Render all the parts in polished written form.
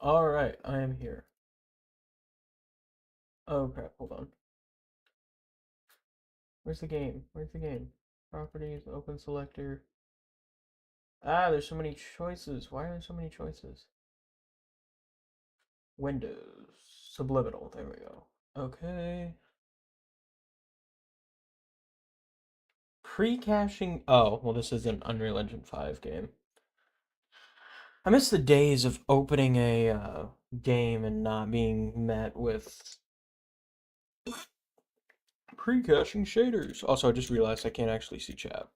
Alright, I am here. Oh crap, hold on. Where's the game? Where's the game? Properties, open selector. Ah, there's so many choices. Why are there so many choices? Windows. Subliminal, there we go. Okay. Pre-caching. Oh, well, this is an Unreal Engine 5 game. I miss the days of opening a game and not being met with pre-caching shaders. Also, I just realized I can't actually see chat.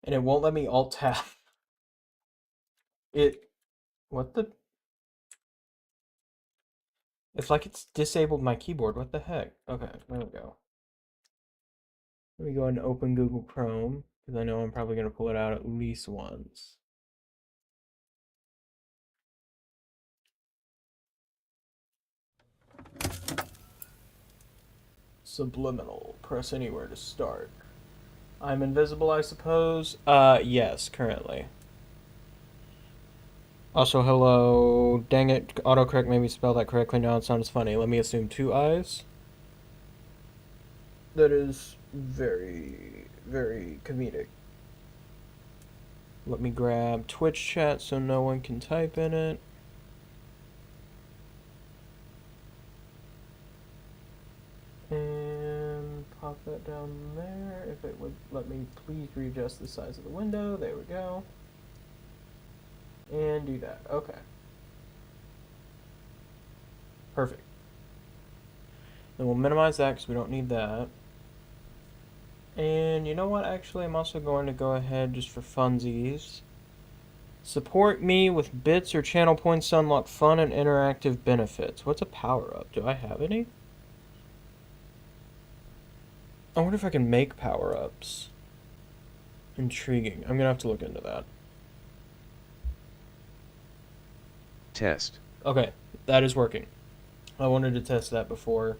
And it won't let me alt tab. It. What the? It's like it's disabled my keyboard. What the heck? Okay, there we go. Let me go ahead and open Google Chrome, because I know I'm probably going to pull it out at least once. Subliminal. Press anywhere to start. I'm invisible, I suppose? Yes, currently. Also, hello. Dang it, autocorrect made me spell that correctly. Now it sounds funny. Let me assume 2 eyes. That is very, very comedic. Let me grab Twitch chat so no one can type in it. And pop that down there. If it would let me please readjust the size of the window. There we go. And do that. Okay. Perfect. Then we'll minimize that because we don't need that. And you know what? Actually, I'm also going to go ahead just for funsies. Support me with bits or channel points to unlock fun and interactive benefits. What's a power-up? Do I have any? I wonder if I can make power-ups. Intriguing. I'm gonna have to look into that. Test. Okay, that is working. I wanted to test that before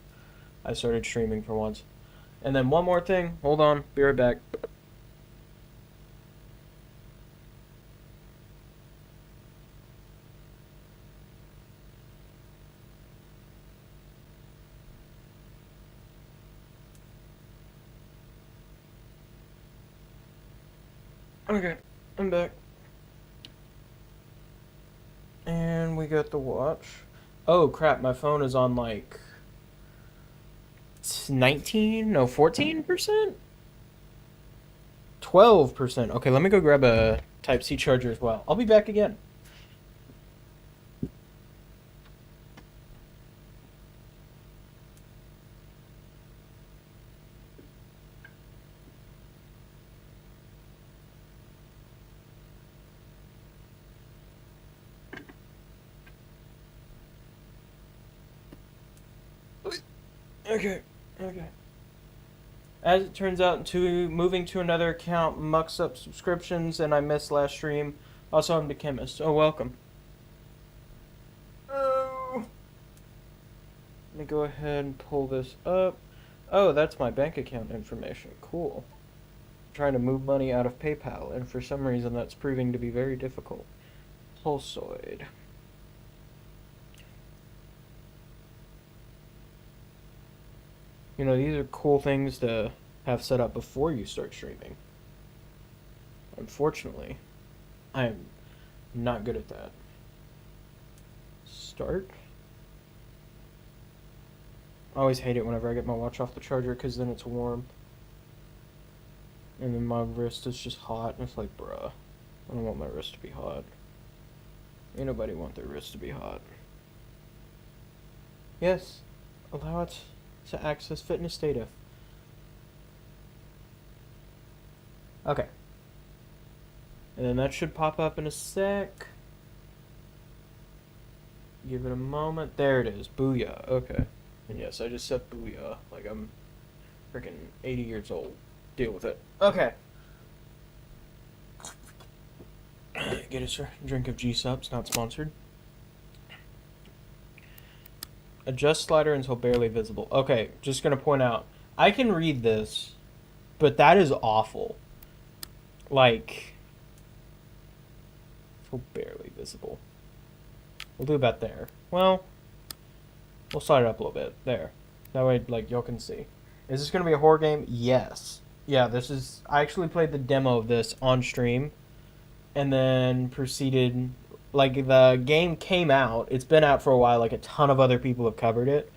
I started streaming for once. And then one more thing. Hold on. Be right back. Okay, I'm back. And we got the watch. Oh crap, my phone is on like 19, no, 14%? 12%. Okay, let me go grab a Type-C charger as well. I'll be back again. Okay, okay. As it turns out, moving to another account mucks up subscriptions, and I missed last stream. Also, I'm the chemist. Oh, welcome. Oh. Let me go ahead and pull this up. Oh, that's my bank account information. Cool. I'm trying to move money out of PayPal, and for some reason that's proving to be very difficult. Pulsoid. You know, these are cool things to have set up before you start streaming. Unfortunately, I'm not good at that. Start. I always hate it whenever I get my watch off the charger because then it's warm. And then my wrist is just hot, and it's like, bruh, I don't want my wrist to be hot. Ain't nobody want their wrist to be hot. Yes, allow it to access fitness data. Okay. And then that should pop up in a sec. Give it a moment. There it is. Booyah. Okay. And yes, I just said booyah. Like I'm freaking 80 years old. Deal with it. Okay. Get a drink of G-Subs, not sponsored. Adjust slider until barely visible. Okay, just gonna point out. I can read this, but that is awful. Like, So barely visible. We'll do about there. Well, we'll slide it up a little bit. There. That way, like, y'all can see. Is this going to be a horror game? Yes. Yeah, this is... I actually played the demo of this on stream. And then proceeded... Like, the game came out. It's been out for a while. Like, a ton of other people have covered it.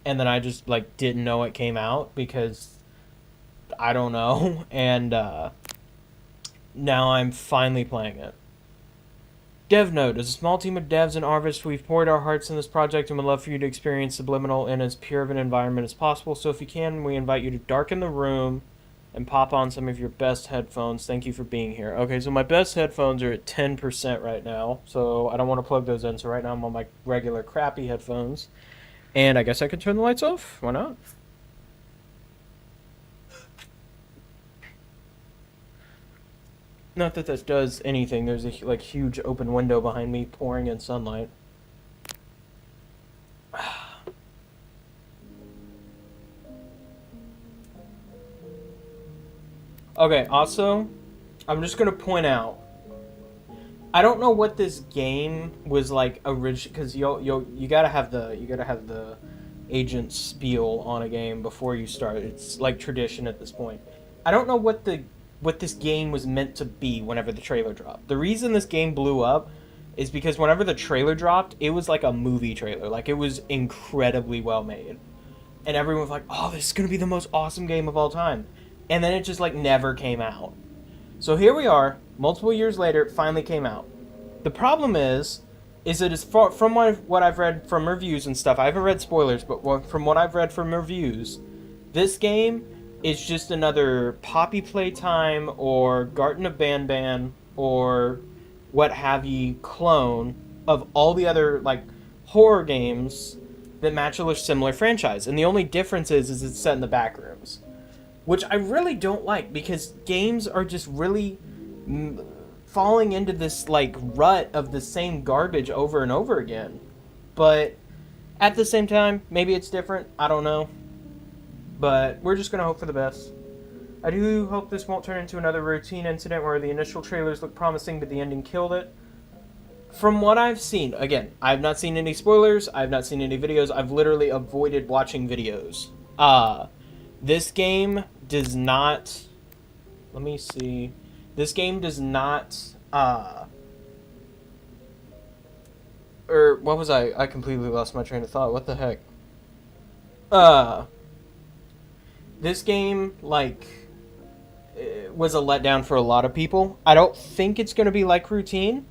And then I just, like, didn't know it came out because... I don't know. And, now I'm finally playing it. Dev Note. As a small team of devs and artists, we've poured our hearts in this project and would love for you to experience Subliminal in as pure of an environment as possible. So if you can, we invite you to darken the room and pop on some of your best headphones. Thank you for being here. Okay, so my best headphones are at 10% right now, so I don't want to plug those in. So right now I'm on my regular crappy headphones. And I guess I can turn the lights off. Why not? Not that does anything. There's a like huge open window behind me pouring in sunlight. Okay, also, I'm just gonna point out, I don't know what this game was like original, because you gotta have the agent spiel on a game before you start. It's like tradition at this point. I don't know what this game was meant to be whenever the trailer dropped. The reason this game blew up is because whenever the trailer dropped, it was like a movie trailer. Like, it was incredibly well made. And everyone was like, oh, this is going to be the most awesome game of all time. And then it just, like, never came out. So here we are, multiple years later, it finally came out. The problem is that as far from what I've read from reviews and stuff, I haven't read spoilers, but from what I've read from reviews, this game is just another Poppy Playtime or Garten of Banban or what have you clone of all the other, like, horror games that match a similar franchise. And the only difference is it's set in the back rooms, which I really don't like, because games are just really falling into this, like, rut of the same garbage over and over again. But at the same time, maybe it's different. I don't know. But we're just going to hope for the best. I do hope this won't turn into another routine incident where the initial trailers look promising but the ending killed it. From what I've seen, again, I've not seen any spoilers, I've not seen any videos, I've literally avoided watching videos. This game does not... Let me see. This game does not... what was I? I completely lost my train of thought. What the heck? This game, like, was a letdown for a lot of people. I don't think it's going to be like Routine.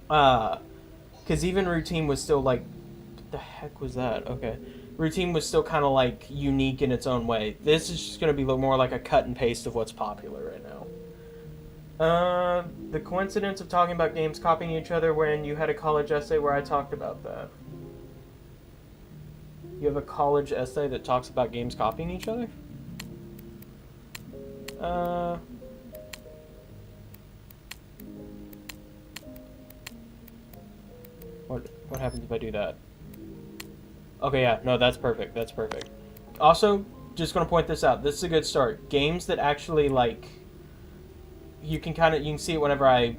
Because even Routine was still, like... What the heck was that? Okay. Routine was still kind of, like, unique in its own way. This is just going to be more like a cut and paste of what's popular right now. The coincidence of talking about games copying each other when you had a college essay where I talked about that. You have a college essay that talks about games copying each other? What happens if I do that? Okay, yeah, no, that's perfect. That's perfect. Also, just gonna point this out. This is a good start. Games that actually, like, you can see it whenever I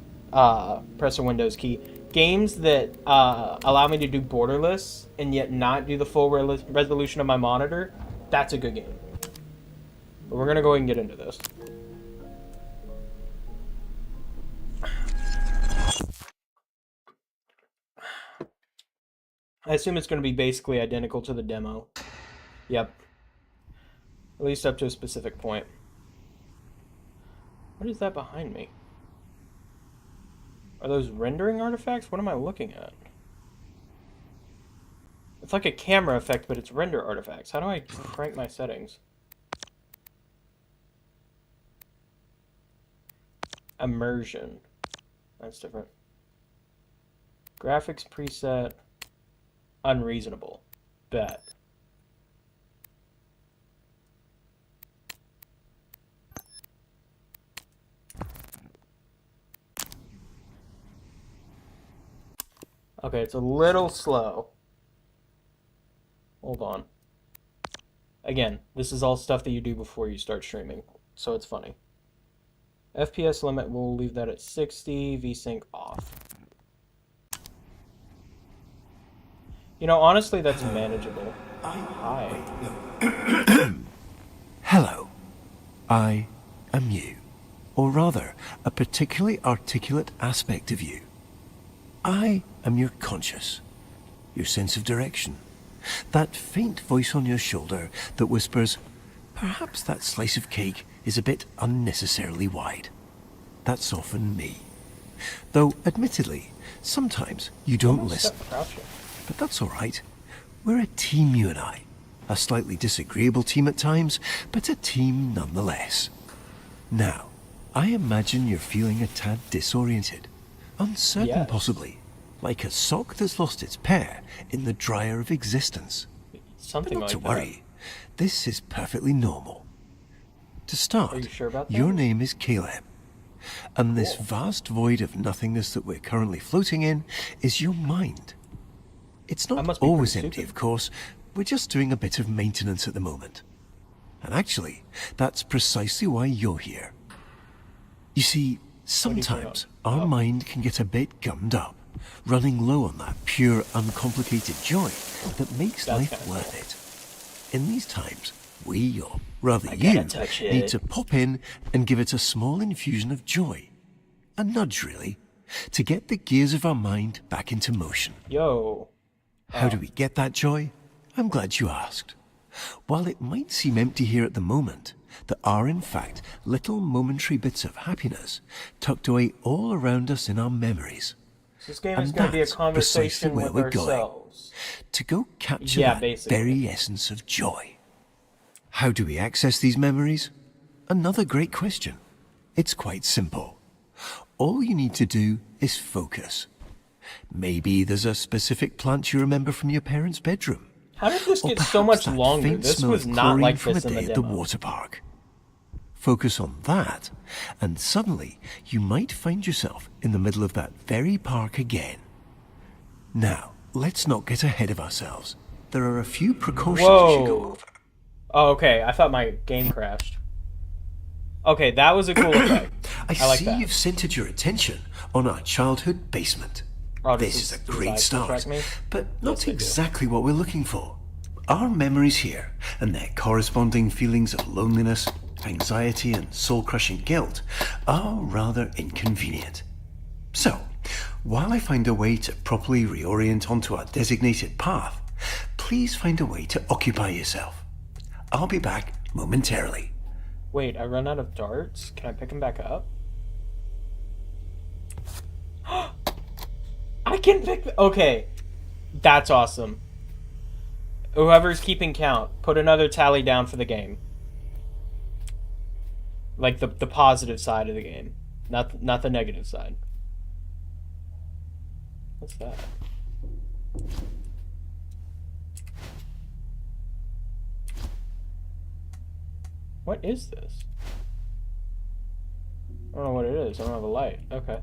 press a Windows key. Games that allow me to do borderless and yet not do the full resolution of my monitor, that's a good game. But we're gonna go ahead and get into this. I assume it's going to be basically identical to the demo. Yep. At least up to a specific point. What is that behind me? Are those rendering artifacts? What am I looking at? It's like a camera effect, but it's render artifacts. How do I crank my settings? Immersion. That's different. Graphics preset. Unreasonable. Bet. Okay, it's a little slow. Hold on. Again, this is all stuff that you do before you start streaming, so it's funny. FPS limit, we'll leave that at 60. VSync off. You know, honestly, that's manageable. Hi. Hello. I am you. Or rather, a particularly articulate aspect of you. I am your conscious, your sense of direction. That faint voice on your shoulder that whispers, perhaps that slice of cake is a bit unnecessarily wide. That's often me. Though, admittedly, sometimes you don't listen. But that's all right. We're a team, you and I. A slightly disagreeable team at times, but a team nonetheless. Now, I imagine you're feeling a tad disoriented. Uncertain, Yes. Possibly. Like a sock that's lost its pair in the dryer of existence. Something But not like to worry. This is perfectly normal. To start, Are you sure about that? your name is Caleb. And this Cool. vast void of nothingness that we're currently floating in is your mind. It's I not must be always pretty empty, stupid. of course. We're just doing a bit of maintenance at the moment. And actually, that's precisely why you're here. You see, sometimes our mind can get a bit gummed up, running low on that pure, uncomplicated joy that makes That's life kinda worth it. In these times, we, or rather I you, gotta touch need it. to pop in and give it a small infusion of joy. A nudge, really, to get the gears of our mind back into motion. Yo. How do we get that joy? I'm glad you asked. While it might seem empty here at the moment, there are in fact little momentary bits of happiness tucked away all around us in our memories. So this game And is going to be a that's precisely conversation where with we're going. ourselves. To go capture Yeah, that basically. very essence of joy. How do we access these memories? Another great question. It's quite simple. All you need to do is focus. Maybe there's a specific plant you remember from your parents' bedroom. How did this Or get so perhaps much that longer? faint This smell was of not chlorine like from this a in the day at the demo. water park. Focus on that, and suddenly you might find yourself in the middle of that very park again. Now, let's not get ahead of ourselves. There are a few precautions we should go Whoa. over. Oh, okay. I thought my game crashed. Okay, that was a cool effect. I like see that. you've centered your attention on our childhood basement. Oh, This is a does great eyes start, distract me? but not Yes, they do. exactly what we're looking for. Our memories here, and their corresponding feelings of loneliness, anxiety, and soul-crushing guilt, are rather inconvenient. So, while I find a way to properly reorient onto our designated path, please find a way to occupy yourself. I'll be back momentarily. Wait, I run out of darts? Can I pick them back up? I can pick... Okay. That's awesome. Whoever's keeping count, put another tally down for the game. Like the positive side of the game. Not the negative side. What's that? What is this? I don't know what it is. I don't have a light. Okay.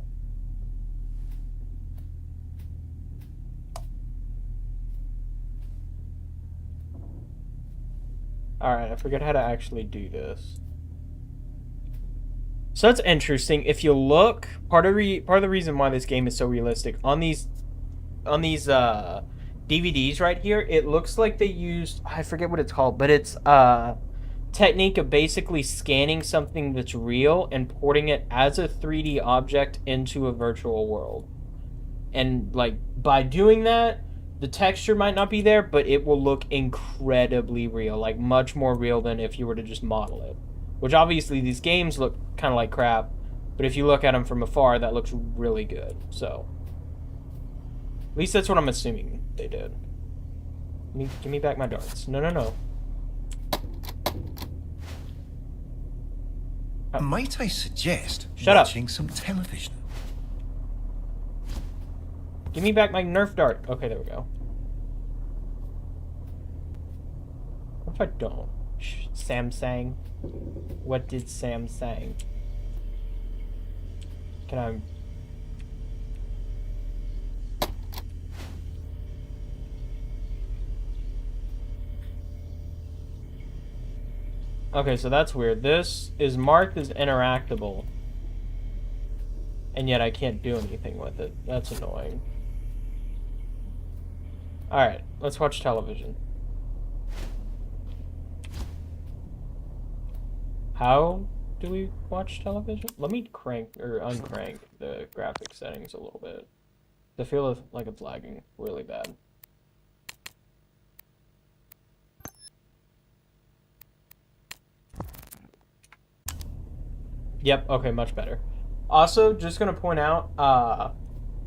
Alright, I forget how to actually do this. So that's interesting. If you look, part of the reason why this game is so realistic on these DVDs right here, it looks like they used, I forget what it's called, but it's technique of basically scanning something that's real and porting it as a 3D object into a virtual world. And like by doing that, the texture might not be there, but it will look incredibly real, like much more real than if you were to just model it. Which obviously these games look kind of like crap, but if you look at them from afar, that looks really good. So at least that's what I'm assuming they did. Give me back my darts. No. Might I suggest Shut up. watching some television? Give me back my Nerf dart. Okay, there we go. What if I don't? Sam sang. What did Sam sang? Can I... Okay, so that's weird. This is marked as interactable. and yet I can't do anything with it. That's annoying. Alright, let's watch television. How do we watch television? Let me crank or uncrank the graphic settings a little bit. I feel like it's lagging really bad. Yep, okay, much better. Also, just gonna point out,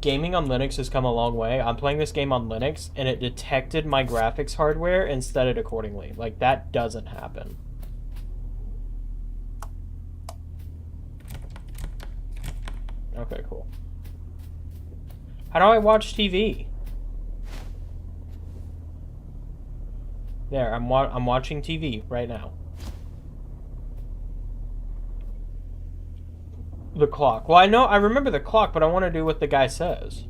gaming on Linux has come a long way. I'm playing this game on Linux, and it detected my graphics hardware and set it accordingly. Like, that doesn't happen. Okay, cool. How do I watch TV? There, I'm watching TV right now. The clock. Well, I remember the clock, but I want to do what the guy says.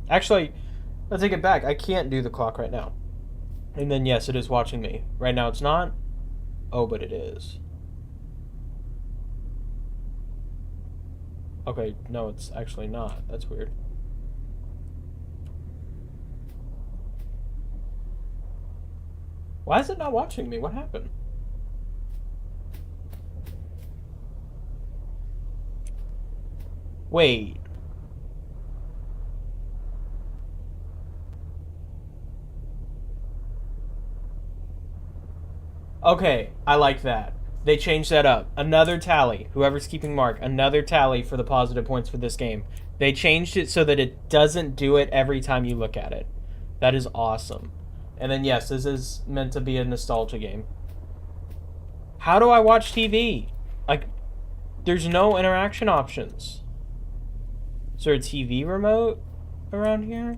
Actually, I'll take it back. I can't do the clock right now. And then, yes, it is watching me. Right now it's not. Oh, but it is. Okay, no, it's actually not. That's weird. Why is it not watching me? What happened? Wait. Okay, I like that. They changed that up. Another tally. Whoever's keeping mark, another tally for the positive points for this game. They changed it so that it doesn't do it every time you look at it. That is awesome. And then, yes, this is meant to be a nostalgia game. How do I watch TV? Like, there's no interaction options. Is there a TV remote around here?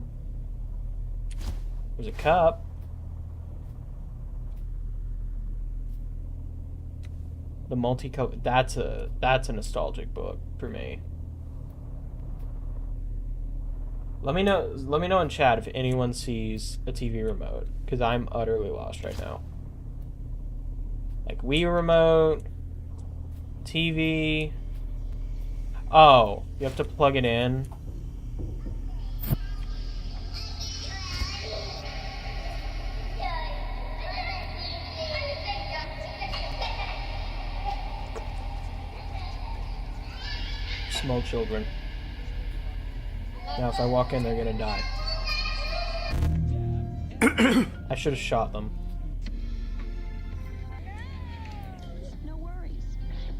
There's a cup. The multicolor. That's a nostalgic book for me. Let me know in chat if anyone sees a TV remote, because I'm utterly lost right now. Like Wii remote, TV. Oh, you have to plug it in. Small children. Now, if I walk in, they're gonna die. I should have shot them. No worries.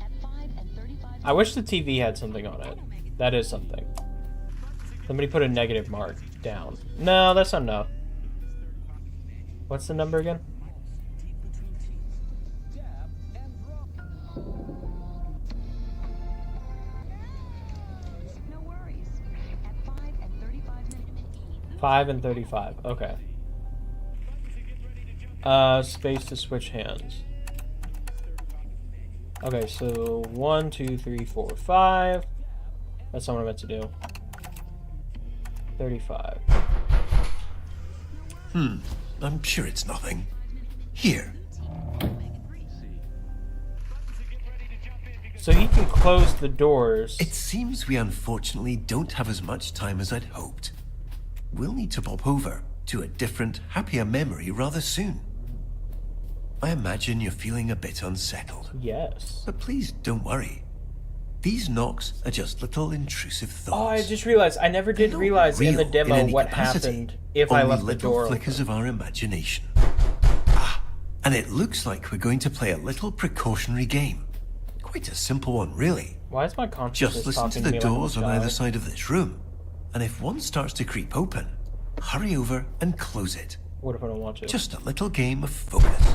At 5:35. I wish the TV had something on it. That is something. Somebody put a negative mark down. No, that's not enough. What's the number again? No worries. At 5:35. 5 and 35. Okay. Space to switch hands. Okay, so 1, 2, 3, 4, 5. That's not what I meant to do. 35. I'm sure it's nothing. Here. So he can close the doors. It seems we unfortunately don't have as much time as I'd hoped. We'll need to pop over to a different, happier memory rather soon. I imagine you're feeling a bit unsettled. Yes. But please don't worry. These knocks are just little intrusive thoughts. Oh, I just realized. I never did They're not realize in the real demo any what capacity, happened if I only left the little door flickers open. of our imagination. Ah, and it looks like we're going to play a little precautionary game. Quite a simple one, really. Why is my consciousness Just listen to talking the me like I'm a doors on either child? side of this room, and if one starts to creep open, hurry over and close it. What if I don't want to? Just a little game of focus.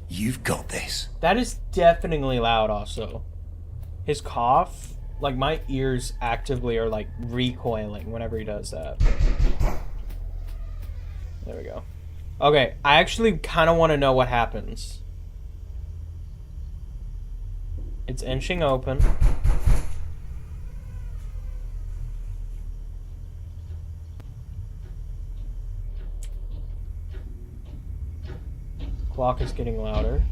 You've got this. That is deafeningly loud also. His cough, like my ears actively are like recoiling whenever he does that. There we go. Okay, I actually kind of want to know what happens. It's inching open. Clock is getting louder.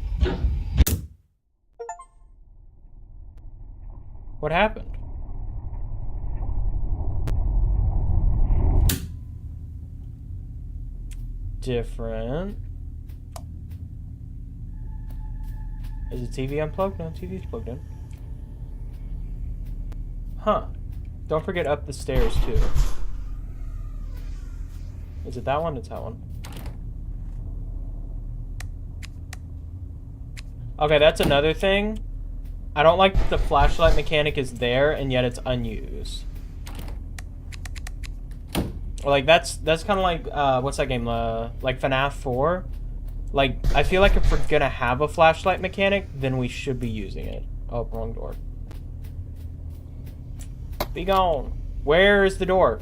What happened? different. Is the TV unplugged? No, TV's plugged in. Huh. Don't forget up the stairs, too. Is it that one? It's that one. Okay, that's another thing. I don't like that the flashlight mechanic is there, and yet it's unused. Or like, that's kind of like, what's that game? Like FNAF 4? Like, I feel like if we're gonna have a flashlight mechanic, then we should be using it. Oh, wrong door. Be gone. Where is the door?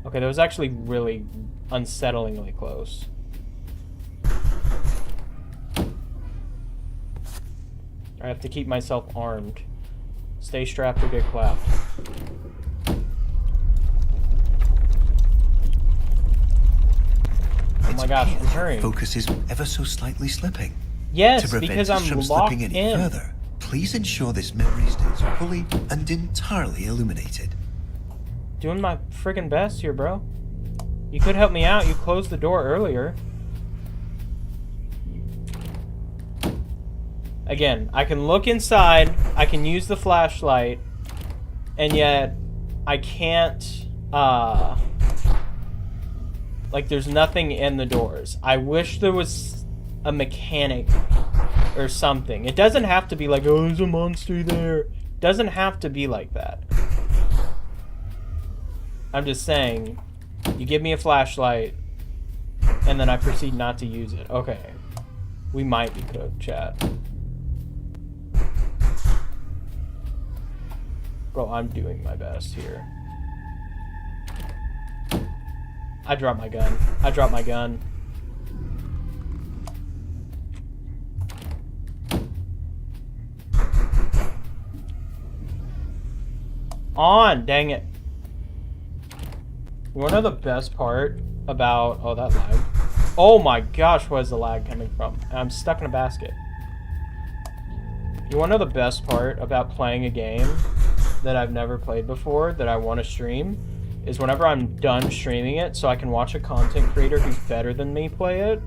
Okay, that was actually really unsettlingly close. I have to keep myself armed. Stay strapped or get clapped. Oh my gosh, I'm hurrying. Focus is ever so slightly slipping. Yes, to prevent because us I'm from locked slipping any in. further, please ensure this memory stays fully and entirely illuminated. Doing my friggin' best here, bro. You could help me out. You closed the door earlier. Again, I can look inside. I can use the flashlight. And yet, I can't, like, there's nothing in the doors. I wish there was a mechanic or something. It doesn't have to be like, oh, there's a monster there. It doesn't have to be like that. I'm just saying, you give me a flashlight, and then I proceed not to use it. Okay. We might be cooked, chat. Bro, I'm doing my best here. I dropped my gun. I dropped my gun. On! Dang it. You wanna know the best part about... Oh, that lag. Oh my gosh, where's the lag coming from? I'm stuck in a basket. You wanna know the best part about playing a game that I've never played before, that I want to stream, is whenever I'm done streaming it, so I can watch a content creator who's better than me play it,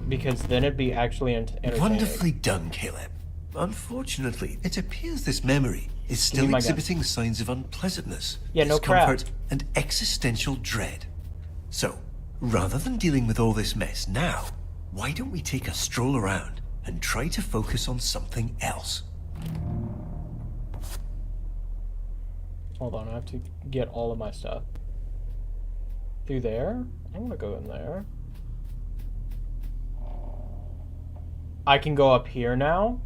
because then it'd be actually entertaining. Wonderfully done, Caleb. Unfortunately, it appears this memory is still exhibiting signs of unpleasantness, discomfort, and existential dread. So, rather than dealing with all this mess now, why don't we take a stroll around and try to focus on something else? Hold on, I have to get all of my stuff. Through there? I want to go in there. I can go up here now?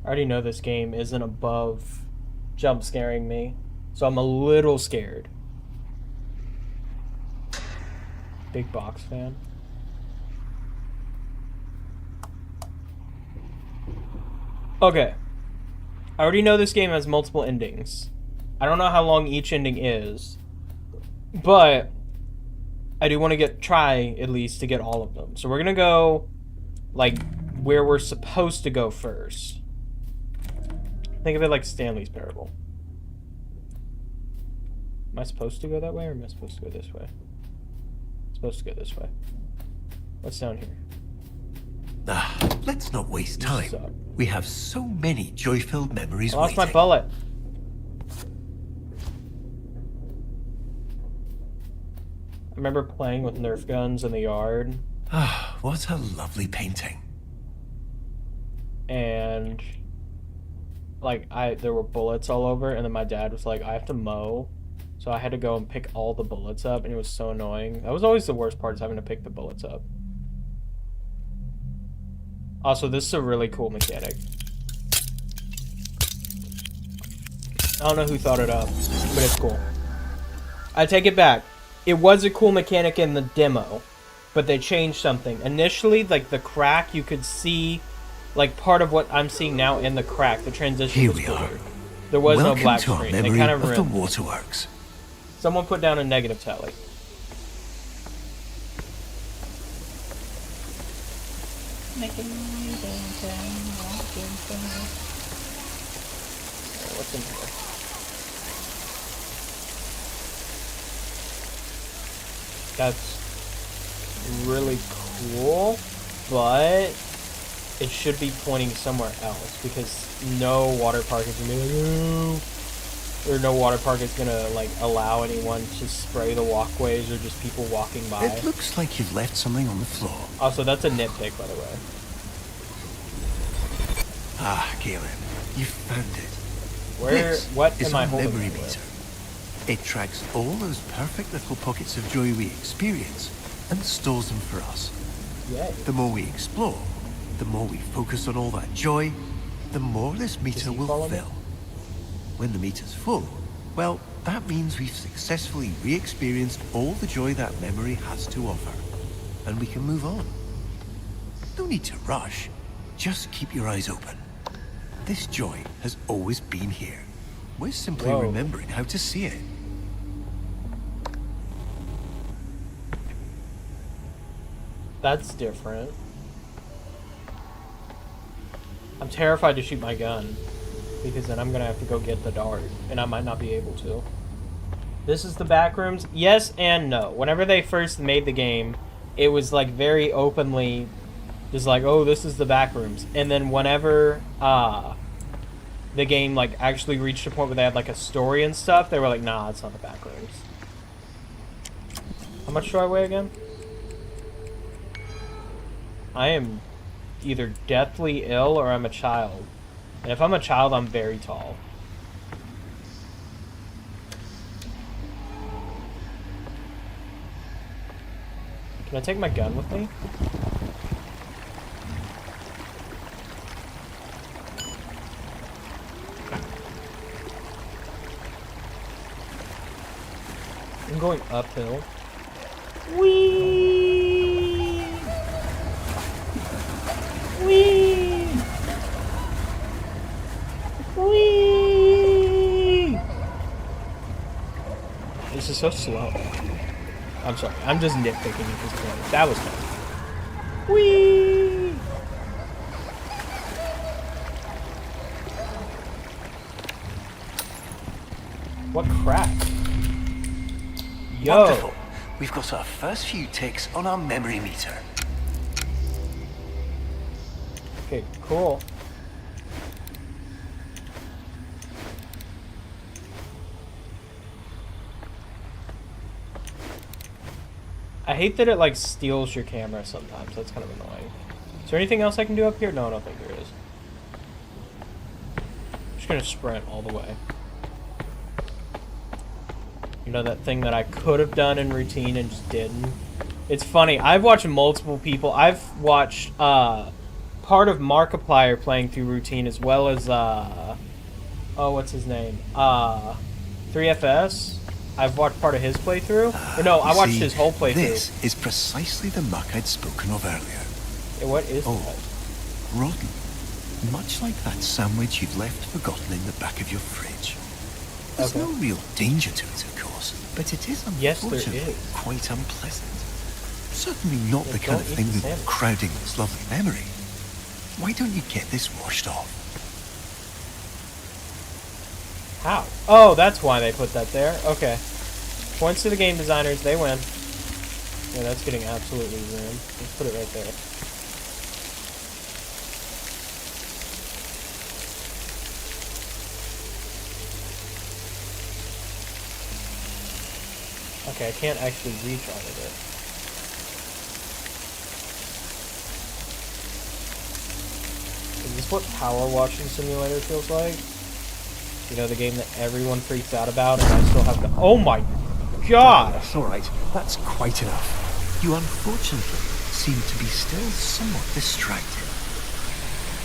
I already know this game isn't above jump scaring me, so I'm a little scared. Big box fan. Okay. I already know this game has multiple endings. I don't know how long each ending is, but I do want to try at least to get all of them. So we're gonna go like where we're supposed to go first. Think of it like Stanley's Parable. Am I supposed to go that way, or am I supposed to go this way? Supposed to go this way. What's down here? Let's not waste time. We have so many joy-filled memories I lost waiting. my bullet. I remember playing with Nerf guns in the yard. What a lovely painting. And like there were bullets all over, and then my dad was like, I have to mow. So I had to go and pick all the bullets up, and it was so annoying. That was always the worst part, is having to pick the bullets up. Also, this is a really cool mechanic. I don't know who thought it up, but it's cool. I take it back. It was a cool mechanic in the demo, but they changed something. Initially, like the crack, you could see like part of what I'm seeing now in the crack. The transition was cooler. There was no black screen. They kind of ruined the waterworks. Someone put down a negative tally. making me dancing, walking from me. What's in here? That's really cool, but it should be pointing somewhere else because no water park is gonna be like, "Ooh," or no water park is gonna like allow anyone to spray the walkways or just people walking by. It looks like you've left something on the floor. Also, that's a nitpick, by the way. Ah, Galen, you found it. Where? This What is am I our holding memory it with? meter. It tracks all those perfect little pockets of joy we experience and stores them for us. Yay. The more we explore, the more we focus on all that joy, the more this meter he will follow me? fill. When the meter's full, well, that means we've successfully re-experienced all the joy that memory has to offer. And we can move on. No need to rush. Just keep your eyes open. This joy has always been here. We're simply Whoa. remembering how to see it. That's different. I'm terrified to shoot my gun because then I'm gonna have to go get the dart and I might not be able to. This is the back rooms. Yes and no. Whenever they first made the game, it was like very openly just like, oh, this is the back rooms. And then whenever the game like actually reached a point where they had like a story and stuff, they were like, nah, it's not the back rooms. How much do I weigh again? I am either deathly ill or I'm a child. And if I'm a child, I'm very tall. Can I take my gun with me? I'm going uphill. Whee! Whee! Whee! This is so slow. I'm sorry. I'm just nitpicking at this point. That was fun. Whee! What crap? Yo! Wonderful. We've got our first few ticks on our memory meter. Okay, cool. I hate that it like steals your camera sometimes. That's kind of annoying. Is there anything else I can do up here? No, I don't think there is. I'm just gonna sprint all the way. You know, that thing that I could have done in routine and just didn't. It's funny. I've watched multiple people. I've watched part of Markiplier playing through routine as well as oh, what's his name? 3FS. I've watched part of his playthrough. Or no, I watched his whole playthrough. This is precisely the muck I'd spoken of earlier. Yeah, what is Oh, that? rotten. Much like that sandwich you've left forgotten in the back of your fridge. There's Okay. no real danger to it, of course, but it is Yes, there unfortunately is. quite unpleasant. Certainly not Yeah, the kind of don't eat thing the that sandwich. crowding this lovely memory. Why don't you get this washed off? How? Oh, that's why they put that there. Okay. Points to the game designers. They win. Yeah, that's getting absolutely ruined. Let's put it right there. Okay, I can't actually reach all of it. Is this what Power Washing Simulator feels like? You know, the game that everyone freaks out about, and I still have to. Oh my god! That's all right. That's quite enough. You unfortunately seem to be still somewhat distracted.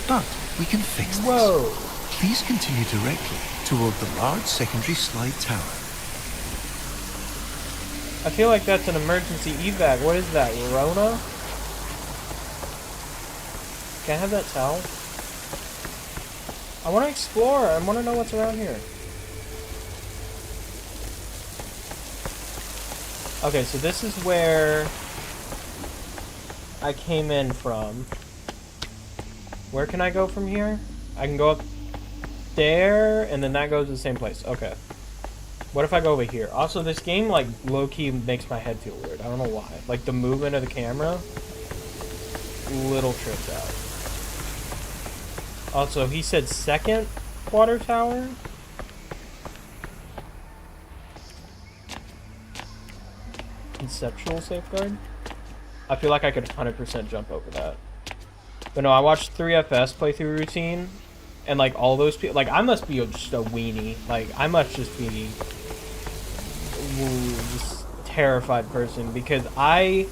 But we can fix this. Whoa! Please continue directly toward the large secondary slide tower. I feel like that's an emergency evac. What is that, Rona? Can I have that towel? I want to explore. I want to know what's around here. Okay, so this is where I came in from. Where can I go from here? I can go up there, and then that goes to the same place. Okay. What if I go over here? Also, this game, like, low-key makes my head feel weird. I don't know why. Like, the movement of the camera, little tripped out. Also, he said second water tower? Conceptual safeguard? I feel like I could 100% jump over that. But no, I watched 3FS playthrough routine, and like all those people, like I must be just a weenie. Like I must just be just terrified person because I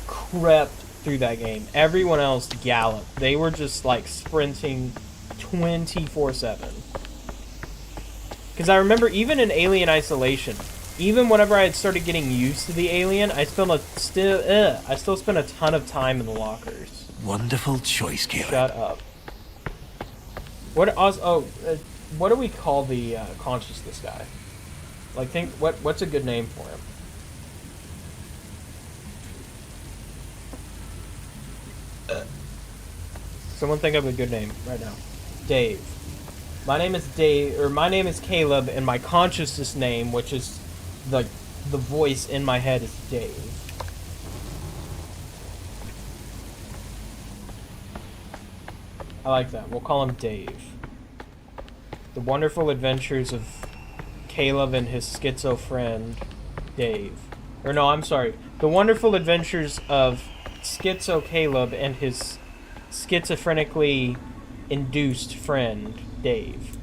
crept through that game. Everyone else galloped. They were just like sprinting 24/7. Because I remember even in Alien Isolation, even whenever I had started getting used to the alien, I still spent a ton of time in the lockers. Wonderful choice, Caleb. Shut up. What do we call the consciousness guy? Like, what's a good name for him? Someone think of a good name right now. Dave. My name is Dave, or my name is Caleb, and my consciousness name, which is the voice in my head, is Dave. I like that. We'll call him Dave. The Wonderful Adventures of Caleb and his schizo friend, Dave. Or no, I'm sorry. The Wonderful Adventures of Schizo Caleb and his schizophrenically induced friend, Dave.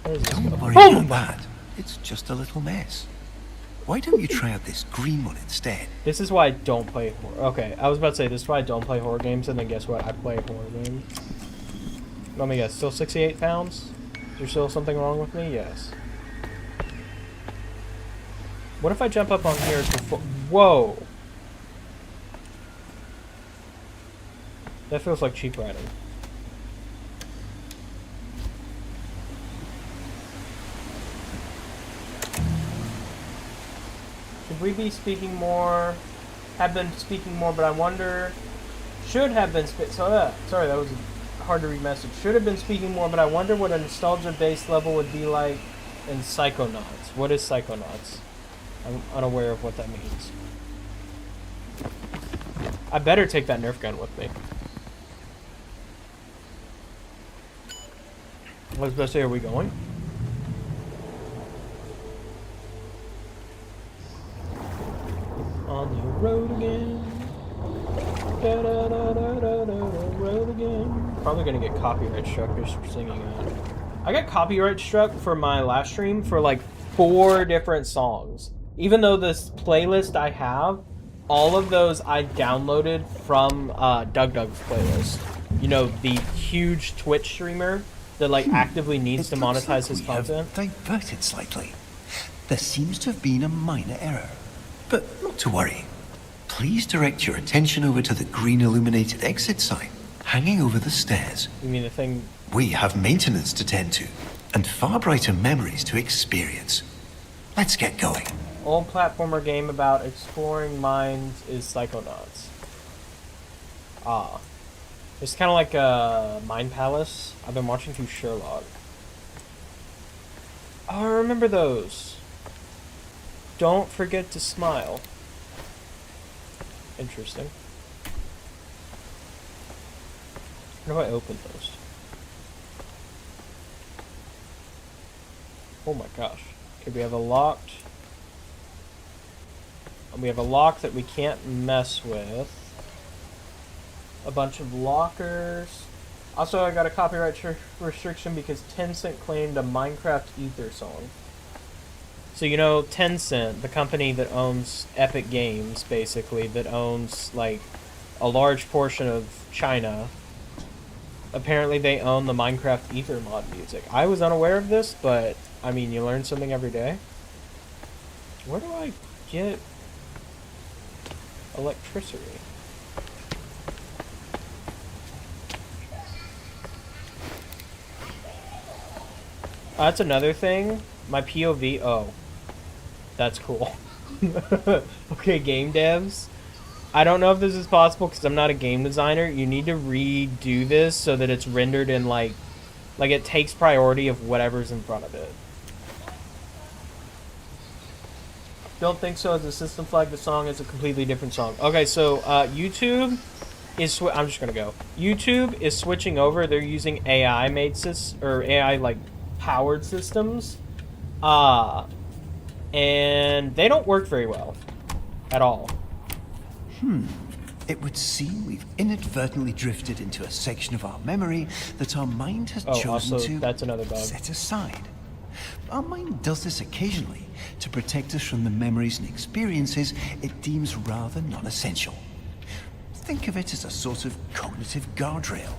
Don't worry about that. It's just a little mess. Why don't you try out this green one instead? This is why I don't play horror. Okay, I was about to say this is why I don't play horror games, and then guess what? I play horror games. Let me guess. Still 68 pounds? Is there still something wrong with me? Yes. What if I jump up on here before? Whoa! That feels like cheap riding. Should we be speaking more? Have been speaking more, but I wonder. Should have been sorry, that was a hard to read message. Should have been speaking more, but I wonder what a nostalgia-based level would be like in Psychonauts. What is Psychonauts? I'm unaware of what that means. I better take that Nerf gun with me. I was about to say, are we going? On the road again. Da da da da da da road again. Probably gonna get copyright struck just for singing that. I got copyright struck for my last stream for like 4 different songs. Even though this playlist I have, all of those I downloaded from Doug Doug's playlist. You know, the huge Twitch streamer that like actively needs to monetize his content. Diverted slightly. There seems to have been a minor error. But not to worry. Please direct your attention over to the green illuminated exit sign hanging over the stairs. You mean the thing? We have maintenance to tend to and far brighter memories to experience. Let's get going. Old platformer game about exploring minds is Psychonauts. Ah. It's kind of like a Mind Palace. I've been watching through Sherlock. Oh, I remember those. Don't forget to smile. Interesting. How do I open those? Oh my gosh. Okay, we have a locked... We have a lock that we can't mess with. A bunch of lockers. Also, I got a copyright restriction because Tencent claimed a Minecraft Ether song. So, you know, Tencent, the company that owns Epic Games, basically, that owns, like, a large portion of China, apparently they own the Minecraft Ether mod music. I was unaware of this, but, I mean, you learn something every day. Where do I get electricity? That's another thing. My POV. Oh. That's cool. Okay, game devs. I don't know if this is possible because I'm not a game designer. You need to redo this so that it's rendered in like it takes priority of whatever's in front of it. Don't think so. As a system flag, the song is a completely different song. Okay, so YouTube is. I'm just gonna go. YouTube is switching over. They're using AI made or AI like powered systems, and they don't work very well at all. It would seem we've inadvertently drifted into a section of our memory that our mind has chosen also, to that's another bug. set aside. Our mind does this occasionally to protect us from the memories and experiences it deems rather non-essential. Think of it as a sort of cognitive guardrail,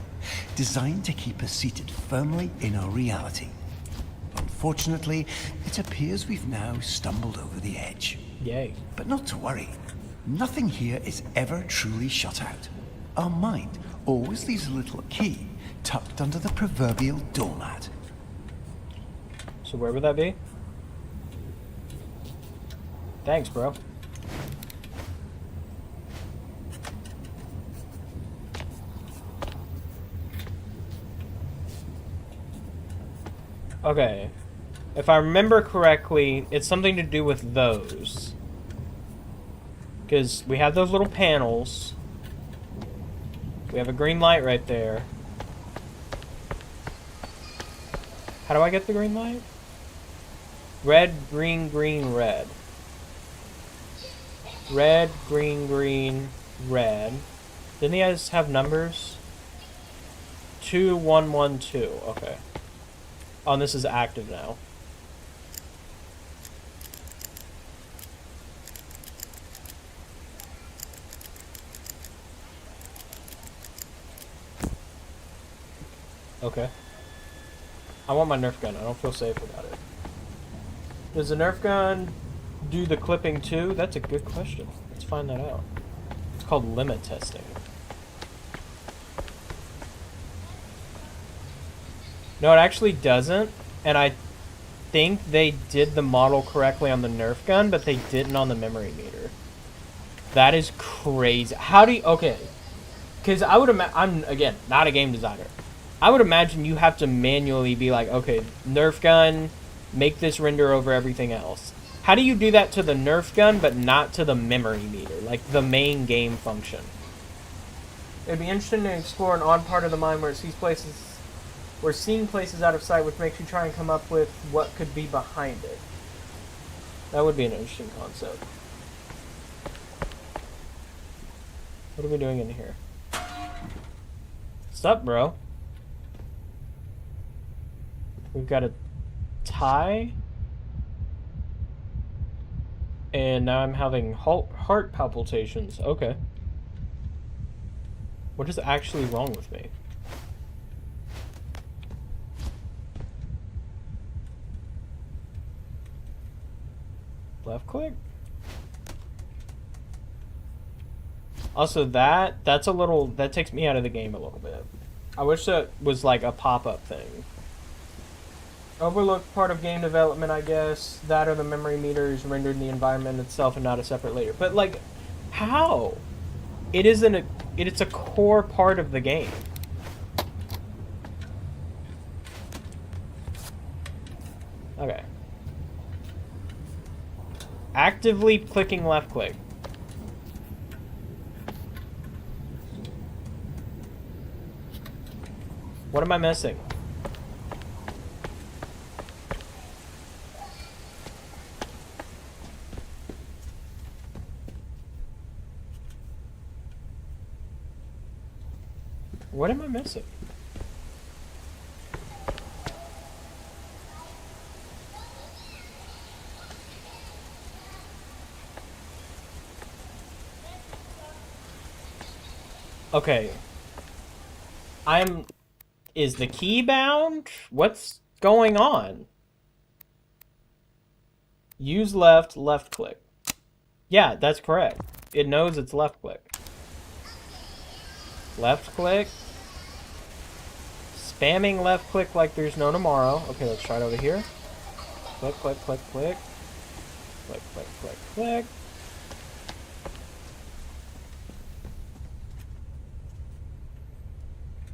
designed to keep us seated firmly in our reality. Unfortunately, it appears we've now stumbled over the edge. Yay. But not to worry. Nothing here is ever truly shut out. Our mind always leaves a little key tucked under the proverbial doormat. So where would that be? Thanks, bro. Okay. If I remember correctly, it's something to do with those. Because we have those little panels. We have a green light right there. How do I get the green light? Red, green, green, red. Red, green, green, red. Didn't he guys have numbers? 2, 1, 1, 2. Okay. Oh, and this is active now. Okay. I want my Nerf gun. I don't feel safe without it. Does the Nerf gun do the clipping too? That's a good question. Let's find that out. It's called limit testing. No, it actually doesn't. And I think they did the model correctly on the Nerf gun, but they didn't on the memory meter. That is crazy. How do you... Okay. Because I would imagine... I'm, again, not a game designer. I would imagine you have to manually be like, okay, Nerf gun, make this render over everything else. How do you do that to the Nerf gun, but not to the memory meter, like the main game function? It'd be interesting to explore an odd part of the mind where it sees places, where seeing places out of sight, which makes you try and come up with what could be behind it. That would be an interesting concept. What are we doing in here? What's up, bro? We've got a tie. And now I'm having heart palpitations. Okay. What is actually wrong with me? Left click? Also, that's a little... That takes me out of the game a little bit. I wish that was like a pop-up thing. Overlooked part of game development, I guess. That or the memory meter is rendered in the environment itself and not a separate layer. But, like, how? It isn't a... It's a core part of the game. Okay. Actively clicking left click. What am I missing? What am I missing? Okay. Is the key bound? What's going on? Use left click. Yeah, that's correct. It knows it's left click. Left click. Spamming left click like there's no tomorrow. Okay, let's try it over here. Click, click, click, click. Click, click, click, click.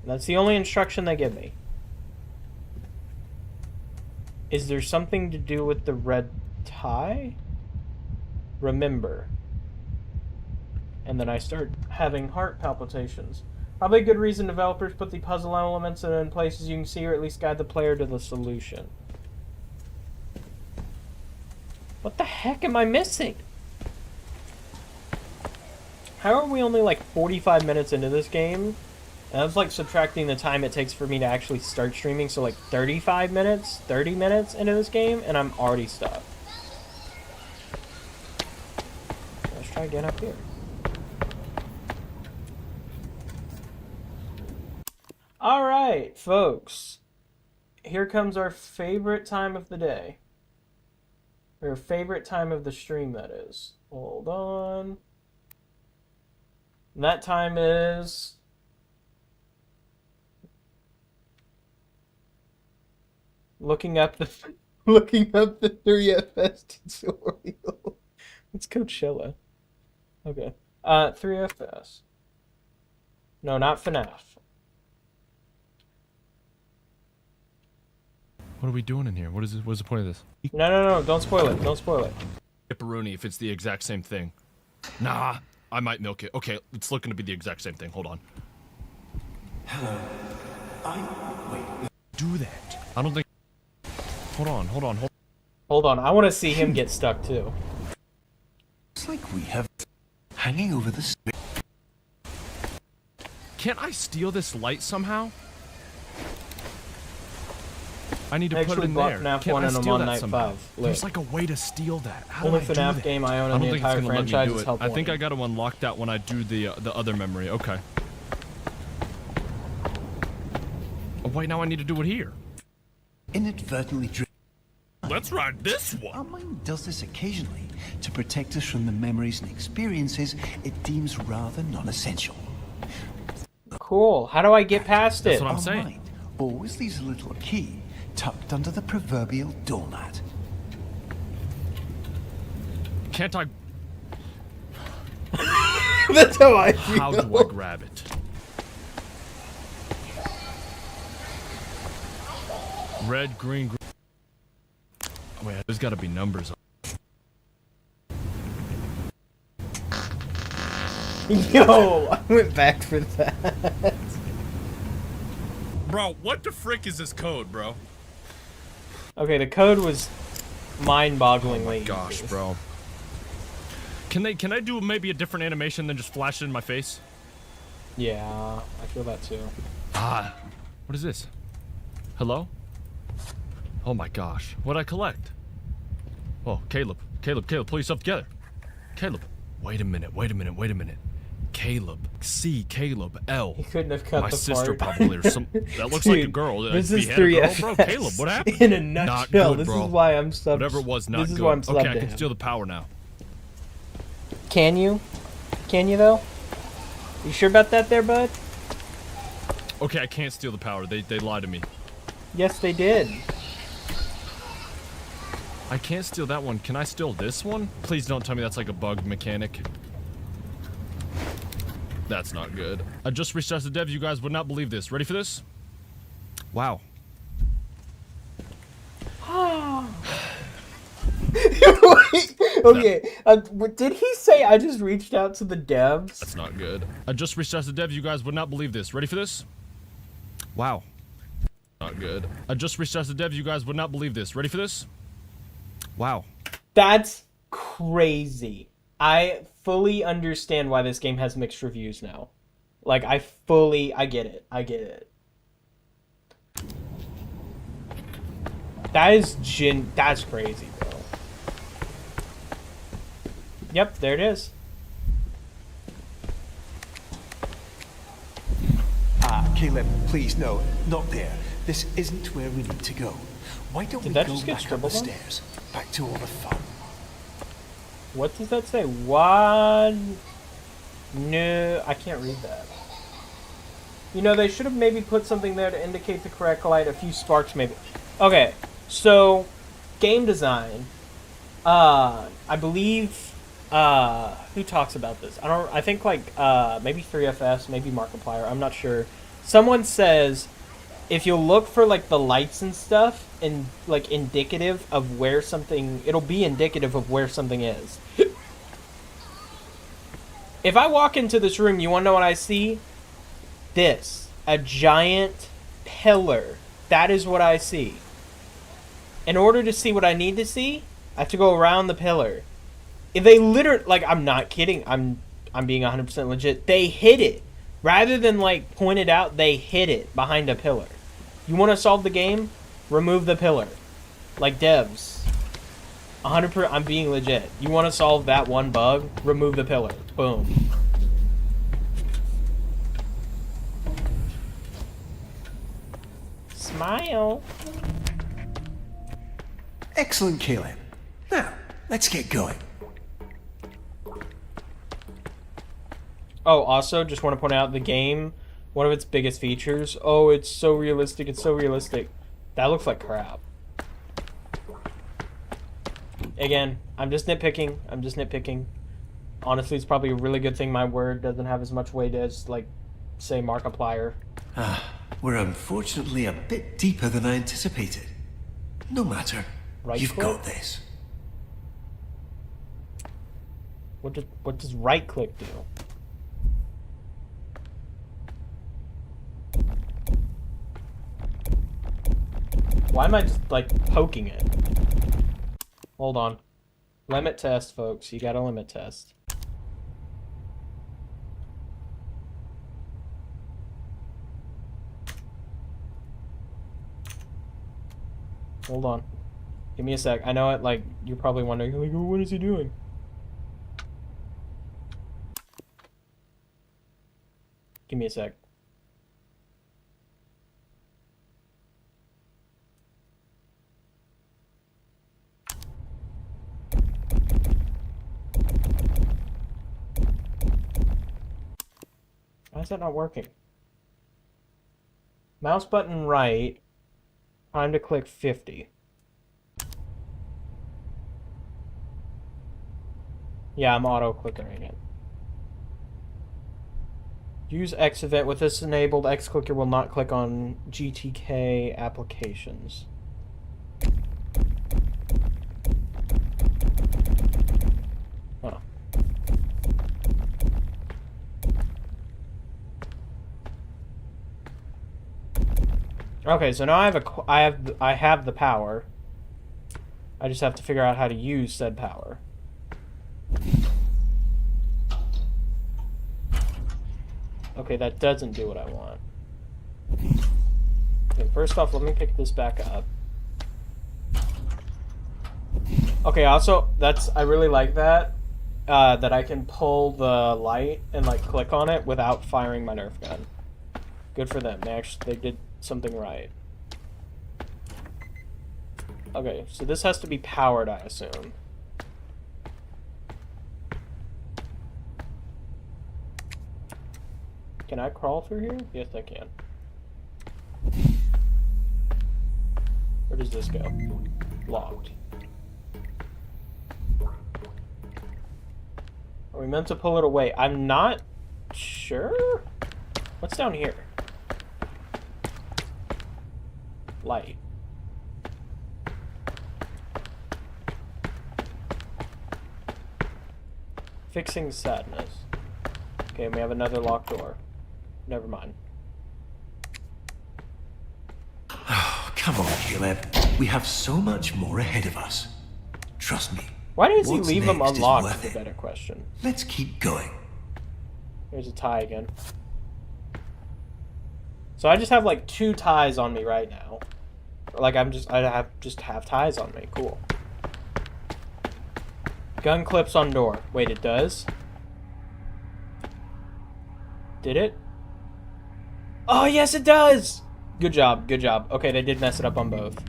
That's the only instruction they give me. Is there something to do with the red tie? Remember. And then I start having heart palpitations. Probably a good reason developers put the puzzle elements in places you can see, or at least guide the player to the solution. What the heck am I missing? How are we only like 45 minutes into this game? And that's like subtracting the time it takes for me to actually start streaming, so like 35 minutes, 30 minutes into this game, and I'm already stuck. Let's try again up here. Alright, folks. Here comes our favorite time of the day. Or favorite time of the stream, that is. Hold on. And that time is... looking up the 3FS tutorial. It's Coachella. Okay. 3FS. No, not FNAF. What are we doing in here? What is it? What's the point of this? No, don't spoil it. Don't spoil it. Pepperoni if it's the exact same thing. Nah, I might milk it. Okay, it's looking to be the exact same thing. Hold on. Hello. Wait. Do that. I don't think... Hold on. Hold on, I want to see him get stuck too. It's like we have hanging over the space. Can't I steal this light somehow? I need to I put it actually in bought there. FNAF Can't 1 I and I'm steal on that night somehow? 5. There's Lit. like a way to steal that. How Only do I do FNAF that? game I own I in don't the think it's entire gonna let me franchise do is it. Help I think 1. I got to unlock that when I do the other memory. Okay. Oh wait, now I need to do it here. Inadvertently driven. Let's ride this Our one. mind does this occasionally to protect us from the memories and experiences it deems rather non-essential. Cool. How do I get past That's it? what I'm Our saying. mind always leaves a little key tucked under the proverbial doormat. Can't I? That's how I feel. How do I grab it? Red, green, green. Oh, wait, there's got to be numbers. Yo, I went back for that. Bro, what the frick is this code, bro? Okay, the code was mind-bogglingly Gosh, easy. bro. Can I do maybe a different animation than just flash it in my face? Yeah, I feel that too. Ah, what is this? Hello? Oh my gosh, what'd I collect? Oh, Caleb, pull yourself together. Caleb, wait a minute. Caleb, C, Caleb, L. He couldn't have cut My the sister part. probably, or some. That looks like a Dude, girl. This Be is had a girl, 3FS. bro. Caleb, what happened? In a Not nutshell, good, this bro. is why I'm subbed. Whatever was not This is good. why I'm subbed Okay, I to can him. steal the power now. Can you? Can you though? You sure about that there, bud? Okay, I can't steal the power. They lied to me. Yes, they did. I can't steal that one. Can I steal this one? Please don't tell me that's like a bug mechanic. That's not good. I just reached out to dev. You guys would not believe this. Ready for this? Wow. Okay, did he say I just reached out to the devs? That's not good. I just reached out to dev. You guys would not believe this. Ready for this? Wow. Not good. I just reached out to dev. You guys would not believe this. Ready for this? Wow. That's crazy. I fully understand why this game has mixed reviews now. Like, I get it. I get it. That's crazy, bro. Yep, there it is. Caleb, please, no, not there. This isn't where we need to go. Why don't Did we that go just get back up the scribbled on? stairs? Back to all the fun. What does that say? One... No, I can't read that. You know, they should have maybe put something there to indicate the correct light, a few sparks maybe. Okay, so, game design. I believe, who talks about this? I think like, maybe 3FS, maybe Markiplier, I'm not sure. Someone says, if you look for like the lights and stuff, and like indicative of where something, it'll be indicative of where something is. If I walk into this room, you wanna know what I see? This. A giant pillar. That is what I see. In order to see what I need to see, I have to go around the pillar. If they literally, like, I'm not kidding, I'm being 100% legit, they hid it. Rather than, like, point it out, they hid it behind a pillar. You want to solve the game? Remove the pillar. Like devs. 100%, I'm being legit. You want to solve that one bug? Remove the pillar. Boom. Smile. Excellent, Caleb. Now, let's get going. Oh, also, just want to point out the game, one of its biggest features. Oh, it's so realistic, it's so realistic. That looks like crap. Again, I'm just nitpicking. Honestly, it's probably a really good thing my word doesn't have as much weight as, like, say, Markiplier. We're unfortunately a bit deeper than I anticipated. No matter. Right You've click? got this. What does right click do? Why am I just, like, poking it? Hold on. Limit test, folks. You gotta limit test. Hold on. Give me a sec. I know it, like, you're probably wondering, like, oh, what is he doing? Give me a sec. Why is that not working? Mouse button right. Time to click 50. Yeah, I'm auto-clickering it. Use X event. With this enabled, X clicker will not click on GTK applications. Huh. Okay, so now I have the power. I just have to figure out how to use said power. Okay, that doesn't do what I want. Okay, first off, let me pick this back up. Okay, also, I really like that. That I can pull the light and, like, click on it without firing my Nerf gun. Good for them. They did something right. Okay, so this has to be powered, I assume. Can I crawl through here? Yes, I can. Where does this go? Locked. Are we meant to pull it away? I'm not sure. What's down here? Light. Fixing sadness. Okay, we have another locked door. Never mind. Oh, come on, Caleb. We have so much more ahead of us. Trust me. Why does he What's leave them next is unlocked worth is a it. better question. Let's keep going. There's a tie again. So I just have like 2 ties on me right now. Like I have ties on me. Cool. Gun clips on door. Wait, it does? Did it? Oh, yes, it does! Good job, good job. Okay, they did mess it up on both.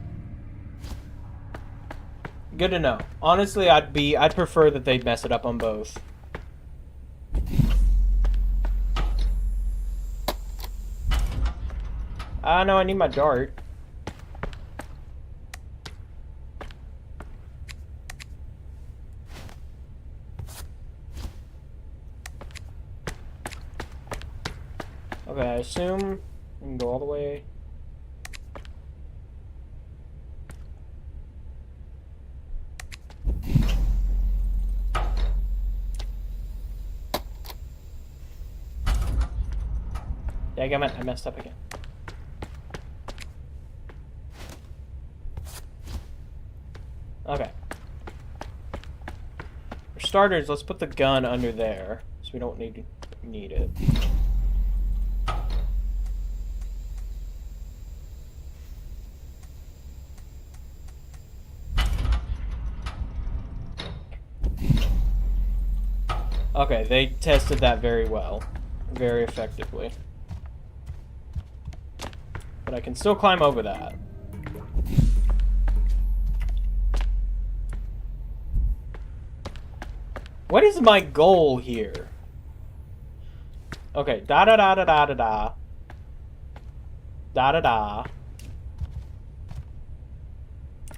Good to know. Honestly, I'd prefer that they'd mess it up on both. No, I need my dart. Okay, I assume we can go all the way. Daggum, I messed up again. Okay. For starters, let's put the gun under there, so we don't need it. Okay, they tested that very well. Very effectively. But I can still climb over that. What is my goal here? Okay, da da da da da da da. Da da da.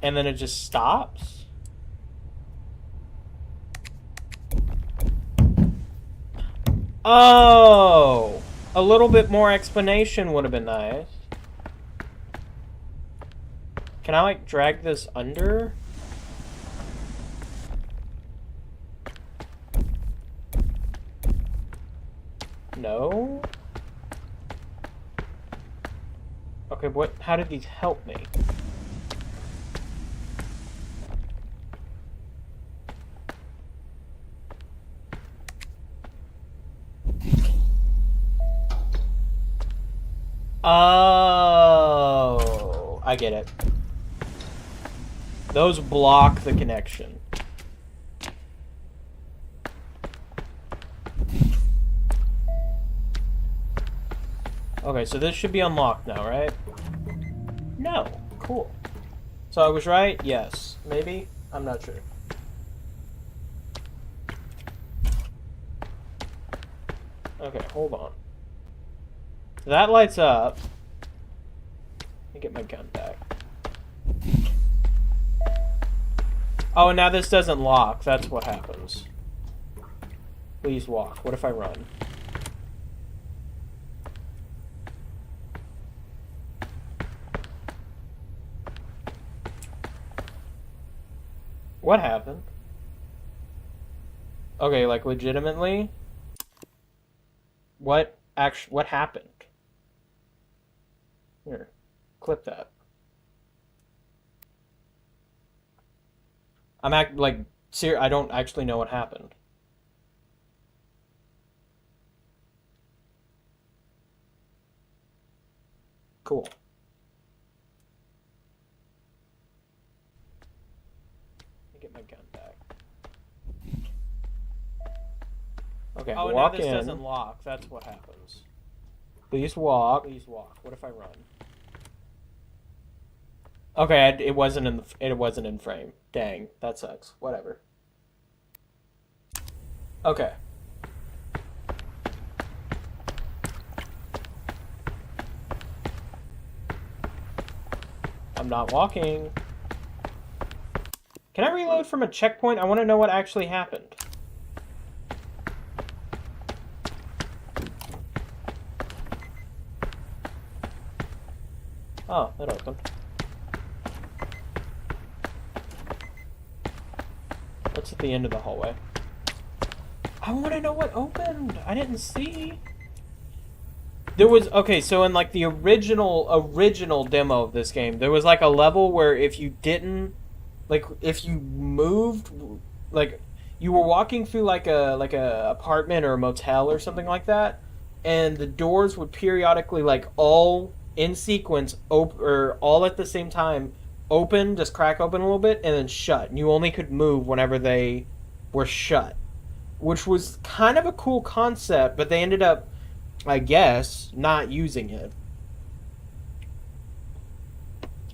And then it just stops? Oh! A little bit more explanation would have been nice. Can I, like, drag this under? No? Okay, what? How did these help me? Oh, I get it. Those block the connection. Okay, so this should be unlocked now, right? No. Cool. So I was right? Yes. Maybe? I'm not sure. Okay, hold on. That lights up. Let me get my gun back. Oh, and now this doesn't lock. That's what happens. Please walk. What if I run? What happened? Okay, like legitimately? What happened? Here, clip that. I don't actually know what happened. Cool. Let me get my gun back. Okay, Oh, walk now this in. doesn't lock. That's what happens. Please walk. Please walk. What if I run? Okay, it wasn't in frame. Dang, that sucks. Whatever. Okay. I'm not walking. Can I reload from a checkpoint? I want to know what actually happened. Oh, that opened. What's at the end of the hallway? I want to know what opened. I didn't see. There was, okay, so in like the original demo of this game, there was like a level where if you didn't, like if you moved, like you were walking through like a apartment or a motel or something like that, and the doors would periodically like all in sequence or all at the same time open, just crack open a little bit and then shut. And you only could move whenever they were shut, which was kind of a cool concept, but they ended up, I guess, not using it.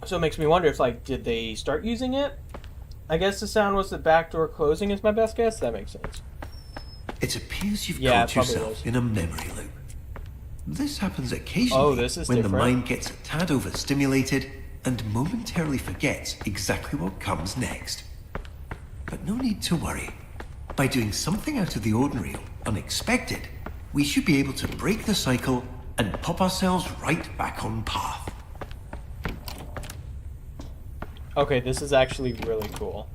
So it makes me wonder if, like, did they start using it? I guess the sound was the back door closing is my best guess. That makes sense. It appears you've Yeah, caught it probably yourself was. in a memory loop. This happens occasionally this is when the different. mind gets a tad overstimulated and momentarily forgets exactly what comes next. But no need to worry. By doing something out of the ordinary or unexpected, we should be able to break the cycle and pop ourselves right back on path. Okay, this is actually really cool.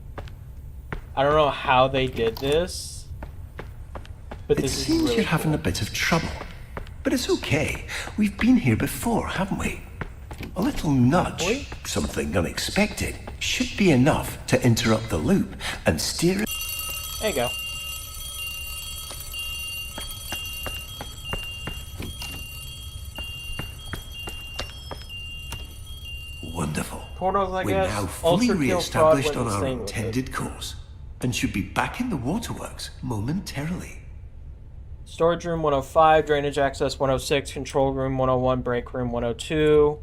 I don't know how they did this, but It this is seems really you're having cool. a bit of trouble. But it's okay. We've been here before, haven't we? A little nudge, something unexpected, should be enough to interrupt the loop and steer it. There you go. Wonderful. Portals, I We're guess. now fully Ultra Kill re-established Fraud on went our insane with it. intended course and should be back in the waterworks momentarily. Storage room 105, drainage access 106, control room 101, break room 102,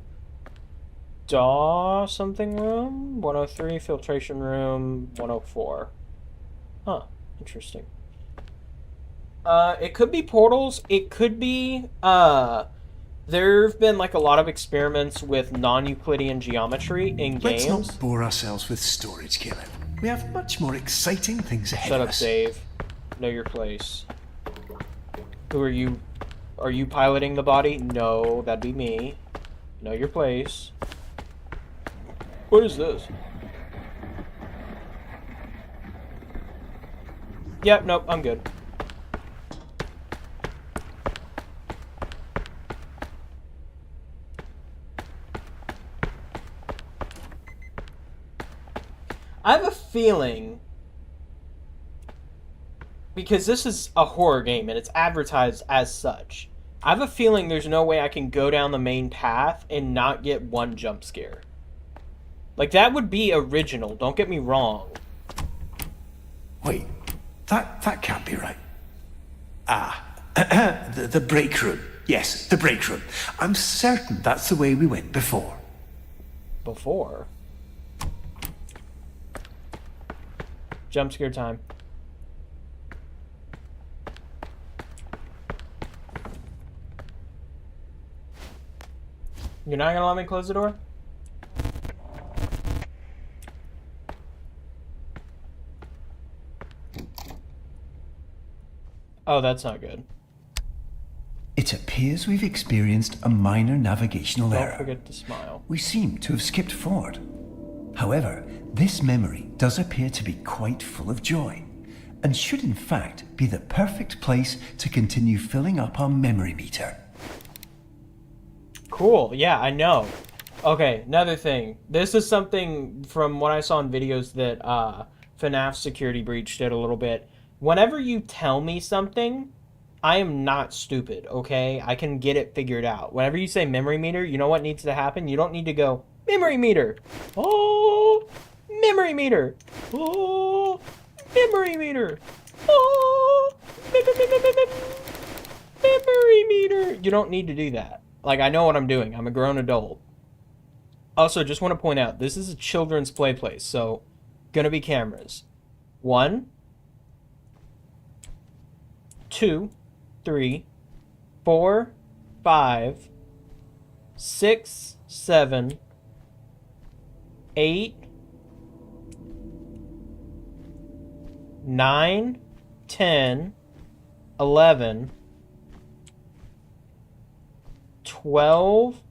DAW something room 103, filtration room 104. Huh, interesting. It could be portals. It could be, there've been like a lot of experiments with non-Euclidean geometry in Let's games. not bore ourselves with storage, Caleb. We have much more exciting things ahead Shut of up, us. Dave. Know your place. Who are you? Are you piloting the body? No, that'd be me. Know your place. What is this? Yep, nope, I'm good. I have a feeling, because this is a horror game and it's advertised as such, I have a feeling there's no way I can go down the main path and not get one jump scare. Like, that would be original, don't get me wrong. Wait, that can't be right. Ah, the break room. Yes, the break room. I'm certain that's the way we went before. Before. Jump scare time. You're not gonna let me close the door? Oh, that's not good. It appears we've experienced a minor navigational Don't error. forget to smile. We seem to have skipped forward. However, this memory does appear to be quite full of joy, and should in fact be the perfect place to continue filling up our memory meter. Cool, yeah, I know. Okay, another thing. This is something from what I saw in videos that FNAF Security Breach did a little bit. Whenever you tell me something, I am not stupid, okay? I can get it figured out. Whenever you say memory meter, you know what needs to happen? You don't need to go, memory meter. Oh, memory meter. Oh, memory meter. Oh, memory meter. You don't need to do that. Like, I know what I'm doing. I'm a grown adult. Also, just want to point out, this is a children's play place, so gonna be cameras. 1, 2, 3, 4, 5, 6, 7, 8, 9, 10, 11, 12,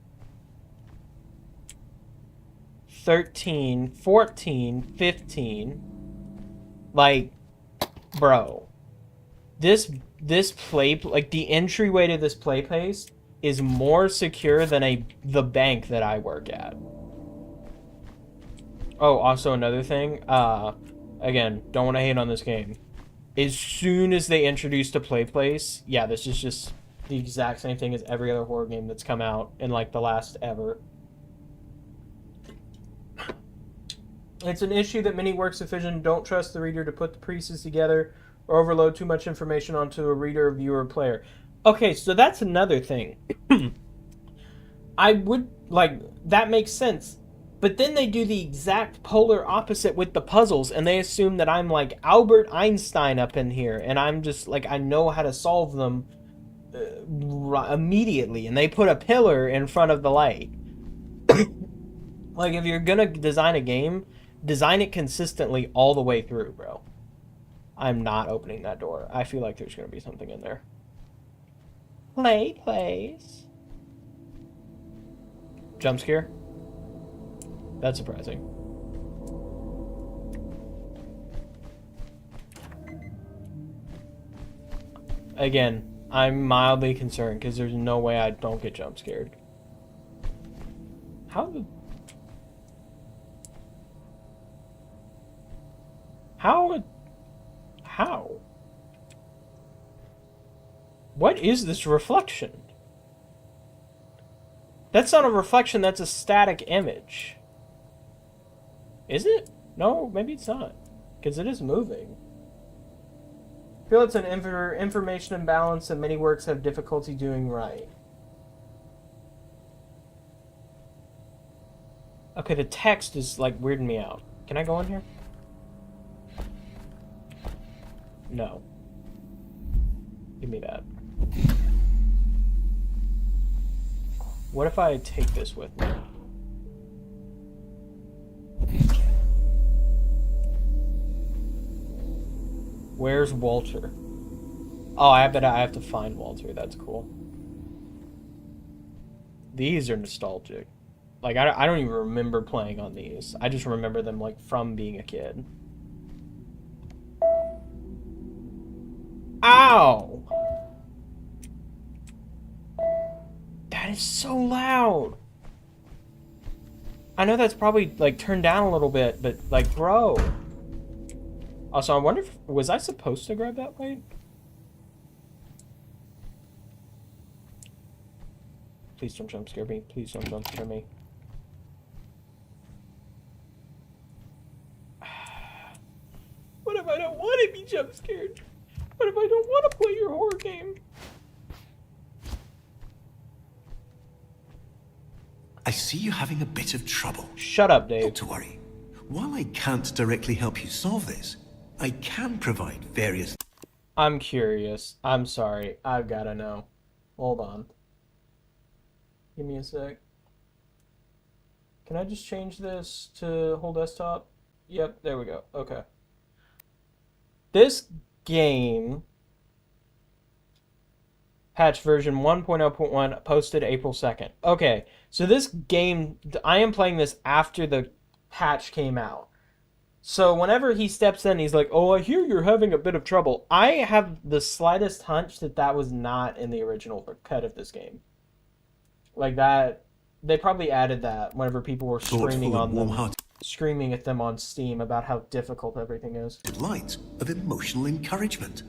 13, 14, 15. Like, bro. This play, like, the entryway to this play place is more secure than the bank that I work at. Oh, also another thing, again, don't want to hate on this game. As soon as they introduced a play place, yeah, this is just the exact same thing as every other horror game that's come out in, like, the last ever. It's an issue that many works of fiction don't trust the reader to put the pieces together or overload too much information onto a reader, viewer, or player. Okay, so that's another thing. I would, like, that makes sense. But then they do the exact polar opposite with the puzzles, and they assume that I'm like Albert Einstein up in here, and I'm just like, I know how to solve them immediately, and they put a pillar in front of the light. Like, if you're gonna design a game, design it consistently all the way through, bro. I'm not opening that door. I feel like there's gonna be something in there. Play place. Jump scare? That's surprising. Again, I'm mildly concerned because there's no way I don't get jump scared. How the... How? What is this reflection? That's not a reflection, that's a static image. Is it? No, maybe it's not. Because it is moving. I feel it's an information imbalance that many works have difficulty doing right. Okay, the text is like weirding me out. Can I go in here? No. Give me that. What if I take this with me? Where's Walter? Oh, I bet I have to find Walter. That's cool. These are nostalgic. Like, I don't even remember playing on these. I just remember them, like, from being a kid. Ow! That is so loud. I know that's probably, like, turned down a little bit, but, like, bro. Also, I wonder if... Was I supposed to grab that weight? Please don't jump scare me. Please don't jump scare me. What if I don't want to be jump scared? What if I don't want to play your horror game? I see you having a bit of trouble. Shut up, Dave. Not to worry. While I can't directly help you solve this, I can provide various... I'm curious. I'm sorry. I've gotta know. Hold on. Give me a sec. Can I just change this to whole desktop? Yep, there we go. Okay. This game, patch version 1.0.1, posted April 2nd. Okay, so this game, I am playing this after the patch came out. So whenever he steps in, he's like, oh, I hear you're having a bit of trouble. I have the slightest hunch that that was not in the original cut of this game. Like that, they probably added that whenever people were screaming on them. Screaming at them on Steam about how difficult everything is. Light of emotional encouragement.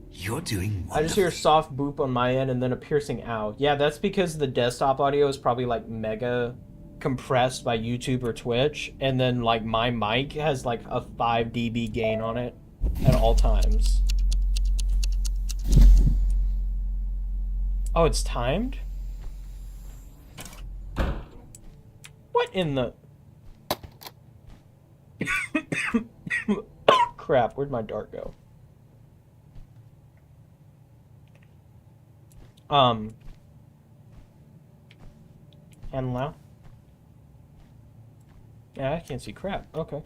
You're doing wonderfully. I just hear a soft boop on my end and then a piercing ow. Yeah, that's because the desktop audio is probably like mega compressed by YouTube or Twitch, and then like my mic has like a 5 dB gain on it at all times. Oh, it's timed? What in the... Crap, where'd my dart go? And now? Yeah, I can't see crap. Okay.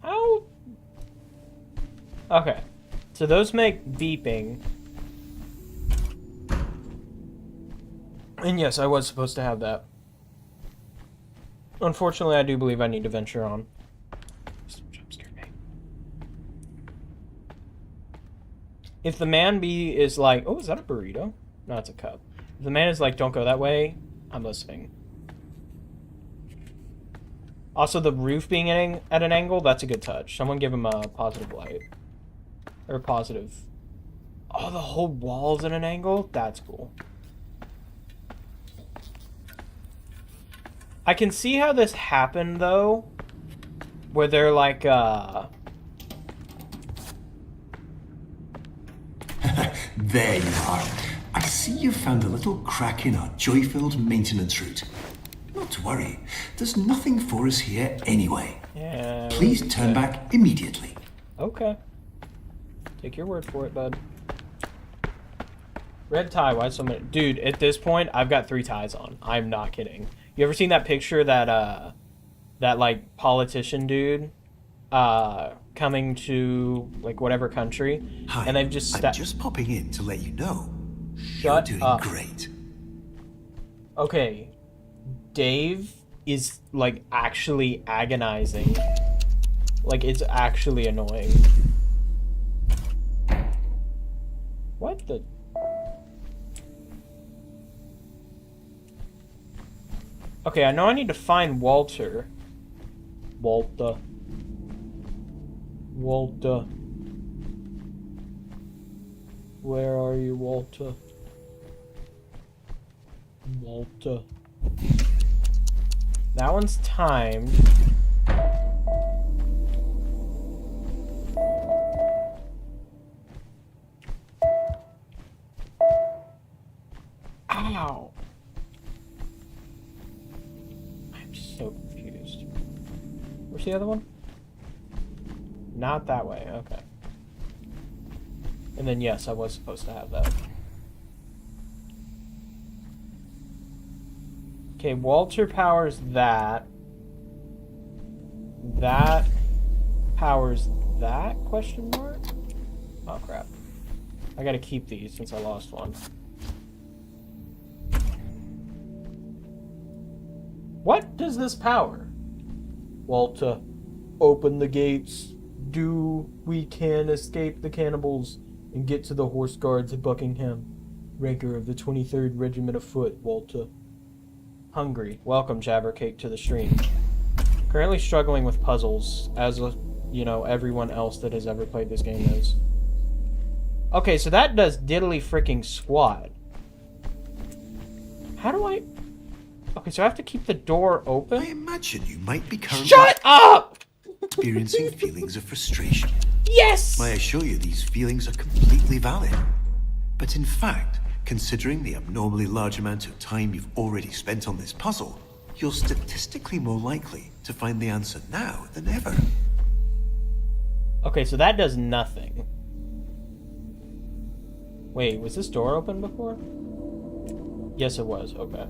How? Okay. So those make beeping. And yes, I was supposed to have that. Unfortunately, I do believe I need to venture on. Jump scared me. If the man bee is like, oh, is that a burrito? No, it's a cup. If the man is like, don't go that way, I'm listening. Also, the roof being at an angle, that's a good touch. Someone give him a positive light. Or positive. Oh, the whole wall's at an angle? That's cool. I can see how this happened, though. Where they're like, There you are. I see you found a little crack in our joy-filled maintenance route. Not to worry. There's nothing for us here anyway. Yeah. Please turn back immediately. Okay. Take your word for it, bud. Red tie, why so many? Dude, at this point, I've got 3 ties on. I'm not kidding. You ever seen that picture that, that, like, politician dude, coming to, like, whatever country? Hi, And they've just I'm just popping in to let you know. Shut You're doing up. great. Okay. Dave is, like, actually agonizing. Like, it's actually annoying. What the... Okay, I know I need to find Walter. Walter. Where are you, Walter? That one's timed. Ow! I'm so confused. Where's the other one? Not that way, okay. And then yes, I was supposed to have that. Okay, Walter powers that. That powers that, question mark? Oh crap. I gotta keep these since I lost one. What does this power? Walter, open the gates. We can escape the cannibals and get to the horse guards at Buckingham. Ranker of the 23rd Regiment of Foot, Walter. Hungry. Welcome, Jabbercake, to the stream. Currently struggling with puzzles, as you know, everyone else that has ever played this game is. Okay, so that does diddly freaking squat. How do I... Okay, so I have to keep the door I open? imagine you might be currently Shut up! experiencing feelings of frustration. Yes! I assure you these feelings are completely valid. But in fact, considering the abnormally large amount of time you've already spent on this puzzle, you're statistically more likely to find the answer now than ever. Okay, so that does nothing. Wait, was this door open before? Yes, it was. Okay.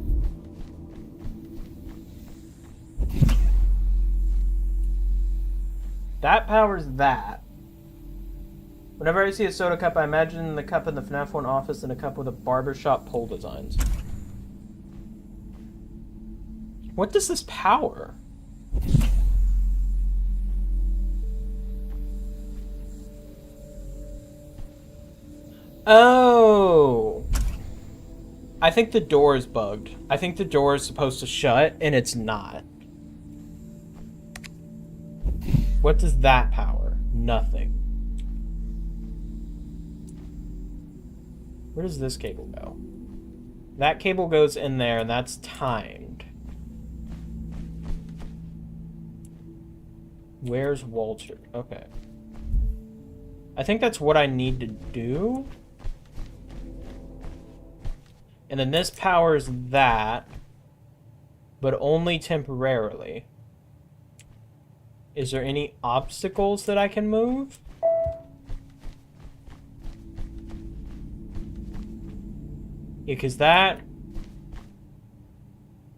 That powers that. Whenever I see a soda cup, I imagine the cup in the FNAF 1 office and a cup with a barbershop pole designs. What does this power? Oh! I think the door is bugged. I think the door is supposed to shut, and it's not. What does that power? Nothing. Where does this cable go? That cable goes in there, and that's timed. Where's Walter? Okay. I think that's what I need to do. And then this powers that, but only temporarily. Is there any obstacles that I can move? Yeah, because that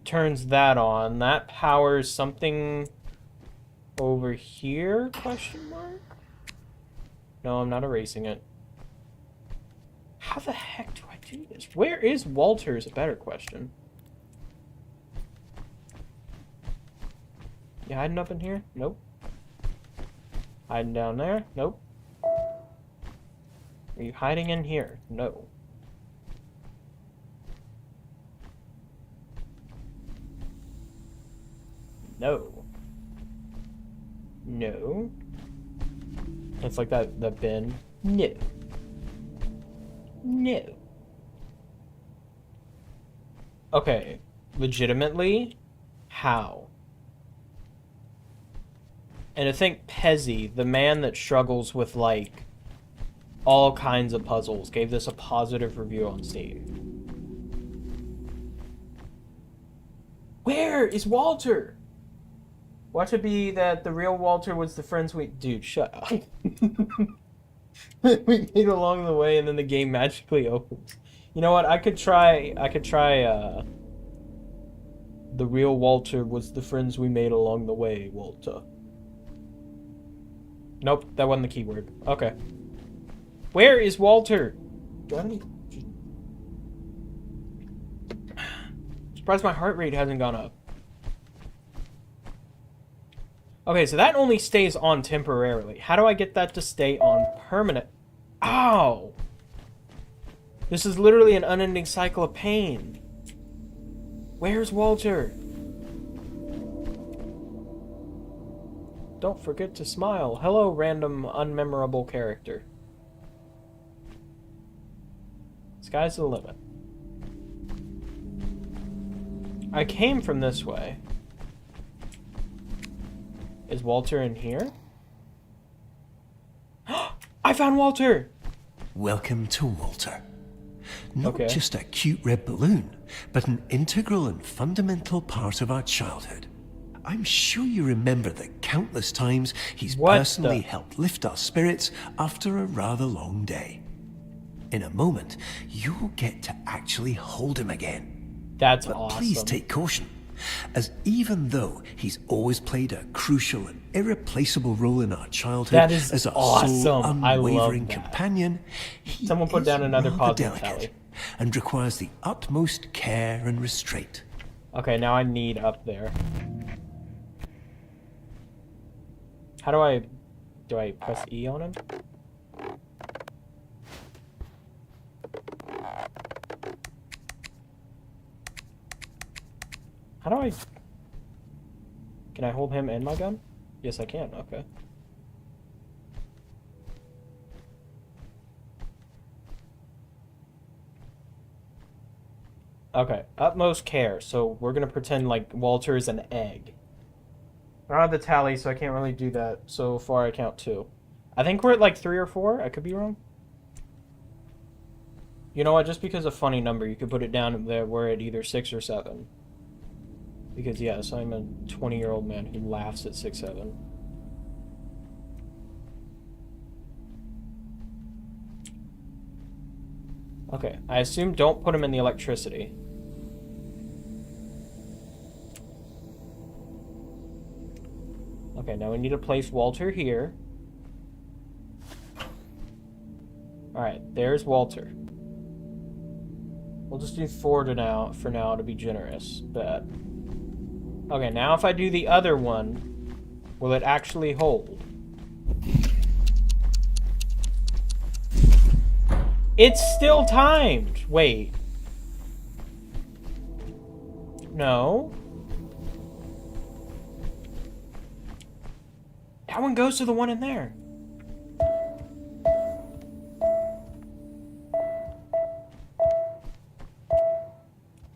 turns that on. That powers something over here, question mark? No, I'm not erasing it. How the heck do I do this? Where is Walter is a better question. You hiding up in here? Nope. Hiding down there? Nope. Are you hiding in here? No. No. No. It's like that bin. No. No. Okay. Legitimately? How? And to think Pezzy, the man that struggles with, like, all kinds of puzzles, gave this a positive review on Steam. Where is Walter? Watch it be that the real Walter was the friends we... Dude, shut up. We made along the way and then the game magically opens. You know what? I could try, the real Walter was the friends we made along the way, Walter. Nope, that wasn't the keyword. Okay. Where is Walter? Do I have any... Surprised my heart rate hasn't gone up. Okay, so that only stays on temporarily. How do I get that to stay on permanent? Ow! This is literally an unending cycle of pain. Where's Walter? Don't forget to smile. Hello, random, unmemorable character. Sky's the limit. I came from this way. Is Walter in here? I found Walter! Welcome to Walter. Not Okay. just a cute red balloon, but an integral and fundamental part of our childhood. I'm sure you remember the countless times he's What personally the- helped lift our spirits after a rather long day. In a moment, you'll get to actually hold him again. That's But awesome. please take caution, as even though he's always played a crucial and irreplaceable role in our childhood That is as our awesome. sole I love unwavering that. companion, he Someone put is down another rather positive delicate tally. and requires the utmost care and restraint. Okay, now I need up there. How do I press E on him? How do I... Can I hold him and my gun? Yes, I can. Okay. Okay, utmost care. So we're gonna pretend like Walter is an egg. I don't have the tally, so I can't really do that. So far, I count 2. I think we're at like 3 or 4. I could be wrong. You know what? Just because a funny number, you could put it down there. We're at either 6 or 7. Because yes, I'm a 20-year-old man who laughs at 6, 7. Okay, I assume don't put him in the electricity. Okay, now we need to place Walter here. Alright, there's Walter. We'll just do 4 for now to be generous. Bet. Okay, now if I do the other one, will it actually hold? It's still timed! Wait. No. That one goes to the one in there.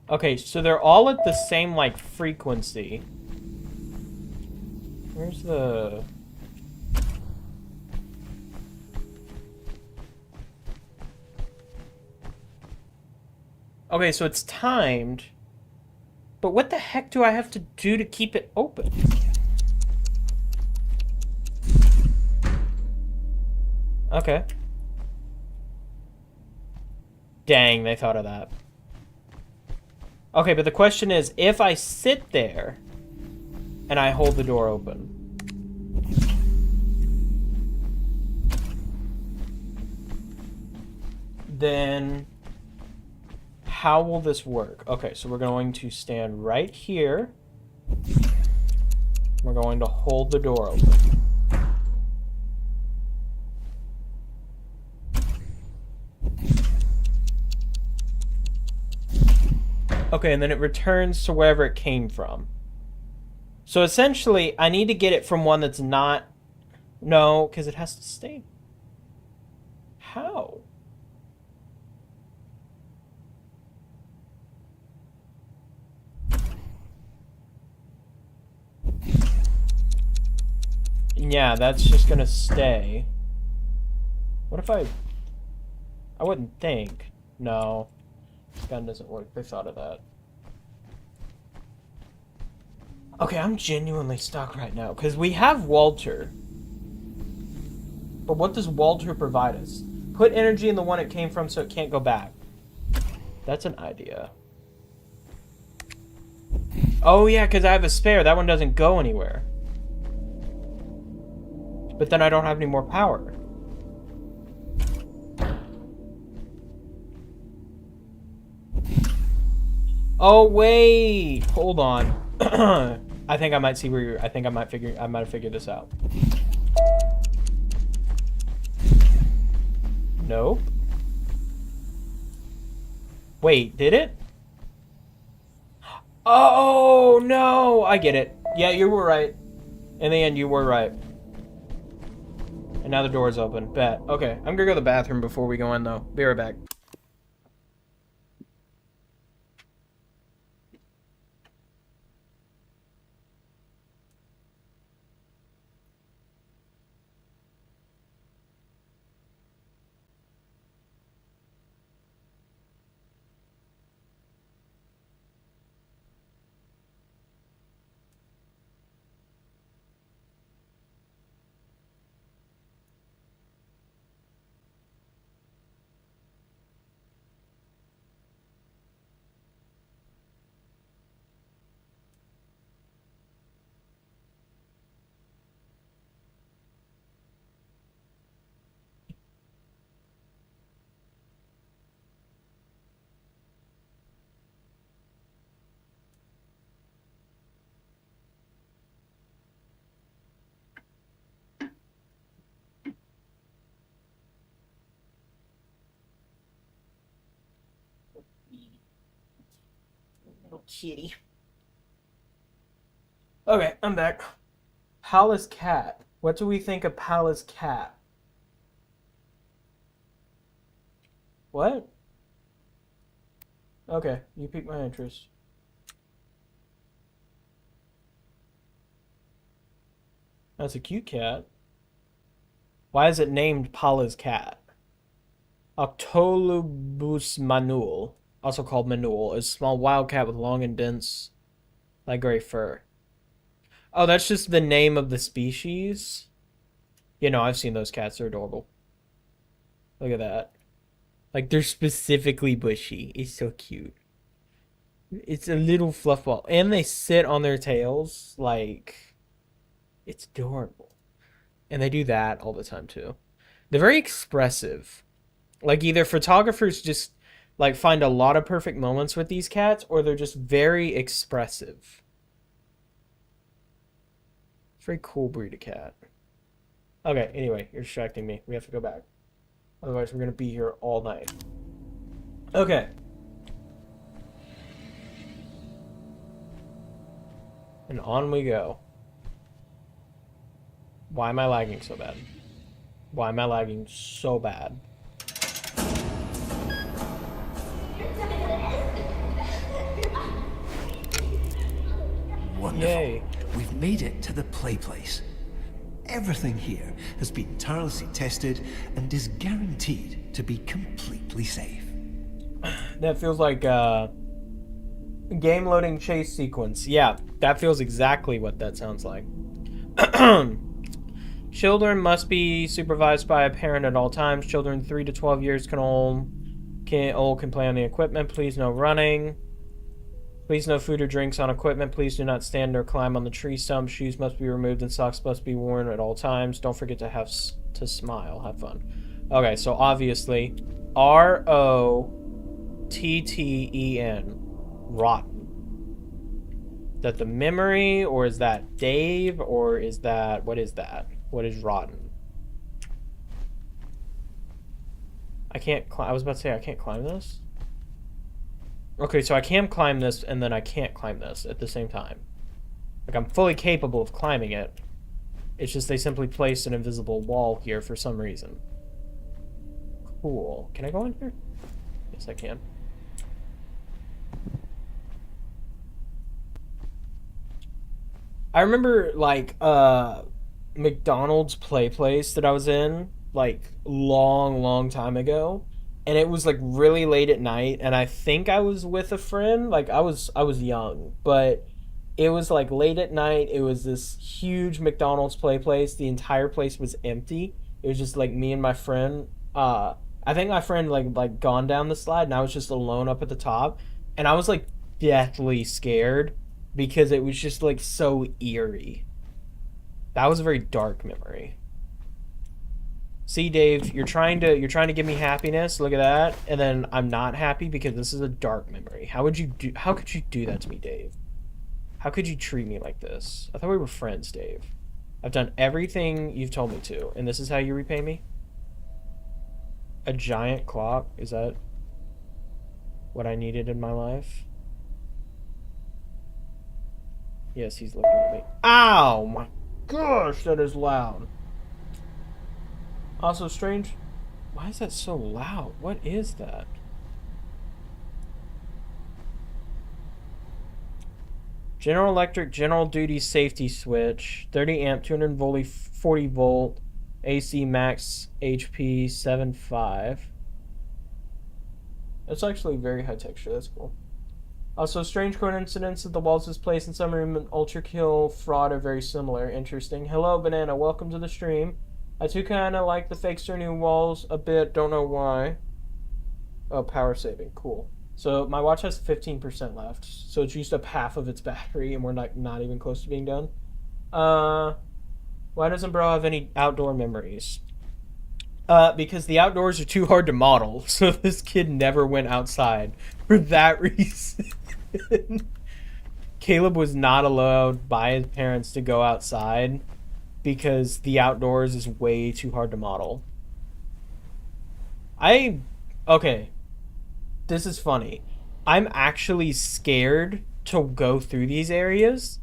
Okay, so they're all at the same, like, frequency. Where's the... Okay, so it's timed. But what the heck do I have to do to keep it open? Okay. Dang, they thought of that. Okay, but the question is, if I sit there and I hold the door open, then how will this work? Okay, so we're going to stand right here. We're going to hold the door open. Okay, and then it returns to wherever it came from. So essentially, I need to get it from one that's not... No, because it has to stay... How? Yeah, that's just gonna stay. What if I wouldn't think. No. Gun doesn't work. They thought of that. Okay, I'm genuinely stuck right now. Because we have Walter. But what does Walter provide us? Put energy in the one it came from so it can't go back. That's an idea. Oh yeah, because I have a spare. That one doesn't go anywhere. But then I don't have any more power. Oh wait, hold on. I think I might see where you're. I think I might have figured this out. Nope. Wait, did it? Oh no, I get it. Yeah, you were right. In the end, you were right. And now the door's open. Bet. Okay, I'm gonna go to the bathroom before we go in though. Be right back. Little kitty. Okay, I'm back. Palace cat. What do we think of Palace cat? What? Okay, you piqued my interest. That's a cute cat. Why is it named Pala's cat? Octolobus manul, also called manul, is a small wild cat with long and dense, light gray fur. Oh, that's just the name of the species? You know, I've seen those cats. They're adorable. Look at that. Like, they're specifically bushy. It's so cute. It's a little fluff ball. And they sit on their tails. Like, it's adorable. And they do that all the time, too. They're very expressive. Like, either photographers just, like, find a lot of perfect moments with these cats, or they're just very expressive. It's a very cool breed of cat. Okay, anyway, you're distracting me. We have to go back. Otherwise, we're going to be here all night. Okay. And on we go. Why am I lagging so bad? Why am I lagging so bad? Wonderful. Yay. We've made it to the play place. Everything here has been tirelessly tested and is guaranteed to be completely safe. That feels like a game loading chase sequence. Yeah, that feels exactly what that sounds like. Children must be supervised by a parent at all times. Children 3 to 12 years can play on the equipment. Please no running. Please no food or drinks on equipment. Please do not stand or climb on the tree stump. Shoes must be removed and socks must be worn at all times. Don't forget to smile. Have fun. Okay, so obviously, R-O-T-T-E-N. Rotten. Is that the memory, or is that Dave, or is that... What is that? What is rotten? I can't climb... I was about to say I can't climb this. Okay, so I can climb this, and then I can't climb this at the same time. Like, I'm fully capable of climbing it. It's just they simply placed an invisible wall here for some reason. Cool. Can I go in here? Yes, I can. I remember, like, McDonald's play place that I was in, like, long time ago. And it was like really late at night, and I think I was with a friend. Like I was young, but it was like late at night. It was this huge McDonald's play place. The entire place was empty. It was just like me and my friend. I think my friend like gone down the slide and I was just alone up at the top, and I was like deathly scared because it was just like so eerie. That was a very dark memory. See, Dave, you're trying to give me happiness. Look at that, and then I'm not happy because this is a dark memory. How could you do that to me, Dave? How could you treat me like this? I thought we were friends, Dave. I've done everything you've told me to, and this is how you repay me? A giant clock? Is that what I needed in my life? Yes, he's looking at me. Ow! My gosh, that is loud. Also strange. Why is that so loud? What is that? General Electric General Duty Safety Switch. 30 amp, 240 volt, AC max HP 7.5. That's actually very high texture. That's cool. Also, strange coincidence that the walls displaced in some room and Ultra Kill Fraud are very similar. Interesting. Hello, Banana. Welcome to the stream. I too kind of like the fake new walls a bit. Don't know why. Oh, power saving. Cool. So my watch has 15% left. So it's used up half of its battery, and we're not even close to being done. Why doesn't bro have any outdoor memories? Because the outdoors are too hard to model. So this kid never went outside for that reason. Caleb was not allowed by his parents to go outside because the outdoors is way too hard to model. Okay. This is funny. I'm actually scared to go through these areas.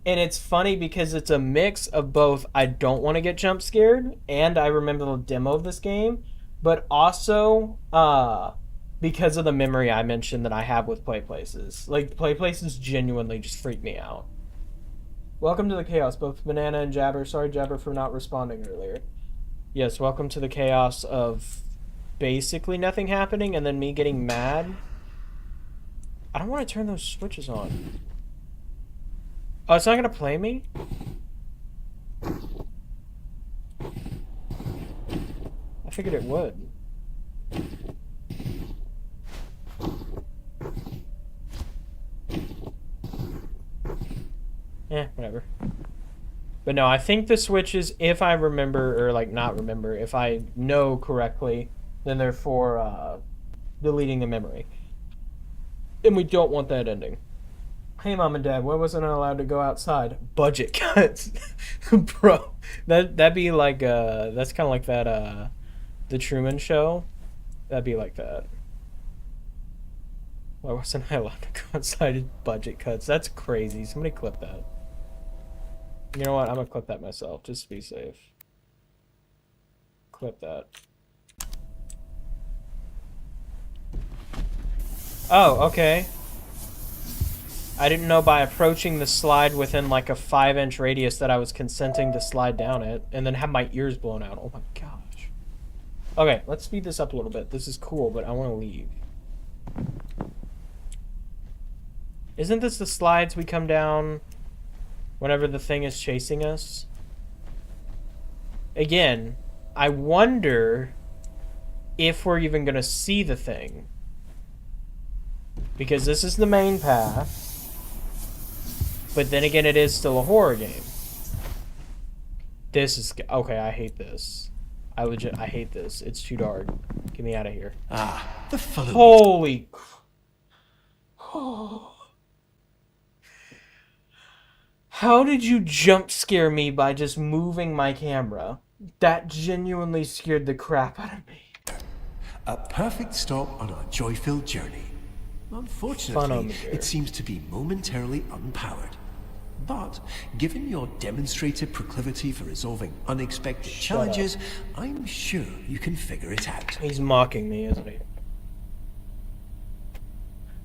And it's funny because it's a mix of both I don't want to get jump scared and I remember the demo of this game, but also because of the memory I mentioned that I have with play places. Like, play places genuinely just freak me out. Welcome to the chaos, both Banana and Jabber. Sorry, Jabber, for not responding earlier. Yes, welcome to the chaos of basically nothing happening and then me getting mad. I don't want to turn those switches on. Oh, it's not going to play me? I figured it would. Whatever. But no, I think the switches, if I remember, or like not remember, if I know correctly, then they're for deleting the memory. And we don't want that ending. Hey, Mom and Dad, why wasn't I allowed to go outside? Budget cuts. Bro, that'd be like, that's kind of like that, The Truman Show. That'd be like that. Why wasn't I allowed to go outside? Budget cuts. That's crazy. Somebody clip that. You know what? I'm gonna clip that myself, just to be safe. Clip that. Oh, okay. I didn't know by approaching the slide within like a 5-inch radius that I was consenting to slide down it and then have my ears blown out. Oh my gosh. Okay, let's speed this up a little bit. This is cool, but I want to leave. Isn't this the slides we come down whenever the thing is chasing us? Again, I wonder if we're even going to see the thing. Because this is the main path. But then again, it is still a horror game. This is... Okay, I hate this. I hate this. It's too dark. Get me out of here. Ah, the fellow. Holy... How did you jump scare me by just moving my camera? That genuinely scared the crap out of me. A perfect stop on our joy-filled journey. Unfortunately, it seems to be momentarily unpowered. But, given your demonstrated proclivity for resolving unexpected challenges, I'm sure you can figure it out. He's mocking me, isn't he?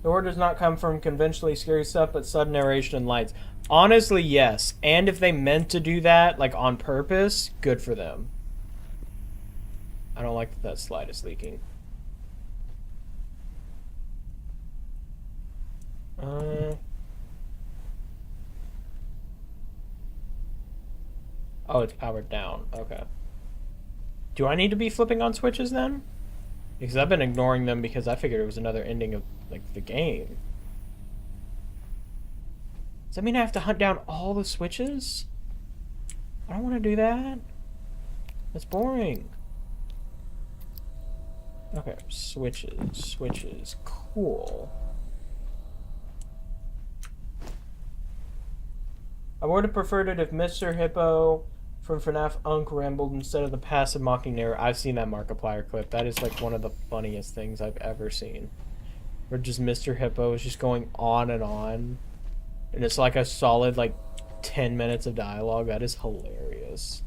The word does not come from conventionally scary stuff, but sudden narration and lights. Honestly, yes. And if they meant to do that, like on purpose, good for them. I don't like that slide is leaking. Oh, it's powered down. Okay. Do I need to be flipping on switches then? Because I've been ignoring them because I figured it was another ending of, like, the game. Does that mean I have to hunt down all the switches? I don't want to do that. That's boring. Okay, switches. Cool. I would have preferred it if Mr. Hippo from FNAF Unk rambled instead of the passive mocking narrator. I've seen that Markiplier clip. That is like one of the funniest things I've ever seen. Where just Mr. Hippo is just going on. And it's like a solid like 10 minutes of dialogue. That is hilarious.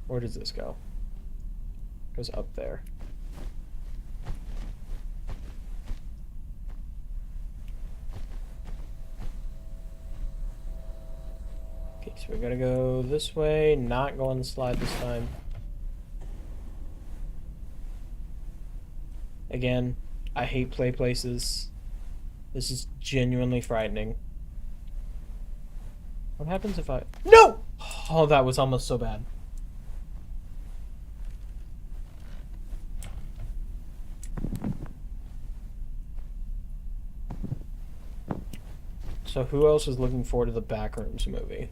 Where does this go? It goes up there. Okay, so we gotta go this way, not go on the slide this time. Again, I hate play places. This is genuinely frightening. What happens if I... No! Oh, that was almost so bad. So who else is looking forward to the Backrooms movie?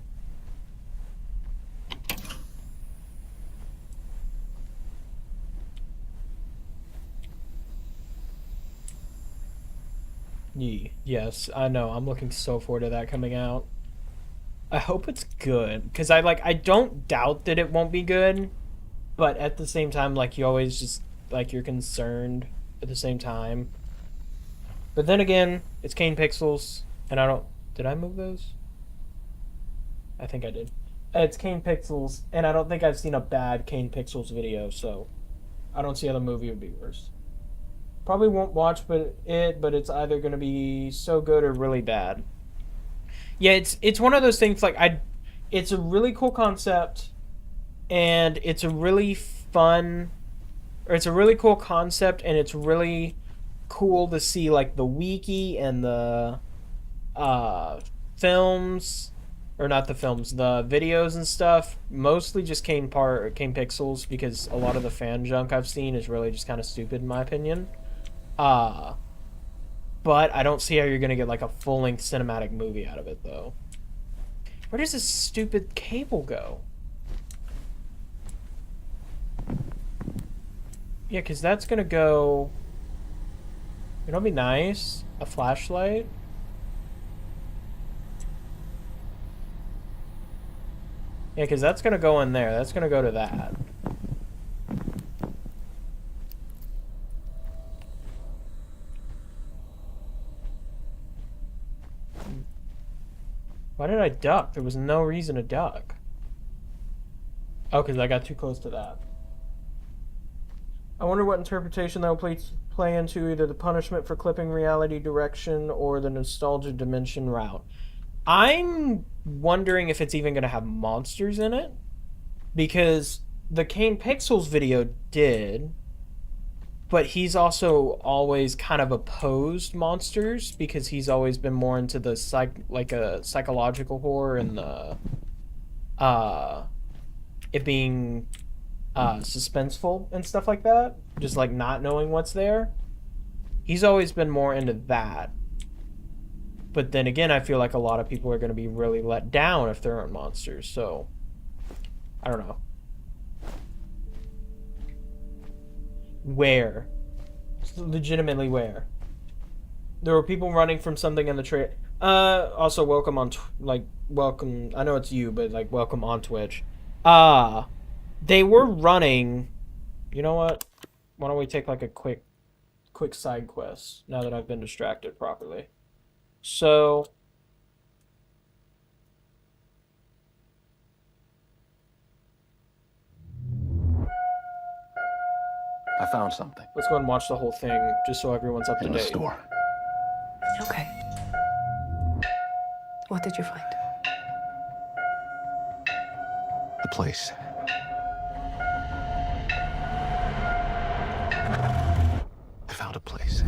Yes, I know. I'm looking so forward to that coming out. I hope it's good, because I don't doubt that it won't be good, but at the same time, like, you always just, like, you're concerned at the same time. But then again, it's Kane Pixels, and I don't... Did I move those? I think I did. It's Kane Pixels, and I don't think I've seen a bad Kane Pixels video, so I don't see how the movie would be worse. Probably won't watch but it's either going to be so good or really bad. Yeah, it's one of those things, like, it's a really cool concept, and it's a really fun... Or it's a really cool concept, and it's really cool to see, like, the wiki and the films, or not the films, the videos and stuff. Mostly just Kane Pixels, because a lot of the fan junk I've seen is really just kind of stupid in my opinion. But I don't see how you're gonna get like a full-length cinematic movie out of it though. Where does this stupid cable go? Yeah, because that's gonna go... It'll be nice. A flashlight. Yeah, because that's gonna go in there. That's gonna go to that. Why did I duck? There was no reason to duck. Oh, because I got too close to that. I wonder what interpretation that will play into either the punishment for clipping reality direction or the nostalgia dimension route. I'm wondering if it's even going to have monsters in it. Because the Kane Pixels video did. But he's also always kind of opposed monsters because he's always been more into the psychological horror and the it being suspenseful and stuff like that, just like not knowing what's there. He's always been more into that. But then again, I feel like a lot of people are going to be really let down if there aren't monsters, so I don't know. Where? Legitimately where? There were people running from something in the trade. Also welcome on, welcome, I know it's you, but like welcome on Twitch. They were running, you know what? Why don't we take like a quick side quest now that I've been distracted properly. So... I found something. Let's go and watch the whole thing, just so everyone's up to In the date. store. Okay. What did you find? The place. I found a place.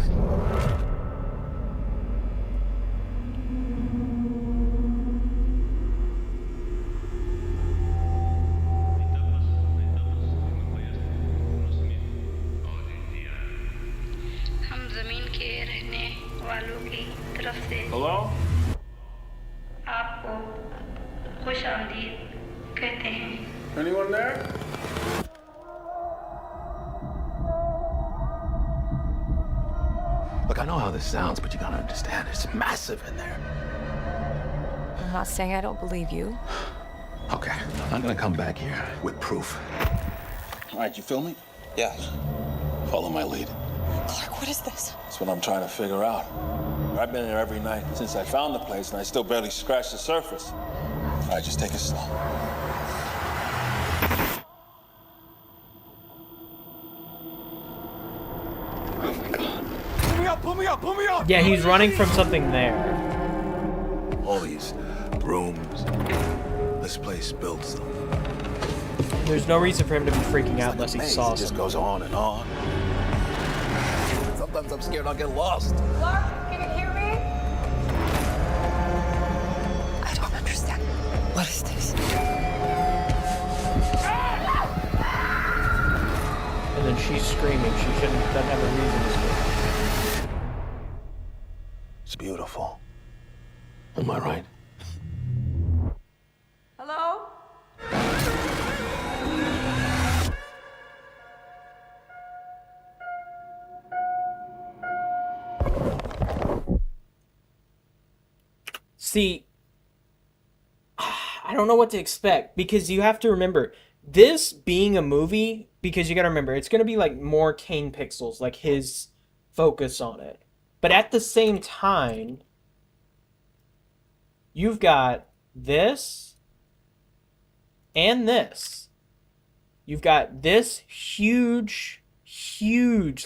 Anyone there? Look, I know how this sounds, but you gotta understand, it's massive in there. I'm not saying I don't believe you. Okay, I'm gonna come back here with proof. All right, you feel me? Yeah. Follow my lead. Clark, what is this? That's what I'm trying to figure out. I've been here every night since I found the place, and I still barely scratched the surface. All right, just take it slow. Oh my God. Pull me up, pull me up, pull me up! Yeah, he's running from something there. All these rooms. This place builds them. There's no reason for him to be freaking out unless he saw It just something. goes on and on. Sometimes I'm scared I'll get lost. Clark, can you hear me? I don't understand. What is this? And then she's screaming. She doesn't have a reason to scream. It's beautiful. Am I right? Hello? See, I don't know what to expect because you have to remember this being a movie, because you got to remember it's going to be like more Kane pixels, like his focus on it. But at the same time, you've got this and this. You've got this huge,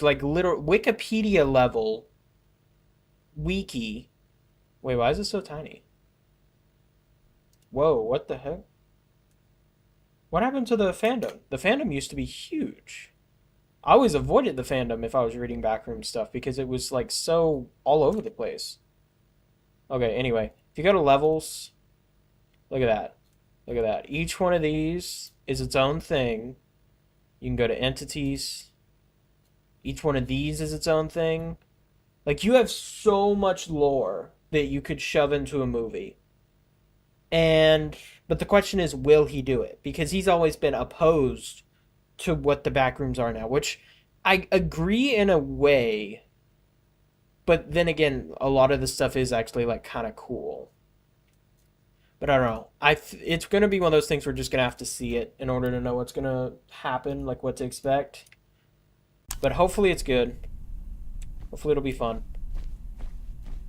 like literal Wikipedia level wiki. Wait, why is it so tiny? Whoa, what the heck? What happened to the fandom? The fandom used to be huge. I always avoided the fandom if I was reading backroom stuff because it was like so all over the place. Okay, anyway, if you go to levels, look at that. Look at that. Each one of these is its own thing. You can go to entities. Each one of these is its own thing. Like, you have so much lore that you could shove into a movie. But the question is, will he do it? Because he's always been opposed to what the backrooms are now, which I agree in a way. But then again, a lot of the stuff is actually like kind of cool. But I don't know. It's going to be one of those things we're just going to have to see it in order to know what's going to happen, like what to expect. But hopefully it's good. Hopefully it'll be fun.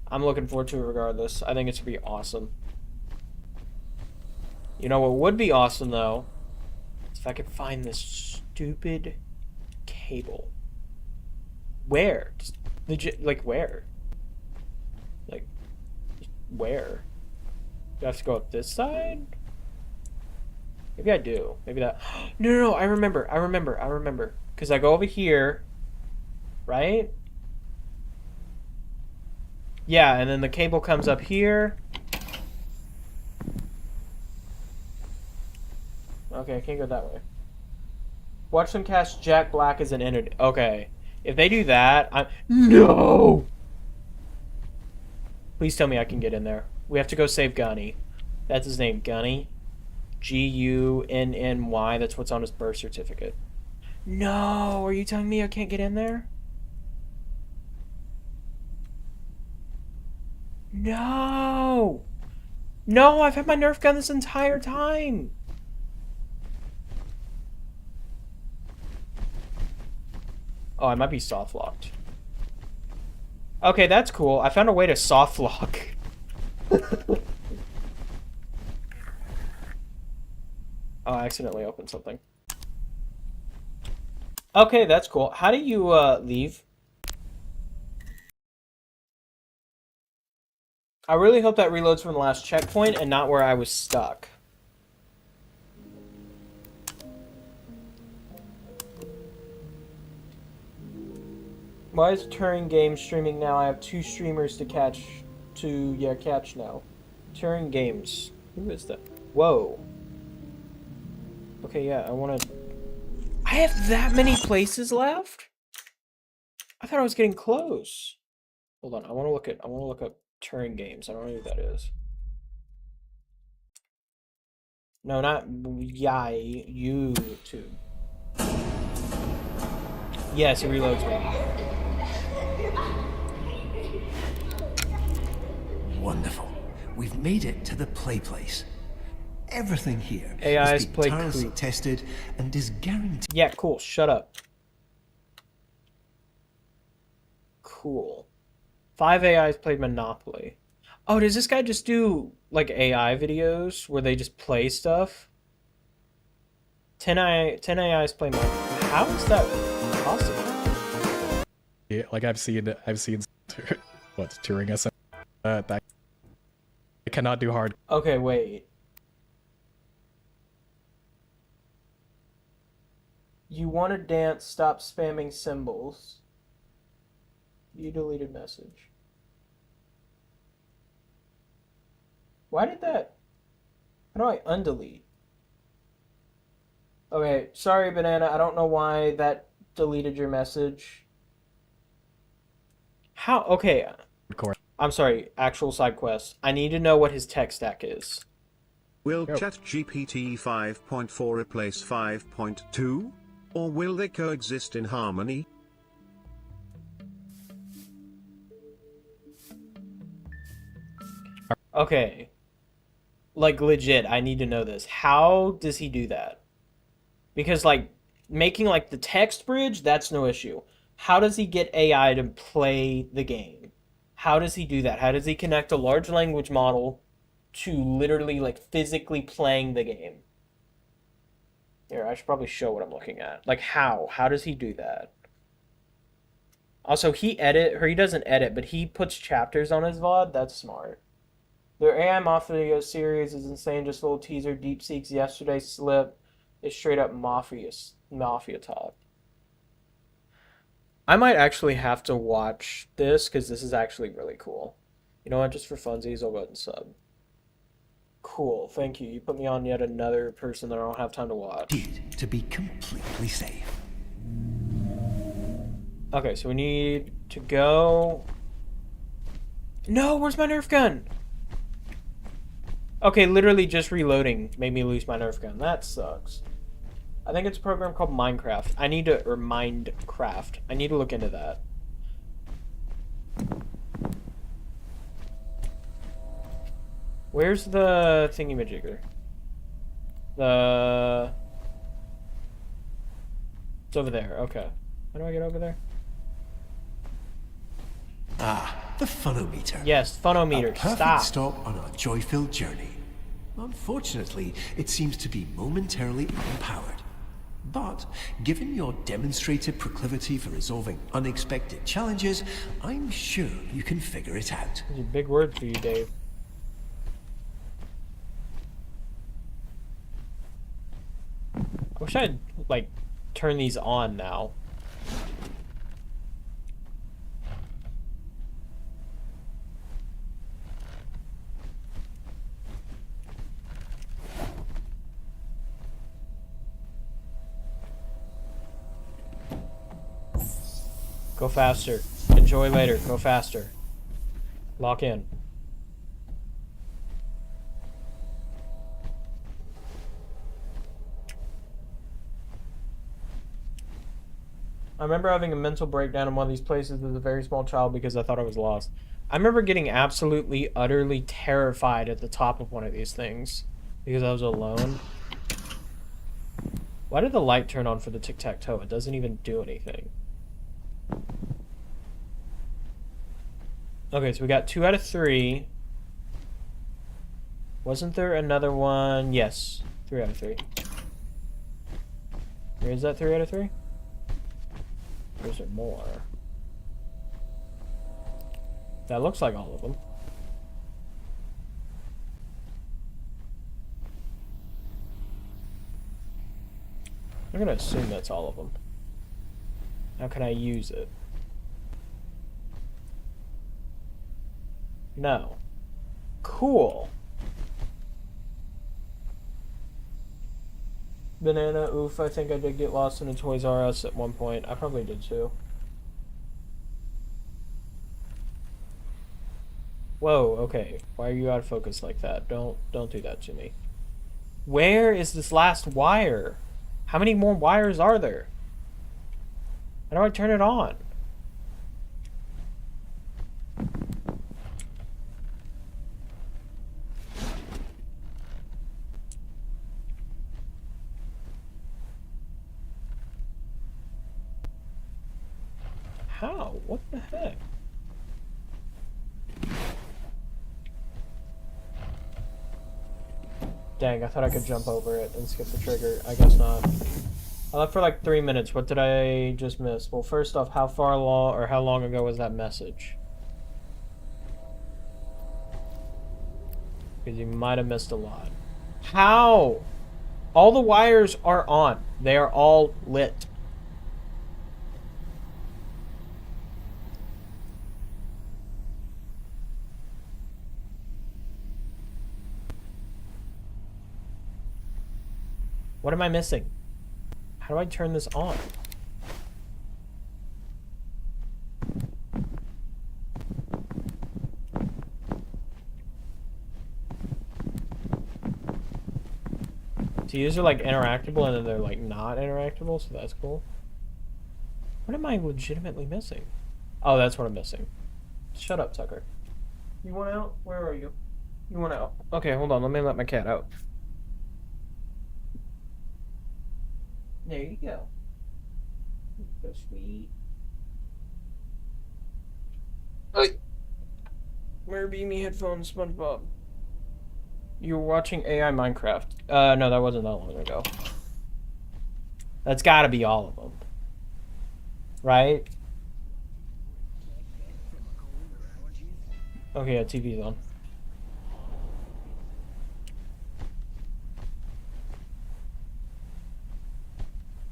I'm looking forward to it regardless. I think it's going to be awesome. You know what would be awesome, though? Is if I could find this stupid cable. Where? Just legit, like, where? Like, where? Do I have to go up this side? Maybe I do. Maybe that... No, I remember. Because I go over here, right? Yeah, and then the cable comes up here. Okay, I can't go that way. Watch them cast Jack Black as an entity. Okay. If they do that, No! Please tell me I can get in there. We have to go save Gunny. That's his name, Gunny. Gunny. That's what's on his birth certificate. No! Are you telling me I can't get in there? No! No, I've had my Nerf gun this entire time! Oh, I might be soft locked. Okay, that's cool. I found a way to soft lock. Oh, I accidentally opened something. Okay, that's cool. How do you leave? I really hope that reloads from the last checkpoint and not where I was stuck. Why is Turing Games streaming now? I have 2 streamers to catch now. Turing Games. Who is that? Whoa. Okay, yeah, I have that many places left? I thought I was getting close. Hold on, I wanna look up Turing Games. I don't know who that is. No, not Yai. YouTube. Yes, it reloads me. Wonderful. We've made it to the play place. Everything here AIs has been play tirelessly creep. tested and is guaranteed. Yeah, cool. Shut up. Cool. 5 AIs played Monopoly. Oh, does this guy just do, like, AI videos where they just play stuff? 10 AIs play Monopoly. How is that possible? Yeah, like I've seen what's touring us that I cannot do hard. Okay, wait. You want to dance, stop spamming symbols. You deleted message. Why did that... How do I undelete? Okay, sorry, Banana. I don't know why that deleted your message. How? Okay. I'm sorry, actual side quest. I need to know what his tech stack is. Will ChatGPT 5.4 replace 5.2? Or will they coexist in harmony? Okay. Like, legit, I need to know this. How does he do that? Because, like, making, like, the text bridge, that's no issue. How does he get AI to play the game? How does he do that? How does he connect a large language model to literally, like, physically playing the game? Here, I should probably show what I'm looking at. Like, how? How does he do that? Also, he doesn't edit, but he puts chapters on his VOD. That's smart. Their AI Mafia series is insane. Just a little teaser. DeepSeek's yesterday slip is straight up mafia talk. I might actually have to watch this because this is actually really cool. You know what? Just for funsies, I'll go ahead and sub. Cool. Thank you. You put me on yet another person that I don't have time to watch. To be completely safe. Okay, so we need to go... No, where's my Nerf gun? Okay, literally just reloading made me lose my Nerf gun. That sucks. I think it's a program called Minecraft. Or Minecraft. I need to look into that. Where's the thingy-majigger? It's over there. Okay. How do I get over there? Ah, the funometer. Yes, funometer. A perfect Stop. stop on our joy-filled journey. Unfortunately, it seems to be momentarily unpowered. But, given your demonstrated proclivity for resolving unexpected challenges, I'm sure you can figure it out. Those are big words for you, Dave. I wish I'd, like, turn these on now. Go faster. Enjoy later. Go faster. Lock in. I remember having a mental breakdown in one of these places as a very small child because I thought I was lost. I remember getting absolutely, utterly terrified at the top of one of these things because I was alone. Why did the light turn on for the tic-tac-toe? It doesn't even do anything. Okay, so we got 2 out of 3. Wasn't there another one? Yes, 3 out of 3. Or is that 3 out of 3? Or is there more? That looks like all of them. I'm gonna assume that's all of them. How can I use it? No. Cool. Banana, oof, I think I did get lost in a Toys R Us at one point. I probably did too. Whoa, okay. Why are you out of focus like that? Don't do that to me. Where is this last wire? How many more wires are there? How do I turn it on? How? What the heck? Dang, I thought I could jump over it and skip the trigger. I guess not. I left for like 3 minutes. What did I just miss? Well, first off, how far along or how long ago was that message? Because you might have missed a lot. How? All the wires are on. They are all lit. What am I missing? How do I turn this on? So these are like interactable and then they're like not interactable, so that's cool. What am I legitimately missing? Oh, that's what I'm missing. Shut up, Tucker. You want out? Where are you? You want out? Okay, hold on. Let me let my cat out. There you go. So sweet. Hey. Where be me headphones, SpongeBob? You were watching AI Minecraft. No, that wasn't that long ago. That's gotta be all of them. Right? Okay, yeah, TV's on.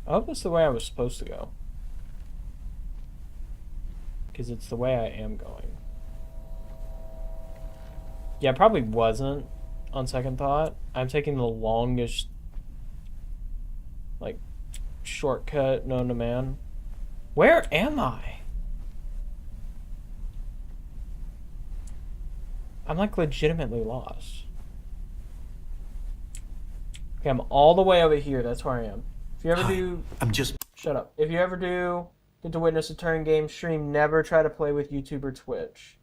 I hope that's the way I was supposed to go. Because it's the way I am going. Yeah, I probably wasn't, on second thought. I'm taking the longest, like, shortcut known to man. Where am I? I'm, like, legitimately lost. Okay, I'm all the way over here. That's where I am. If you ever do... I'm just... Shut up. If you ever do get to witness a turn game stream, never try to play with YouTube or Twitch.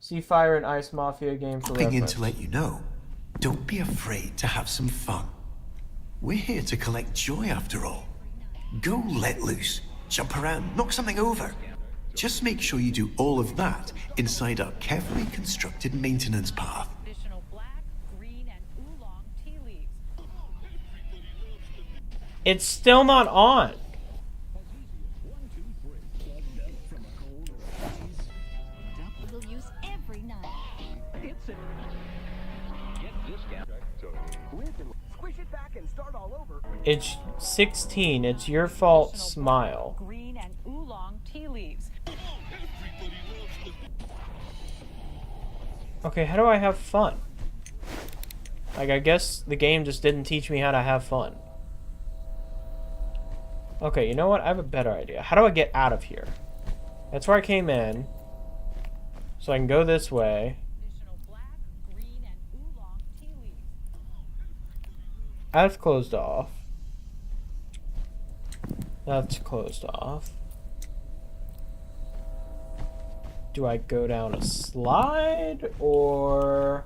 See Fire and Ice Mafia game for Popping in reference. to let you know, don't be afraid to have some fun. We're here to collect joy after all. Go let loose, jump around, knock something over. Just make sure you do all of that inside our carefully constructed maintenance path. Additional black, green, and oolong tea leaves. It's still not on. We'll use every night. Squish it back and start all over. It's 16. It's your fault. Smile. Green and oolong tea leaves. Okay, how do I have fun? Like, I guess the game just didn't teach me how to have fun. Okay, you know what? I have a better idea. How do I get out of here? That's where I came in. So I can go this way. That's closed off. That's closed off. Do I go down a slide or...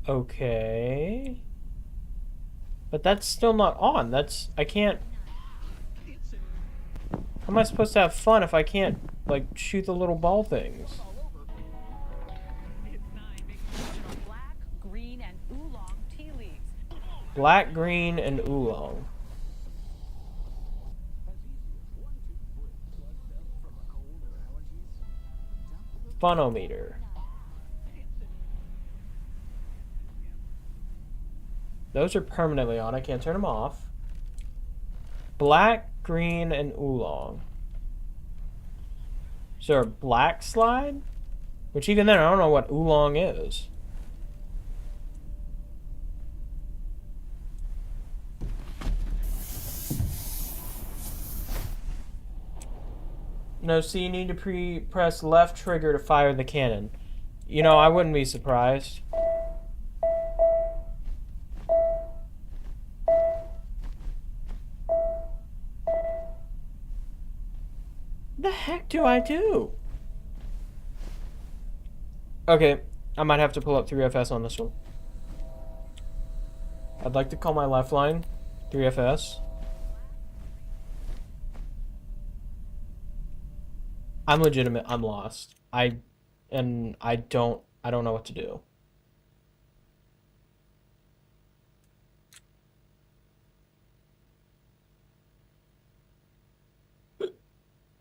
Okay. But that's still not on. That's... I can't... How am I supposed to have fun if I can't, like, shoot the little ball things? Black, green, and oolong tea leaves. Black, green, and oolong. Funometer. Those are permanently on. I can't turn them off. Black, green, and oolong. Is there a black slide? Which even then, I don't know what oolong is. No, so you need to press left trigger to fire the cannon. You know, I wouldn't be surprised. The heck do I do? Okay, I might have to pull up 3FS on this one. I'd like to call my lifeline 3FS. I'm legitimate. I'm lost. I don't know what to do.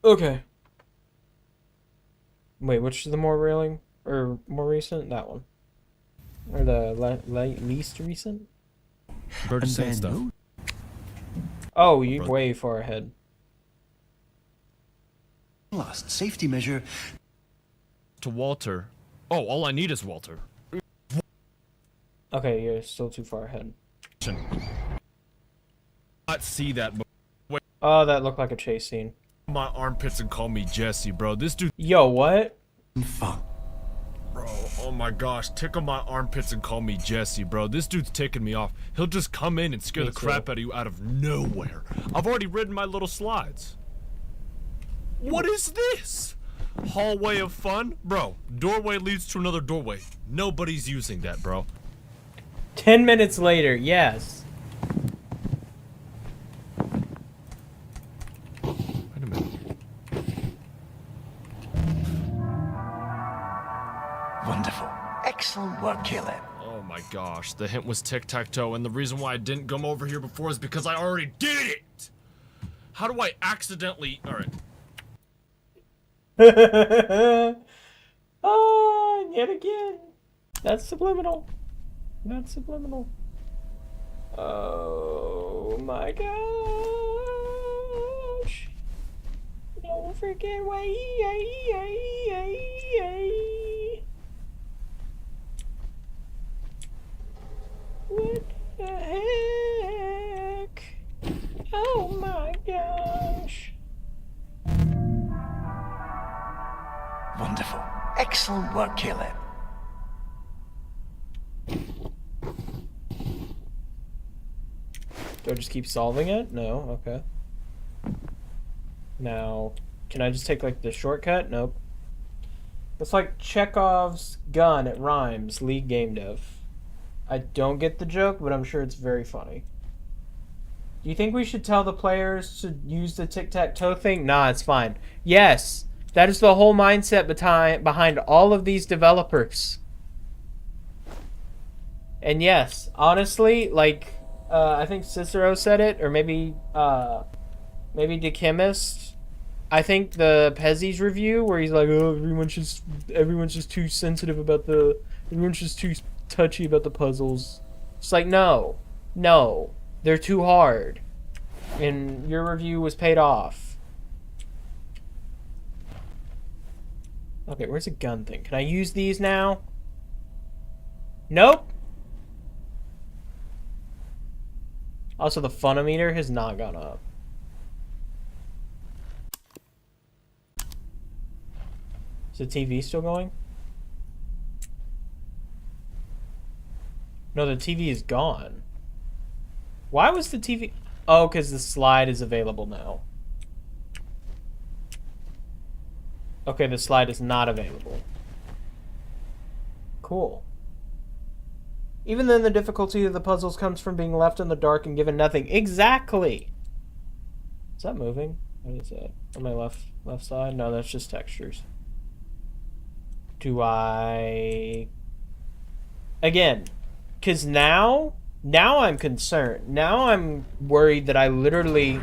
Okay. Wait, which is the more railing or more recent? That one, or the least recent? Bird is saying stuff. Oh, you're way far ahead. Last safety measure. To Walter. Oh, all I need is Walter. Okay, you're still too far ahead. Not see that. Wait. Oh, that looked like a chase scene. My armpits and call me Jesse, bro. This dude. Yo, what? Fun. Bro, oh my gosh. Tickle my armpits and call me Jesse, bro. This dude's taking me off. He'll just come in and scare the crap out of you out of nowhere. I've already ridden my little slides. What is this? Hallway of fun? Bro, doorway leads to another doorway. Nobody's using that, bro. 10 minutes later, yes. Wait a minute. Wonderful. Excellent work, Caleb. Oh my gosh, the hint was tic-tac-toe, and the reason why I didn't come over here before is because I already did it! How do I accidentally... Alright. Oh, yet again. That's subliminal. That's subliminal. Oh my gosh. No freaking way. What the heck? Oh my gosh. Wonderful. Excellent work, Caleb. Do I just keep solving it? No, okay. Now, can I just take like the shortcut? Nope. It's like Chekhov's gun, it rhymes, League Game Dev. I don't get the joke, but I'm sure it's very funny. Do you think we should tell the players to use the tic-tac-toe thing? Nah, it's fine. Yes, that is the whole mindset behind all of these developers. And yes, honestly, like, I think Cicero said it, or maybe The Chemist. I think the Pezzi's review, where he's like, oh, everyone's just too sensitive about everyone's just too touchy about the puzzles. It's like, no, they're too hard. And your review was paid off. Okay, where's the gun thing? Can I use these now? Nope. Also, the funometer has not gone up. Is the TV still going? No, the TV is gone. Why was the TV... Oh, because the slide is available now. Okay, the slide is not available. Cool. Even then, the difficulty of the puzzles comes from being left in the dark and given nothing. Exactly! Is that moving? What is that? On my left side? No, that's just textures. Do I... Again, because now I'm concerned. Now I'm worried that I literally...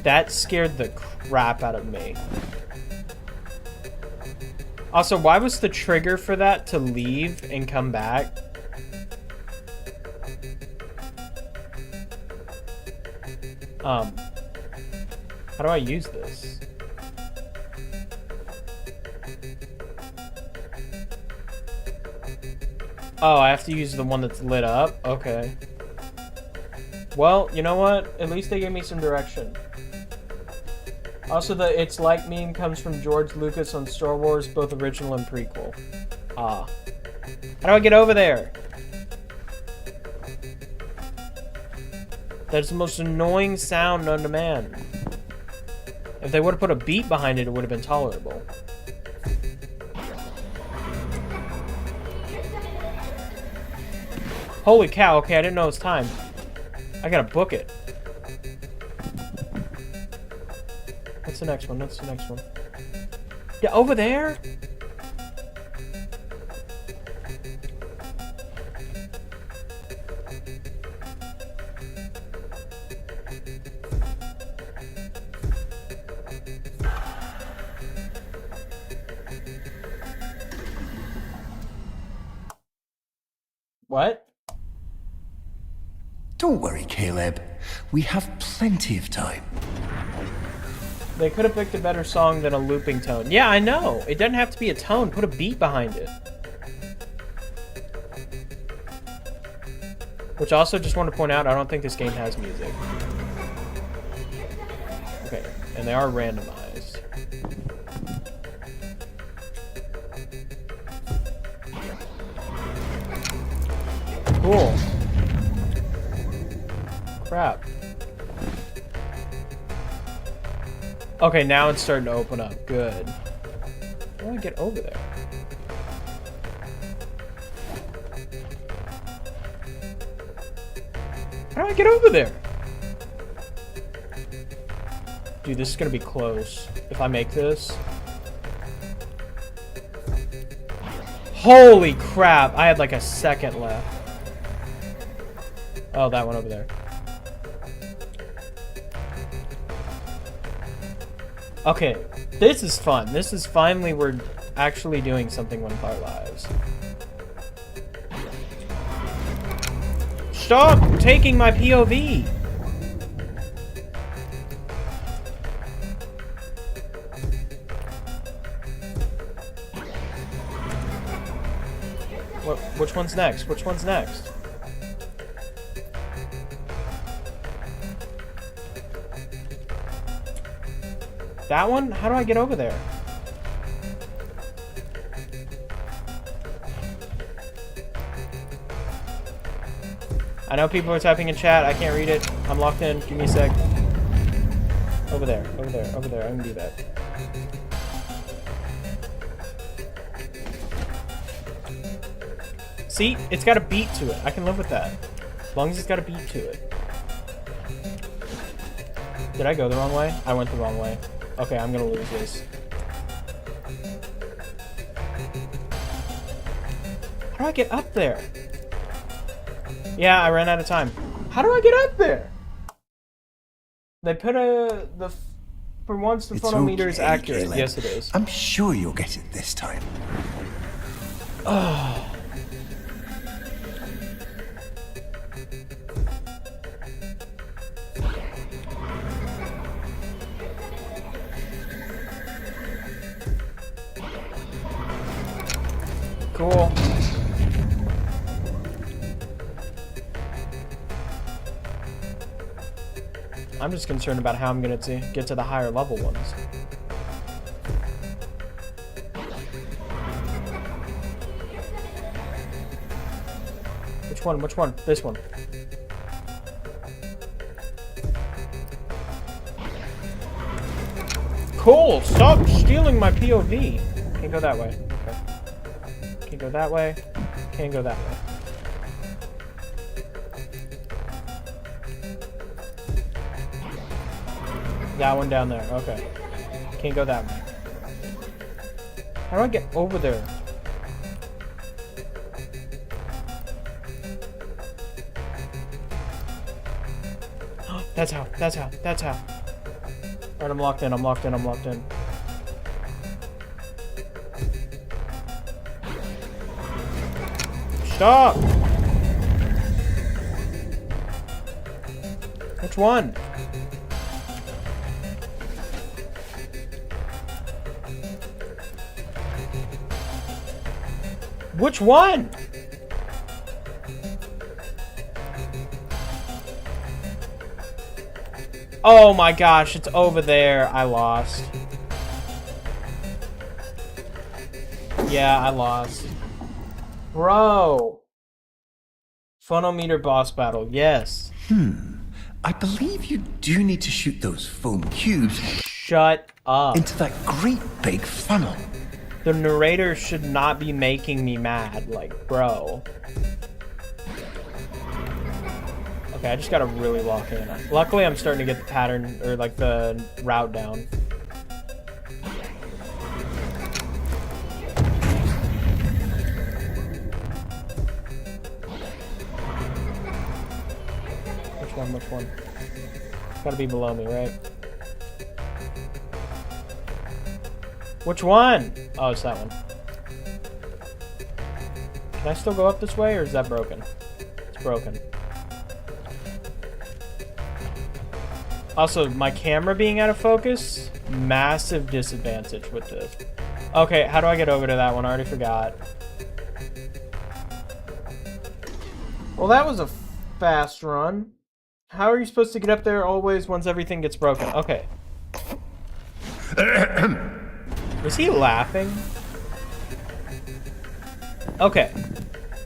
That scared the crap out of me. Also, why was the trigger for that to leave and come back? How do I use this? Oh, I have to use the one that's lit up? Okay. Well, you know what? At least they gave me some direction. Also, the "it's like" meme comes from George Lucas on Star Wars, both original and prequel. Ah. How do I get over there? That's the most annoying sound known to man. If they would have put a beat behind it, it would have been tolerable. Holy cow, okay, I didn't know it was time. I gotta book it. What's the next one? What's the next one? Yeah, over there? What? Don't worry, Caleb. We have plenty of time. They could have picked a better song than a looping tone. Yeah, I know. It doesn't have to be a tone. Put a beat behind it. Which I also just want to point out, I don't think this game has music. Okay, and they are randomized. Cool. Crap. Okay, now it's starting to open up. Good. How do I get over there? How do I get over there? Dude, this is gonna be close. If I make this. Holy crap! I had like a second left. Oh, that one over there. Okay, this is fun. This is finally we're actually doing something with our lives. Stop taking my POV! Which one's next? Which one's next? That one? How do I get over there? I know people are typing in chat. I can't read it. I'm locked in. Give me a sec. Over there. Over there. Over there. I can do that. See? It's got a beat to it. I can live with that. As long as it's got a beat to it. Did I go the wrong way? I went the wrong way. Okay, I'm gonna lose this. How do I get up there? Yeah, I ran out of time. How do I get up there? They put for once the photometer is accurate. Caleb. Yes, it is. I'm sure you'll get it this time. Oh. Cool. I'm just concerned about how I'm gonna get to the higher level ones. Which one? Which one? This one. Cool! Stop stealing my POV! Can't go that way. Okay. Can't go that way. Can't go that way. That one down there. Okay. Can't go that way. How do I get over there? That's how. That's how. That's how. Alright, I'm locked in. I'm locked in. I'm locked in. Stop! Which one? Which one? Oh my gosh, it's over there. I lost. Yeah, I lost. Bro. Phonometer boss battle, yes. I believe you do need to shoot those foam cubes Shut up. into that great big funnel. The narrator should not be making me mad, like, bro. Okay, I just gotta really lock in. Luckily, I'm starting to get the pattern, or like the route down. Which one, which one? It's gotta be below me, right? Which one? Oh, it's that one. Can I still go up this way, or is that broken? It's broken. Also, my camera being out of focus, massive disadvantage with this. Okay, how do I get over to that one? I already forgot. Well, that was a fast run. How are you supposed to get up there always once everything gets broken? Okay. Is he laughing? Okay.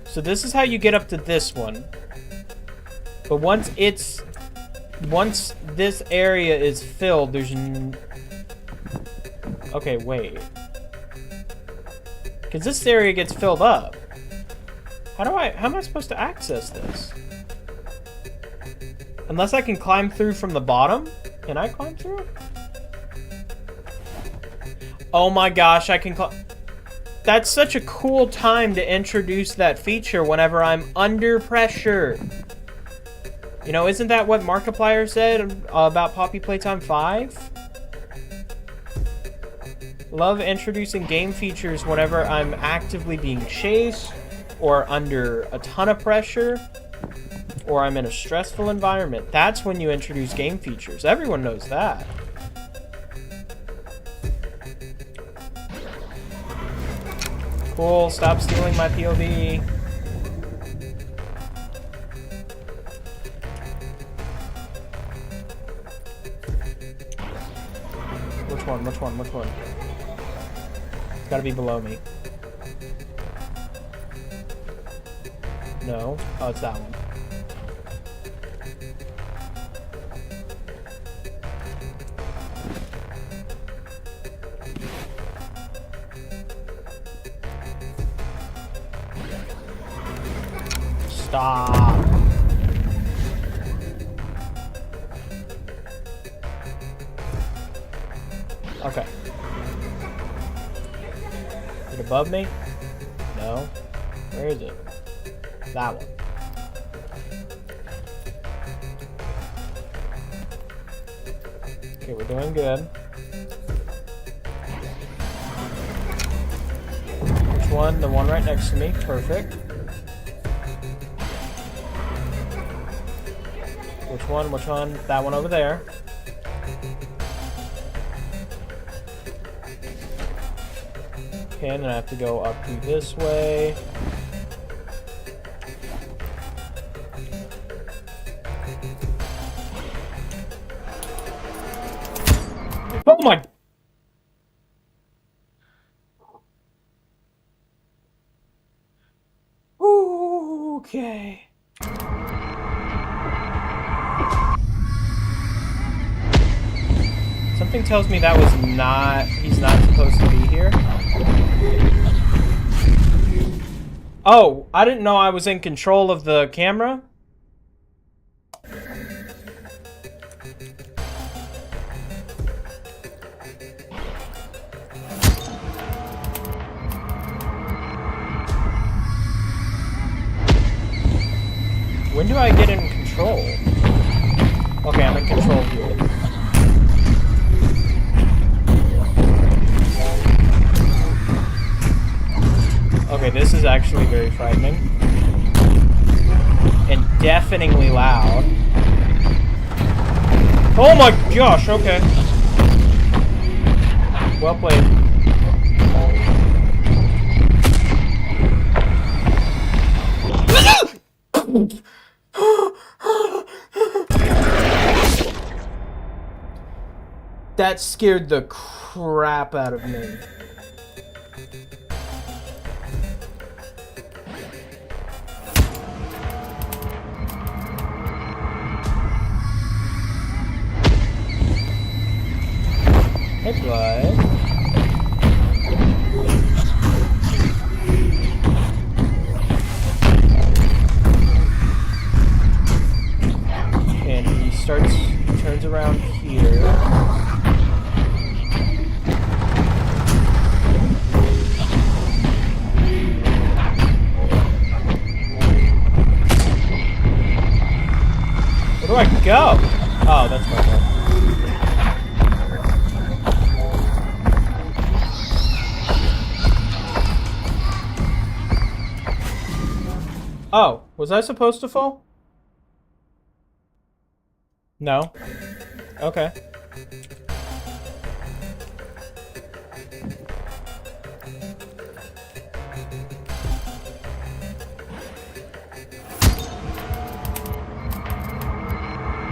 So this is how you get up to this one. But once this area is filled, there's okay, wait. Because this area gets filled up. How am I supposed to access this? Unless I can climb through from the bottom? Can I climb through? Oh my gosh, I can climb. That's such a cool time to introduce that feature whenever I'm under pressure. You know, isn't that what Markiplier said about Poppy Playtime 5? Love introducing game features whenever I'm actively being chased, or under a ton of pressure, or I'm in a stressful environment. That's when you introduce game features. Everyone knows that. Cool, stop stealing my POV. Which one? Which one? Which one? It's gotta be below me. No. Oh, it's that one. Stop. Okay. Is it above me? No. Where is it? That one. Okay, we're doing good. Which one? The one right next to me. Perfect. Which one? Which one? That one over there. Okay, and then I have to go up through this way. Oh my! Okay. Something tells me that was not... He's not supposed to be here. Oh, I didn't know I was in control of the camera. When do I get in control? Okay, I'm in control here. Okay, this is actually very frightening. And deafeningly loud. Oh my gosh, okay. Well played. That scared the crap out of me. Hey, bud. And he turns around here. Where do I go? Oh, that's my fault. Oh, was I supposed to fall? No. Okay.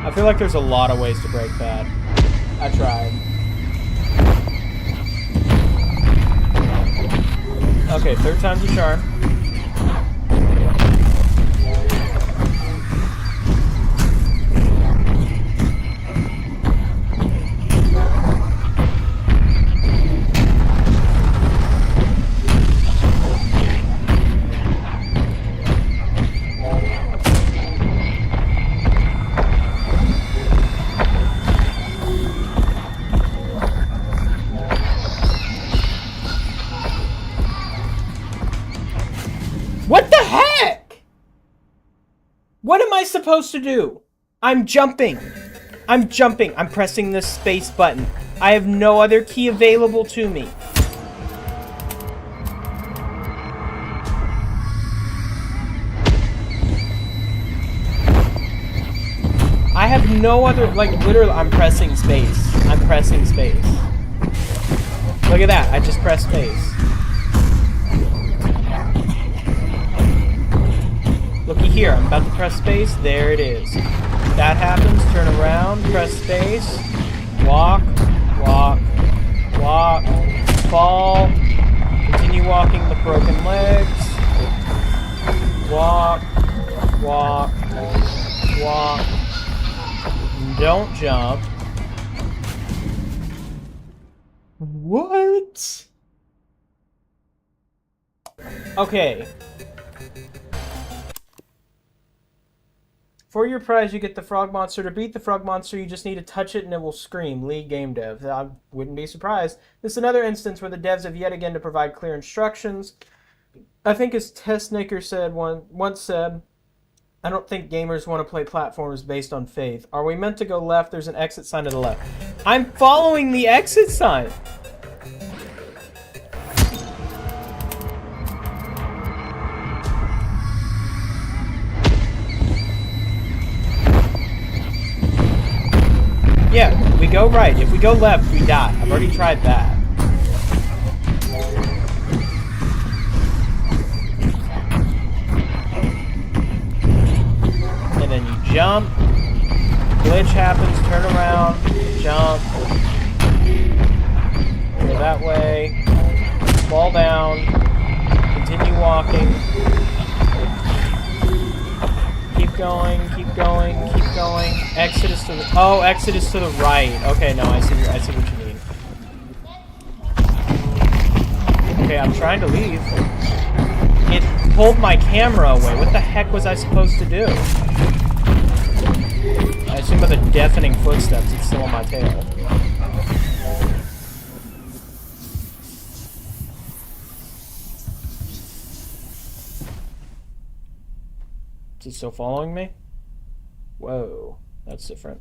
I feel like there's a lot of ways to break that. I tried. Okay, third time's a charm. What the heck? What am I supposed to do? I'm jumping. I'm jumping. I'm pressing the space button. I have no other key available to me. I have no other, like, literally, I'm pressing space. I'm pressing space. Look at that. I just pressed space. Looky here, I'm about to press space. There it is. That happens. Turn around, press space. Walk, walk, walk, fall. Continue walking the broken legs. Walk, walk, walk. Don't jump. What? Okay. For your prize, you get the frog monster. To beat the frog monster, you just need to touch it and it will scream. Lead game dev. I wouldn't be surprised. This is another instance where the devs have yet again to provide clear instructions. I think as Testnaker said once said, I don't think gamers want to play platforms based on faith. Are we meant to go left? There's an exit sign to the left. I'm following the exit sign. Yeah, we go right. If we go left, we die. I've already tried that. And then you jump. Glitch happens, turn around, jump. Go that way. Fall down. Continue walking. Keep going, keep going, keep going. Exit is to the... Oh, exit is to the right. Okay, no, I see what you mean. Okay, I'm trying to leave. It pulled my camera away. What the heck was I supposed to do? I assume by the deafening footsteps, it's still on my tail. Is it still following me? Whoa, that's different.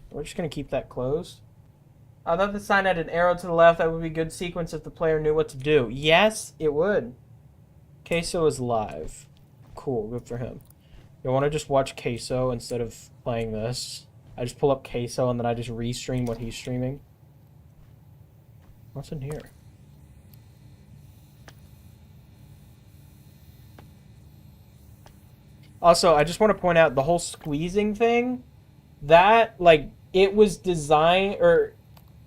We're just gonna keep that closed. I thought the sign had an arrow to the left. That would be a good sequence if the player knew what to do. Yes, it would. Queso is live. Cool, good for him. You want to just watch Queso instead of playing this? I just pull up Queso and then I just restream what he's streaming. What's in here? Also, I just want to point out the whole squeezing thing. That, like, it was designed, or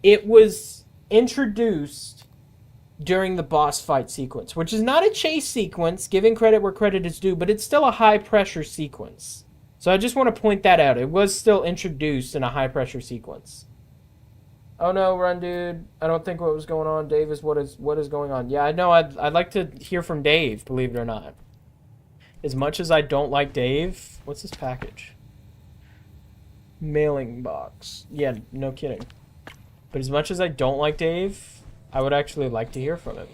it was introduced during the boss fight sequence, which is not a chase sequence, giving credit where credit is due, but it's still a high-pressure sequence. So I just want to point that out. It was still introduced in a high-pressure sequence. Oh no, run, dude. I don't think what was going on. Dave is what is going on. Yeah, I know. I'd like to hear from Dave, believe it or not. As much as I don't like Dave... What's this package? Mailing box. Yeah, no kidding. But as much as I don't like Dave, I would actually like to hear from him.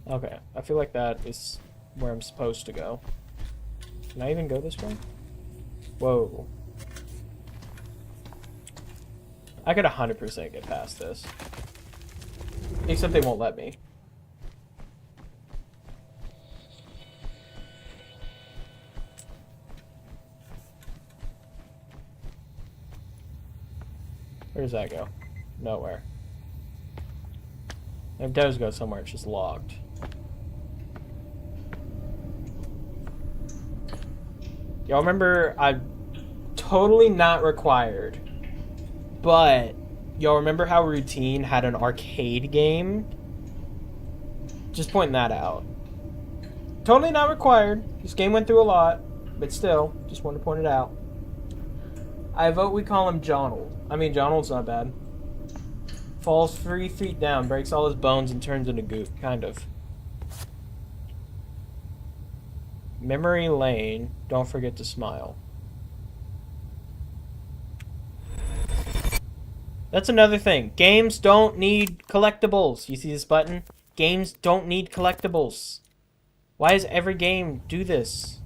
Okay, I feel like that is where I'm supposed to go. Can I even go this way? Whoa. I could 100% get past this. Except they won't let me. Where does that go? Nowhere. It does go somewhere, it's just locked. Y'all remember, I'm totally not required, but y'all remember how Routine had an arcade game? Just pointing that out. Totally not required. This game went through a lot, but still, just wanted to point it out. I vote we call him Jonald. I mean, Jonald's not bad. Falls 3 feet down, breaks all his bones, and turns into goop. Kind of. Memory lane. Don't forget to smile. That's another thing. Games don't need collectibles. You see this button? Games don't need collectibles. Why does every game do this?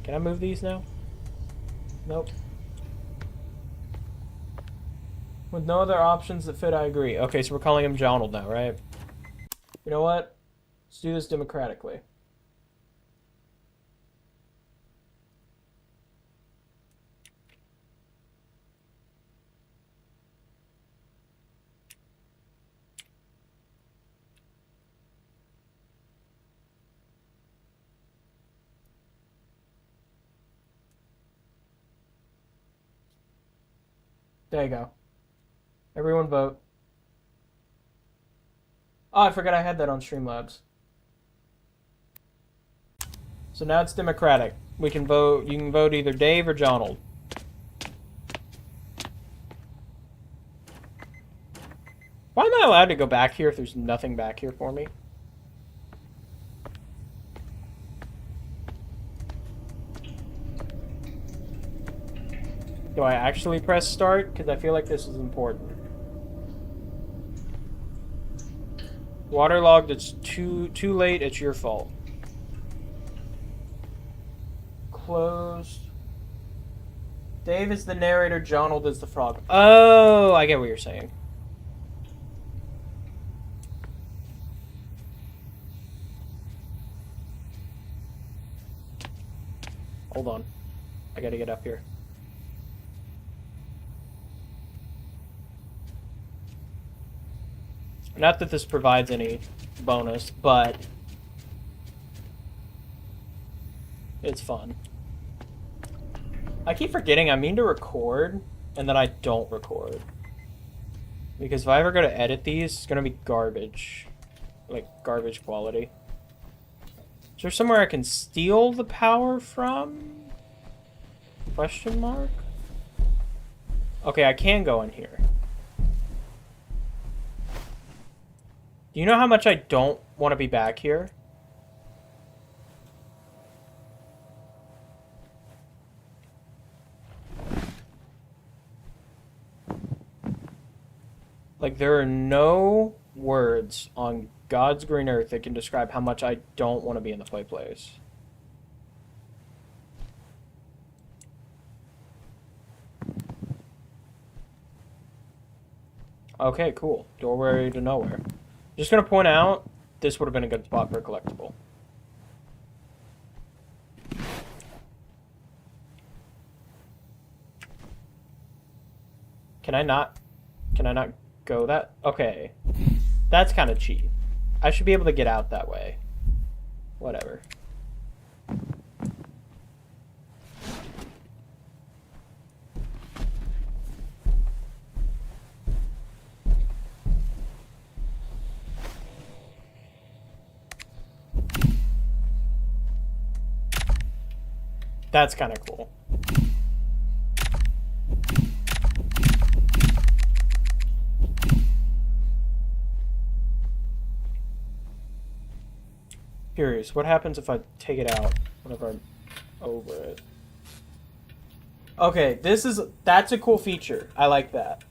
Can I move these now? Nope. With no other options that fit, I agree. Okay, so we're calling him Jonald now, right? You know what? Let's do this democratically. There you go. Everyone vote. Oh, I forgot I had that on Streamlabs. So now it's democratic. We can vote. You can vote either Dave or Jonald. Why am I allowed to go back here if there's nothing back here for me? Do I actually press start? Because I feel like this is important. Waterlogged, it's too late, it's your fault. Closed. Dave is the narrator, Jonald is the frog. Oh, I get what you're saying. Hold on. I gotta get up here. Not that this provides any bonus, but it's fun. I keep forgetting I mean to record, and then I don't record. Because if I ever go to edit these, it's gonna be garbage. Like, garbage quality. Is there somewhere I can steal the power from? Question mark? Okay, I can go in here. Do you know how much I don't want to be back here? Like, there are no words on God's green earth that can describe how much I don't want to be in the play place. Okay, cool. Doorway to nowhere. Just gonna point out, this would have been a good spot for a collectible. Can I not Can I not go that? Okay. That's kind of cheap. I should be able to get out that way. Whatever. That's kind of cool. Curious, what happens if I take it out whenever I'm over it? Okay, that's a cool feature. I like that.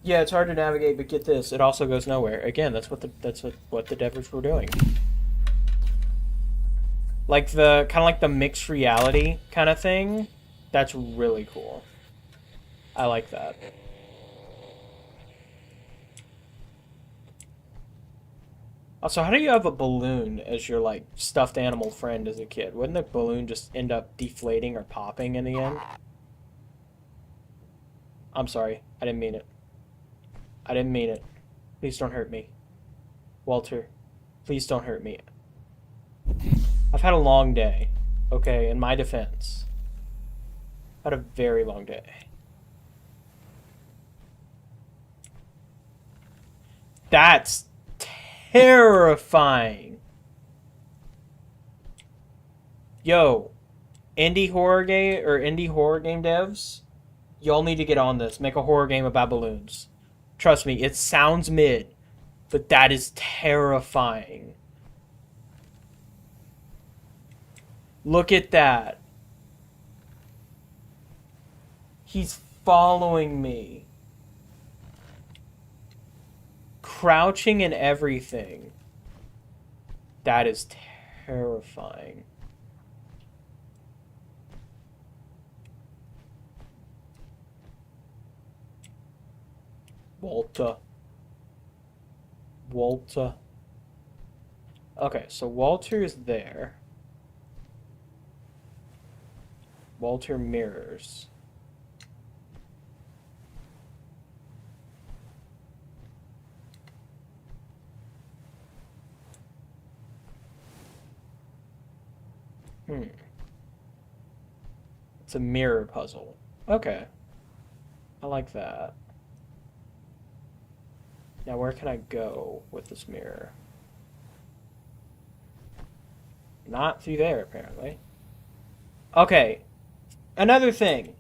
Yeah, it's hard to navigate, but get this, it also goes nowhere. Again, that's what the devs were doing. Like the kind of like the mixed reality kind of thing. That's really cool. I like that. Also, how do you have a balloon as your like stuffed animal friend as a kid? Wouldn't the balloon just end up deflating or popping in the end? I'm sorry. I didn't mean it. I didn't mean it. Please don't hurt me. Walter, please don't hurt me. I've had a long day. Okay, in my defense. I've had a very long day. That's terrifying. Yo, indie horror game devs, y'all need to get on this. Make a horror game about balloons. Trust me, it sounds mid, but that is terrifying. Look at that. He's following me. Crouching and everything. That is terrifying. Walter. Okay, so Walter is there. Walter mirrors. It's a mirror puzzle. Okay. I like that. Now where can I go with this mirror? Not through there, apparently. Okay. Another thing.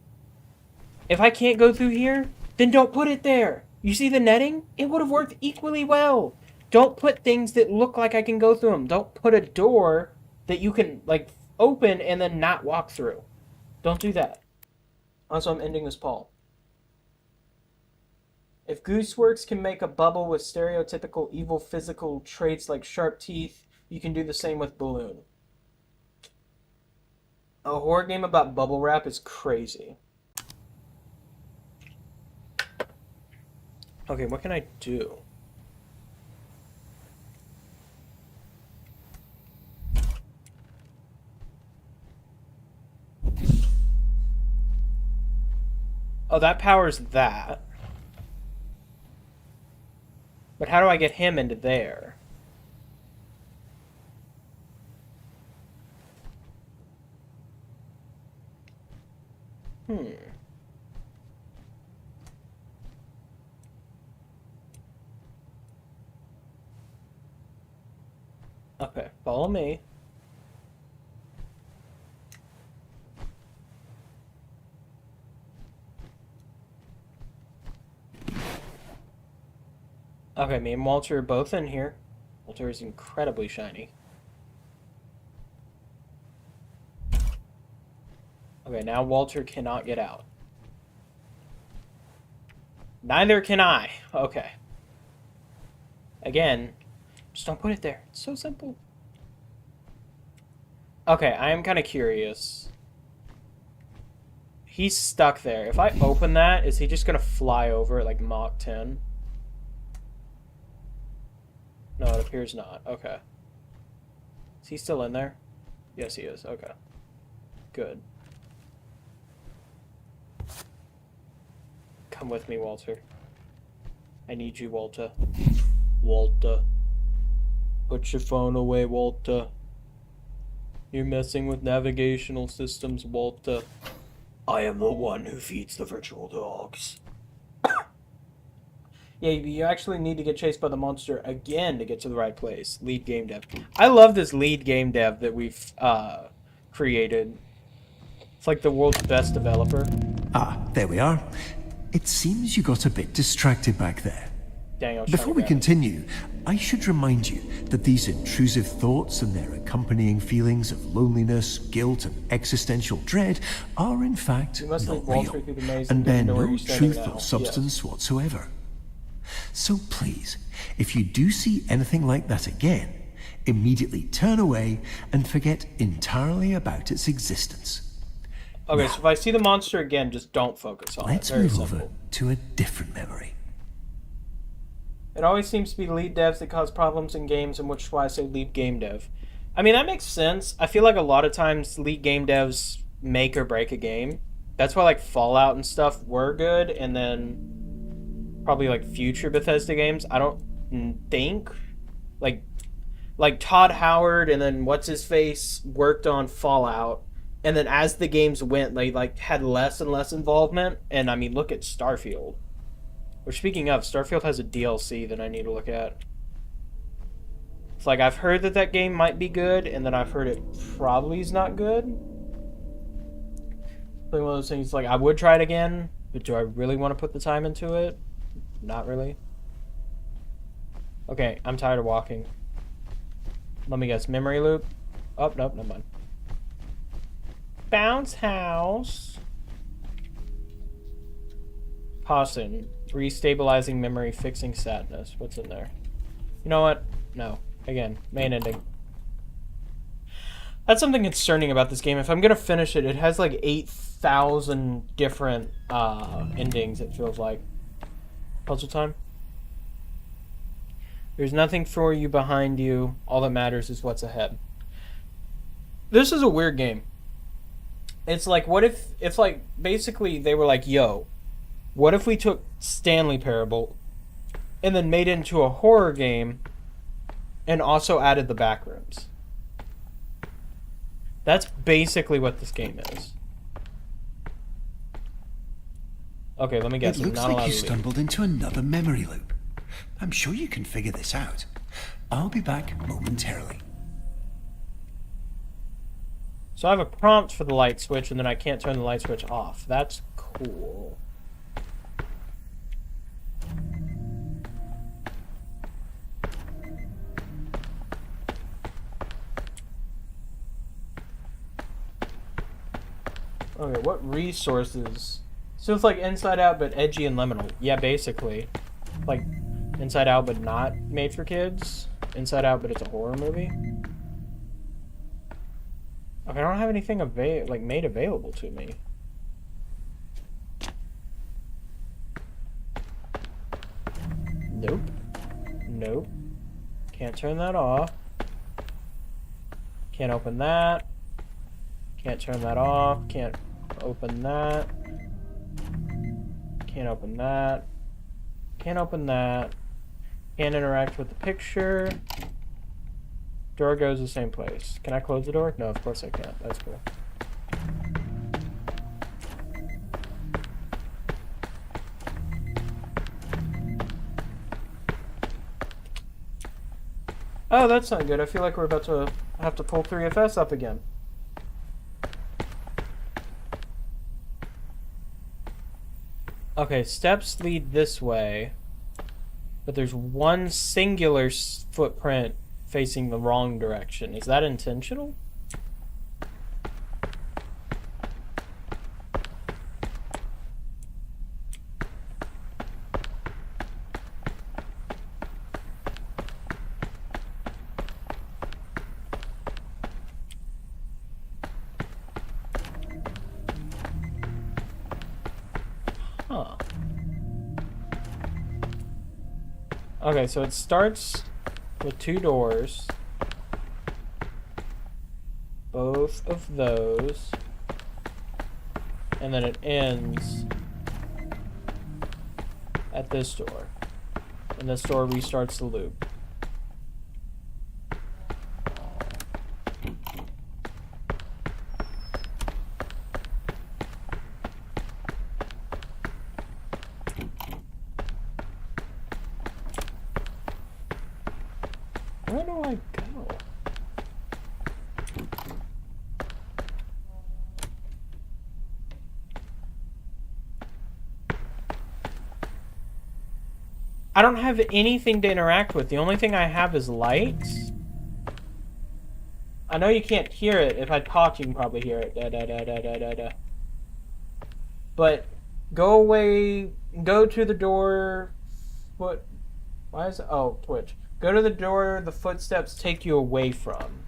If I can't go through here, then don't put it there. You see the netting? It would have worked equally well. Don't put things that look like I can go through them. Don't put a door that you can, like, open and then not walk through. Don't do that. Also, I'm ending this poll. If Gooseworks can make a bubble with stereotypical evil physical traits like sharp teeth, you can do the same with Balloon. A horror game about bubble wrap is crazy. Okay, what can I do? Oh, that powers that. But how do I get him into there? Okay, follow me. Okay, me and Walter are both in here. Walter is incredibly shiny. Okay, now Walter cannot get out. Neither can I. Okay. Again, just don't put it there. It's so simple. Okay, I am kind of curious. He's stuck there. If I open that, is he just going to fly over it like Mach 10? No, it appears not. Okay. Is he still in there? Yes, he is. Okay. Good. Come with me, Walter. I need you, Walter. Walter. Put your phone away, Walter. You're messing with navigational systems, Walter. I am the one who feeds the virtual dogs. Yeah, you actually need to get chased by the monster again to get to the right place. Lead game dev. I love this lead game dev that we've created. It's like the world's best developer. Ah, there we are. It seems you got a bit distracted back there. Dang, I was Before we continue, I should remind you that these intrusive thoughts and their accompanying feelings of loneliness, guilt, and existential dread are in fact not real, and bear no truth or substance whatsoever. So please, if you do see anything like that again, immediately turn away and forget entirely about its existence. Okay, so if I see the monster again, just don't focus on it. Let's move over to a different memory. It always seems to be lead devs that cause problems in games, and which is why I say lead game dev. I mean, that makes sense. I feel like a lot of times lead game devs make or break a game. That's why like Fallout and stuff were good, and then probably like future Bethesda games. I don't think like Todd Howard and then what's his face worked on Fallout, and then as the games went, they like had less and less involvement. And I mean, look at Starfield. Which, speaking of, Starfield has a DLC that I need to look at. It's like, I've heard that that game might be good, and then I've heard it probably is not good. Like one of those things, like, I would try it again, but do I really want to put the time into it? Not really. Okay, I'm tired of walking. Let me guess, memory loop? Oh, nope, never mind. Bounce house. Pausing. Restabilizing memory, fixing sadness. What's in there? You know what? No. Again, main ending. That's something concerning about this game. If I'm gonna finish it, it has like 8,000 different endings, it feels like. Puzzle time? There's nothing for you behind you. All that matters is what's ahead. This is a weird game. It's like, what if like, basically they were like, yo, what if we took Stanley Parable and then made it into a horror game and also added the backrooms? That's basically what this game is. Okay, let me guess. It looks like you stumbled into another memory loop. I'm sure you can figure this out. I'll be back momentarily. So I have a prompt for the light switch, and then I can't turn the light switch off. That's cool. Okay, what resources? So it's like Inside Out, but edgy and liminal. Yeah, basically. Like Inside Out, but not made for kids. Inside Out, but it's a horror movie. Okay, I don't have anything made available to me. Nope. Nope. Can't turn that off. Can't open that. Can't turn that off. Can't open that. Can't open that. Can't open that. Can't interact with the picture. Door goes the same place. Can I close the door? No, of course I can't. That's cool. Oh, that's not good. I feel like we're about to have to pull 3FS up again. Okay, steps lead this way, but there's one singular footprint facing the wrong direction. Is that intentional? Huh. Okay, so it starts with 2 doors. Both of those. And then it ends at this door. And this door restarts the loop. Where do I go? I don't have anything to interact with. The only thing I have is lights. I know you can't hear it. If I talk, you can probably hear it. Da, da, da, da, da, da, da. But go away. Go to the door. What? Why is it? Oh, Twitch. Go to the door the footsteps take you away from.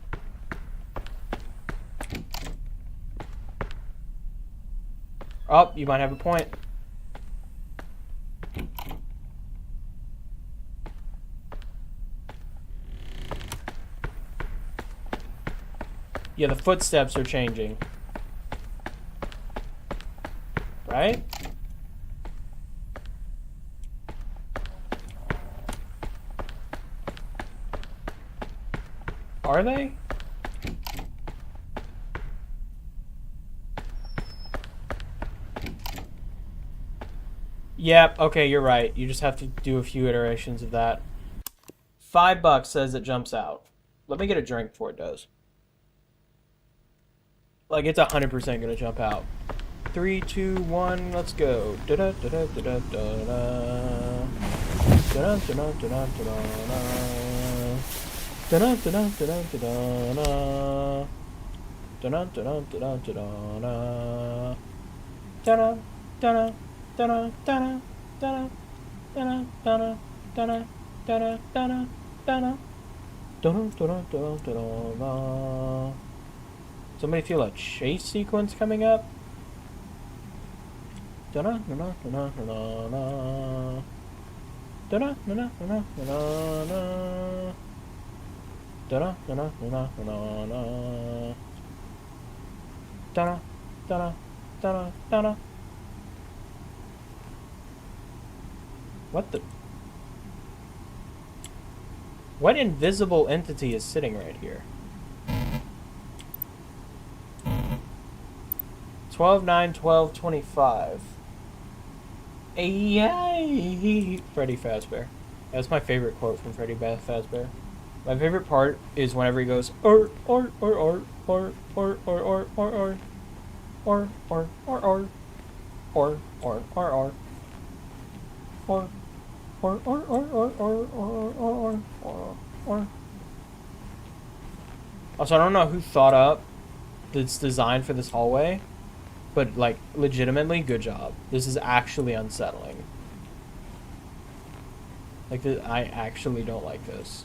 Oh, you might have a point. Yeah, the footsteps are changing. Right? Are they? Yep, okay, you're right. You just have to do a few iterations of that. $5 says it jumps out. Let me get a drink before it does. Like, it's 100% gonna jump out. 3, 2, 1, let's go. Da da da da da da da da da da da da da da da. Somebody feel a chase sequence coming up? What the? What invisible entity is sitting right here? 12/9/12/25. Ay, Freddy Fazbear. That's my favorite quote from Freddy Fazbear. My favorite part is whenever he goes or or or or or or or or or or or or or or or or or or. Also, I don't know who thought up this design for this hallway, but like legitimately good job. This is actually unsettling. Like I actually don't like this.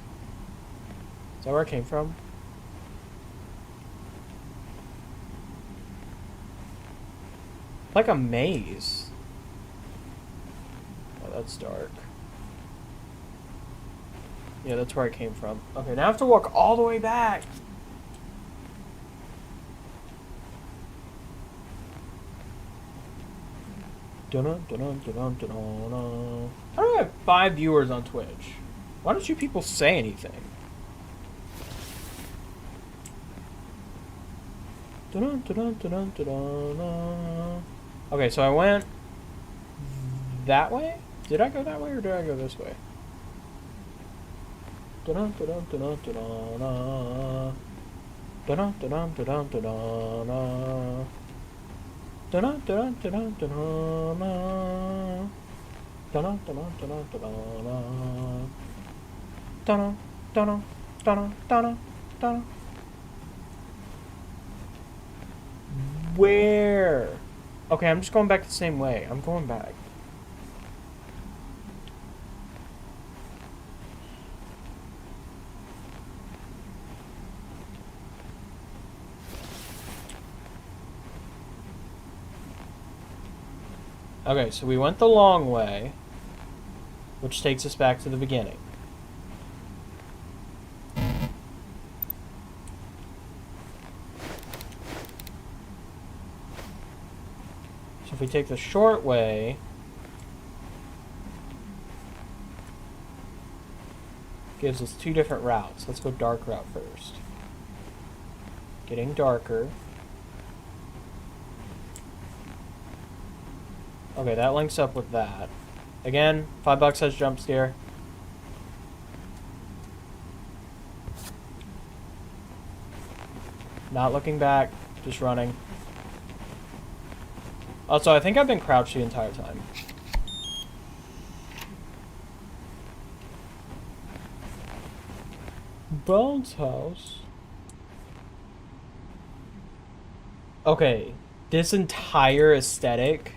Is that where it came from? Like a maze. Oh, that's dark. Yeah, that's where I came from. Okay, now I have to walk all the way back. How do I have 5 viewers on Twitch? Why don't you people say anything? Okay, so I went that way? Did I go that way or did I go this way? Where? Okay, I'm just going back the same way. I'm going back. Okay, so we went the long way, which takes us back to the beginning. So if we take the short way, Gives us 2 different routes. Let's go dark route first. Getting darker. Okay, that links up with that. Again, $5 says jump scare. Not looking back, just running. Also, I think I've been crouched the entire time. Bones house. Okay, this entire aesthetic,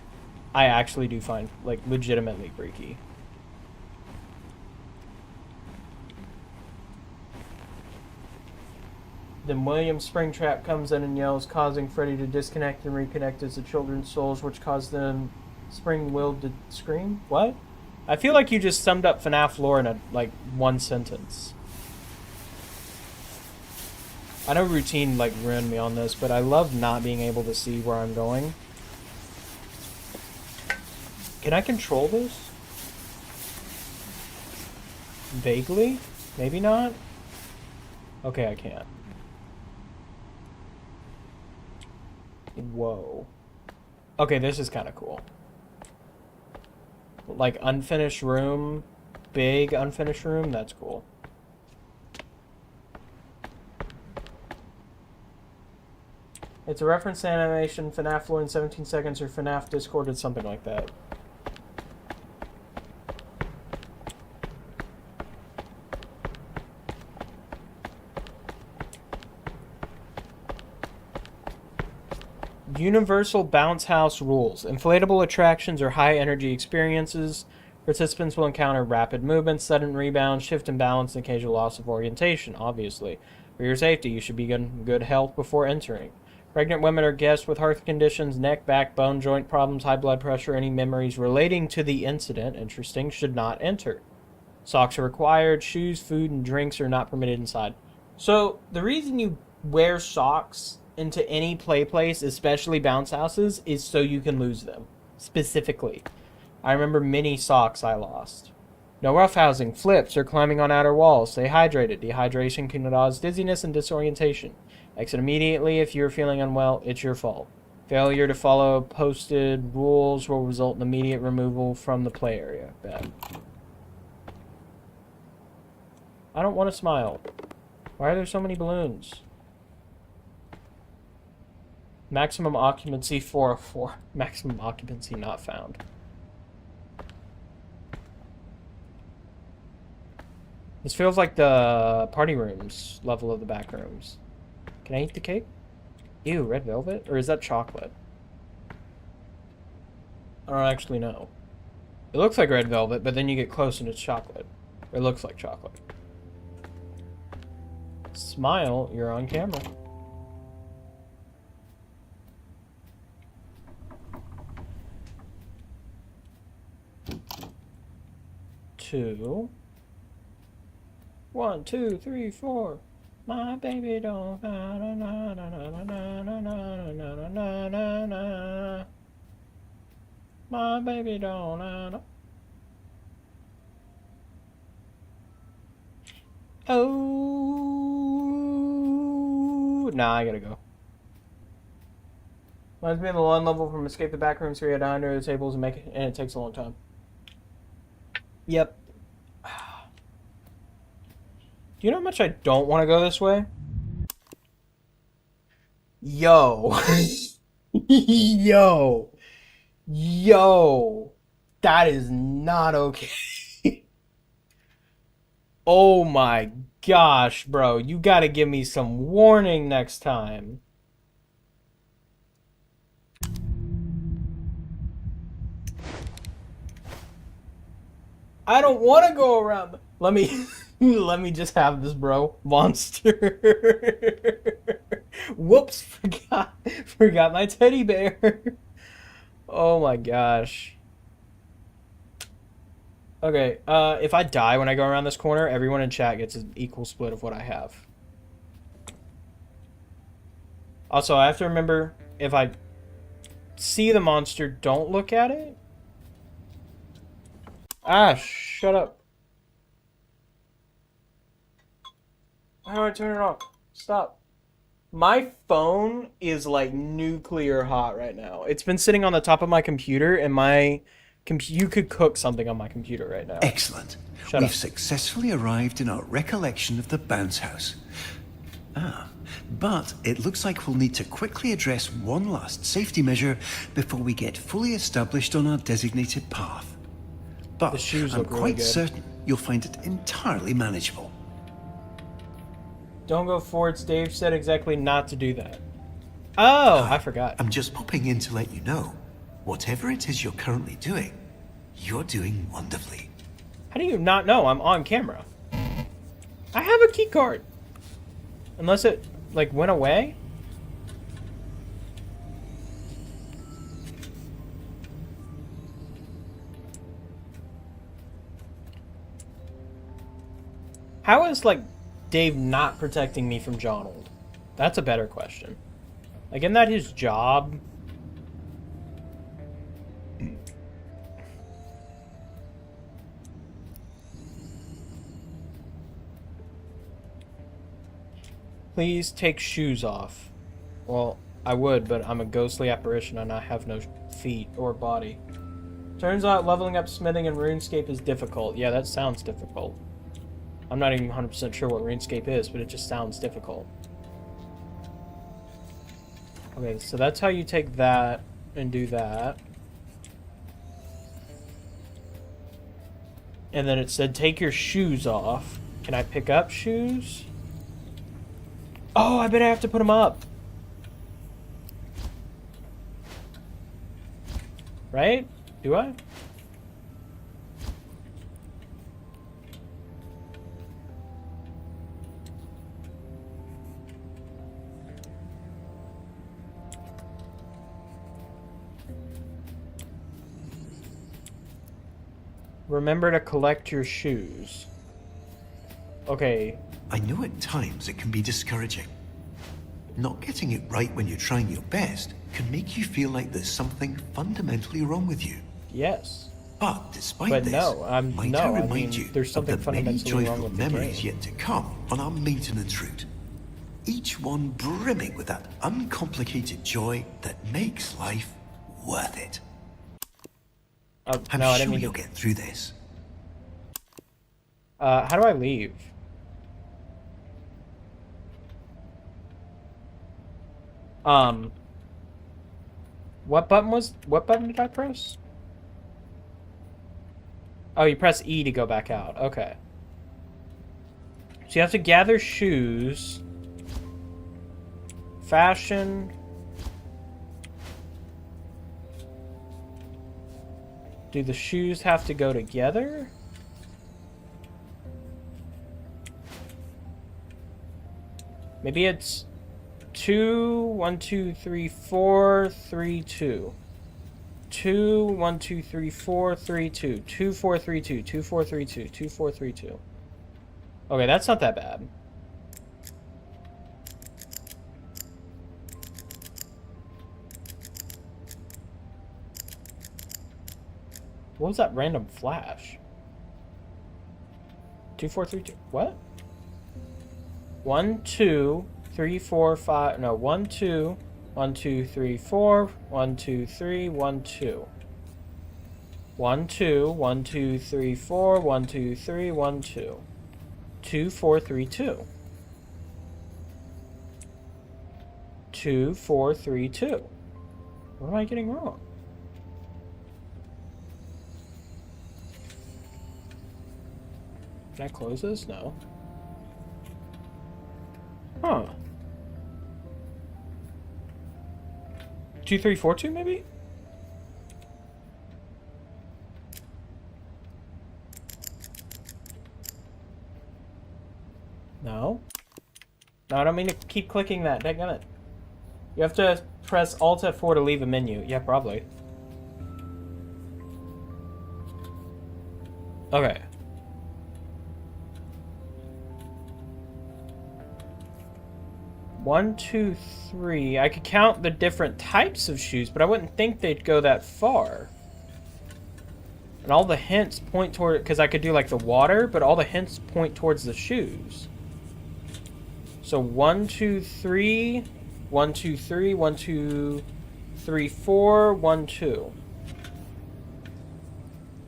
I actually do find, like, legitimately freaky. Then William Springtrap comes in and yells, causing Freddy to disconnect and reconnect as the children's souls, which cause them spring-willed to scream? What? I feel like you just summed up FNAF lore in, like, 1 sentence. I know routine, like, ruined me on this, but I love not being able to see where I'm going. Can I control this? Vaguely? Maybe not? Okay, I can't. Whoa. Okay, this is kind of cool. Like, unfinished room, big unfinished room, that's cool. It's a reference to animation, FNAF lore in 17 seconds, or FNAF Discorded, something like that. Universal bounce house rules. Inflatable attractions are high energy experiences. Participants will encounter rapid movements, sudden rebounds, shift in balance, and occasional loss of orientation, obviously. For your safety, you should be in good health before entering. Pregnant women or guests with heart conditions, neck, back, bone, joint problems, high blood pressure, any memories relating to the incident, interesting, should not enter. Socks are required. Shoes, food, and drinks are not permitted inside. So, the reason you wear socks into any play place, especially bounce houses, is so you can lose them. Specifically. I remember many socks I lost. No roughhousing, flips, or climbing on outer walls. Stay hydrated. Dehydration can cause dizziness and disorientation. Exit immediately if you're feeling unwell. It's your fault. Failure to follow posted rules will result in immediate removal from the play area. Bad. I don't want to smile. Why are there so many balloons? Maximum occupancy 404. Maximum occupancy not found. This feels like the party rooms level of the back rooms. Can I eat the cake? Ew, red velvet? Or is that chocolate? I don't actually know. It looks like red velvet, but then you get close and it's chocolate. Or it looks like chocolate. Smile, you're on camera. Two. 1, 2, 3, 4. My baby don't. Na, na, na, na, na, na, na, na, na, na, na, na. My baby don't. Na, na. Oh. Nah, I gotta go. Reminds me of the one level from Escape the Backrooms where you had under the tables and make it, and it takes a long time. Yep. Do you know how much I don't want to go this way? Yo. Yo. Yo. That is not okay. Oh my gosh, bro. You gotta give me some warning next time. I don't want to go around. Let me just have this, bro. Monster. Whoops, forgot my teddy bear. Oh my gosh. Okay, if I die when I go around this corner, everyone in chat gets an equal split of what I have. Also, I have to remember, if I see the monster, don't look at it. Ah, shut up. How do I turn it off? Stop. My phone is like nuclear hot right now. It's been sitting on the top of my computer, and you could cook something on my computer right now. Excellent. Shut We've up. successfully arrived in our recollection of the bounce house. But it looks like we'll need to quickly address one last safety measure before we get fully established on our designated path. But The shoes I'm look really quite good. certain you'll find it entirely manageable. Don't go forwards. Dave said exactly not to do that. Oh, I forgot. I'm just popping in to let you know, whatever it is you're currently doing, you're doing wonderfully. How do you not know I'm on camera? I have a key card. Unless it, like, went away? How is, like, Dave not protecting me from Jonald? That's a better question. Like, isn't that his job? Please take shoes off. Well, I would, but I'm a ghostly apparition and I have no feet or body. Turns out leveling up smithing in RuneScape is difficult. Yeah, that sounds difficult. I'm not even 100% sure what RuneScape is, but it just sounds difficult. Okay, so that's how you take that and do that. And then it said take your shoes off. Can I pick up shoes? Oh, I bet I have to put them up. Right? Do I? Remember to collect your shoes. Okay. I know at times it can be discouraging. Not getting it right when you're trying your best can make you feel like there's something fundamentally wrong with you. Yes. But despite But this, no, might I remind you there's something of the many fundamentally wrong joyful with the memories game. yet to come on our maintenance route. Each one brimming with that uncomplicated joy that makes life worth it. I'm no, I sure didn't mean you'll to... get through this. How do I leave? What button did I press? Oh, you press E to go back out. Okay. So you have to gather shoes. Fashion. Do the shoes have to go together? Maybe it's 2, 1, 2, 3, 4, 3, 2. 2, 1, 2, 3, 4, 3, 2. 2, 4, 3, 2. 2, 4, 3, 2. 2, 4, 3, 2. Okay, that's not that bad. What was that random flash? 2, 4, 3, 2. What? 1, 2, 3, 4, 5. No, 1, 2. 1, 2, 3, 4. 1, 2, 3, 1, 2. 1, 2, 1, 2, 3, 4. 1, 2, 3, 1, 2. 2, 4, 3, 2. 2, 4, 3, 2. What am I getting wrong? Can I close this? No. Huh. 2, 3, 4, 2, maybe? No. No, I don't mean to keep clicking that. Dadgummit. You have to press Alt F4 to leave a menu. Yeah, probably. Okay. One, two, three. I could count the different types of shoes, but I wouldn't think they'd go that far. And all the hints point toward, because I could do like the water, but all the hints point towards the shoes. So 1, 2, 3, 1, 2, 3, 1, 2, 3, 4, 1, 2.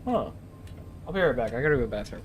Huh. I'll be right back. I gotta go to the bathroom.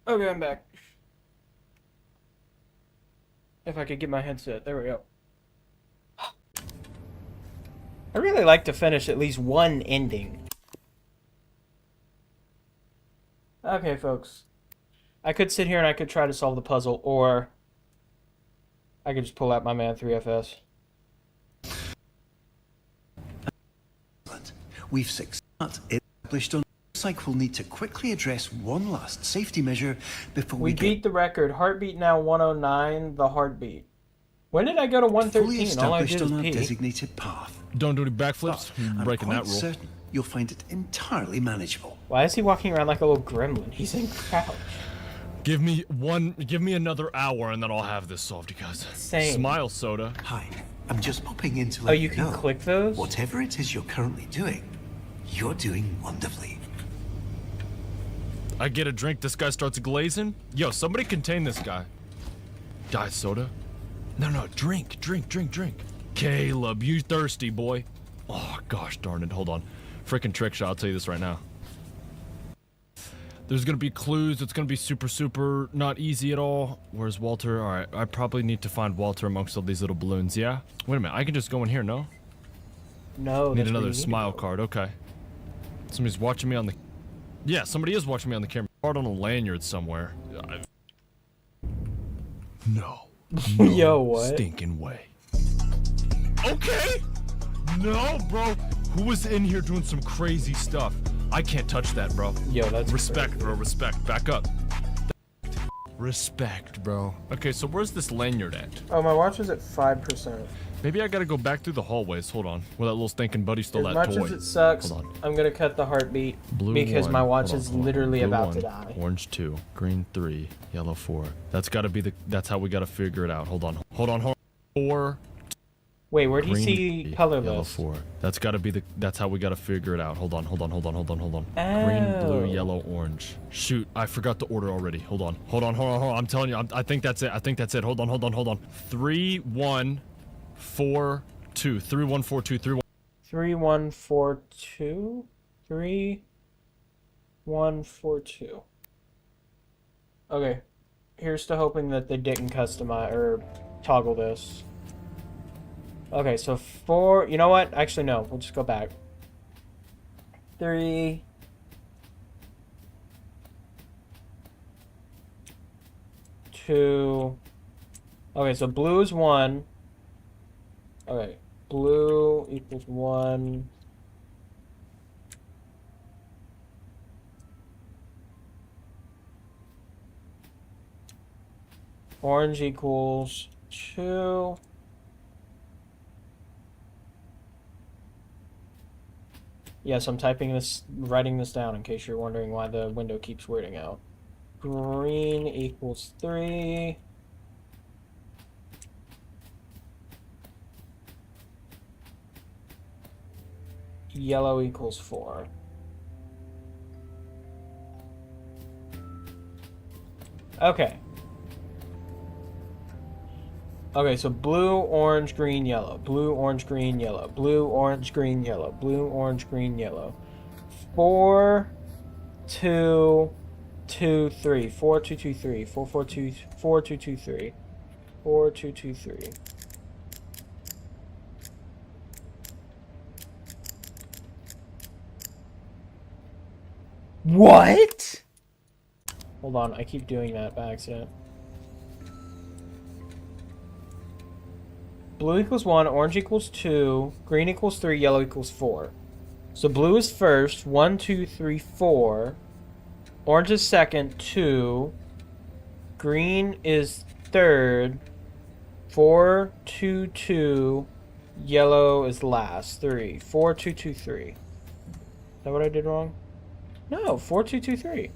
Okay, I'm back. If I could get my headset. There we go. I really like to finish at least one ending. Okay, folks. I could sit here and I could try to solve the puzzle, or I could just pull out my Man 3FS. We've established on psych will need to quickly address one last safety measure before We beat the record. Heartbeat now 109, the heartbeat. When did I go to fully 113? All I established did on is our pee. designated path. Don't do any backflips. But I'm Breaking quite that rule. certain you'll find it entirely manageable. Why is he walking around like a little gremlin? He's in crouch. Give me another hour and then I'll have this solved, you guys. Same. Smile, Soda. Hi, I'm just popping in to let Oh, you can know. click those? Whatever it is you're currently doing, you're doing wonderfully. I get a drink, this guy starts glazing. Yo, somebody contain this guy. Diet soda? No, drink. Caleb, you thirsty, boy. Oh, gosh darn it, hold on. Frickin' trick shot, I'll tell you this right now. There's gonna be clues, it's gonna be super not easy at all. Where's Walter? Alright, I probably need to find Walter amongst all these little balloons, yeah? Wait a minute, I can just go in here, no? No, Need that's where another you need to smile go. card, okay. Somebody's watching me on the... Yeah, somebody is watching me on the camera. Card on a lanyard somewhere. No. Yo, what? Stinking way. Okay! No, bro! Who was in here doing some crazy stuff? I can't touch that, bro. Yo, that's respect, crazy. bro. Respect. Back up. Respect, bro. Okay, so where's this lanyard at? Oh, my watch is at 5%. Maybe I gotta go back through the hallways. Hold on. Where that little stinking buddy stole As that much toy. as it sucks, Hold on. I'm gonna cut the heartbeat Blue because 1. my watch Hold is on, hold on. literally Blue about 1, to die. Orange 2, green 3, yellow 4. That's gotta be the. That's how we gotta figure it out. Hold on. 4. Wait, where do you Green see 3, color yellow list? 4. That's gotta be the. That's how we gotta figure it out. Hold on. Green, Oh. blue, yellow, orange. Shoot, I forgot the order already. Hold on. I'm telling you, I think that's it. Hold on. 3, 1, 4, 2. 3, 1, 4, 2, 3, 1. 3, 1, 4, 2? 3, 1, 4, 2. Okay. Here's to hoping that they didn't customize or toggle this. Okay, so 4. You know what? Actually, no. We'll just go back. 3. 2. Okay, so blue is 1. Okay. Blue equals 1. Orange equals 2. Yes, I'm typing this, writing this down in case you're wondering why the window keeps weirding out. Green equals 3. Yellow equals 4. Okay. Okay, so blue, orange, green, yellow. Blue, orange, green, yellow. Blue, orange, green, yellow. Blue, orange, green, yellow. 4, 2, 2, 3. 4, 2, 2, 3. 4, 4, 2, 4, 2, 2, 3. 4, 2, 2, 3. What? Hold on, I keep doing that by accident. Blue equals 1, orange equals 2, green equals 3, yellow equals 4. So blue is first, 1, 2, 3, 4. Orange is second, 2. Green is third, 4, 2, 2. Yellow is last, 3. 4, 2, 2, 3. Is that what I did wrong? No, 4, 2, 2, 3.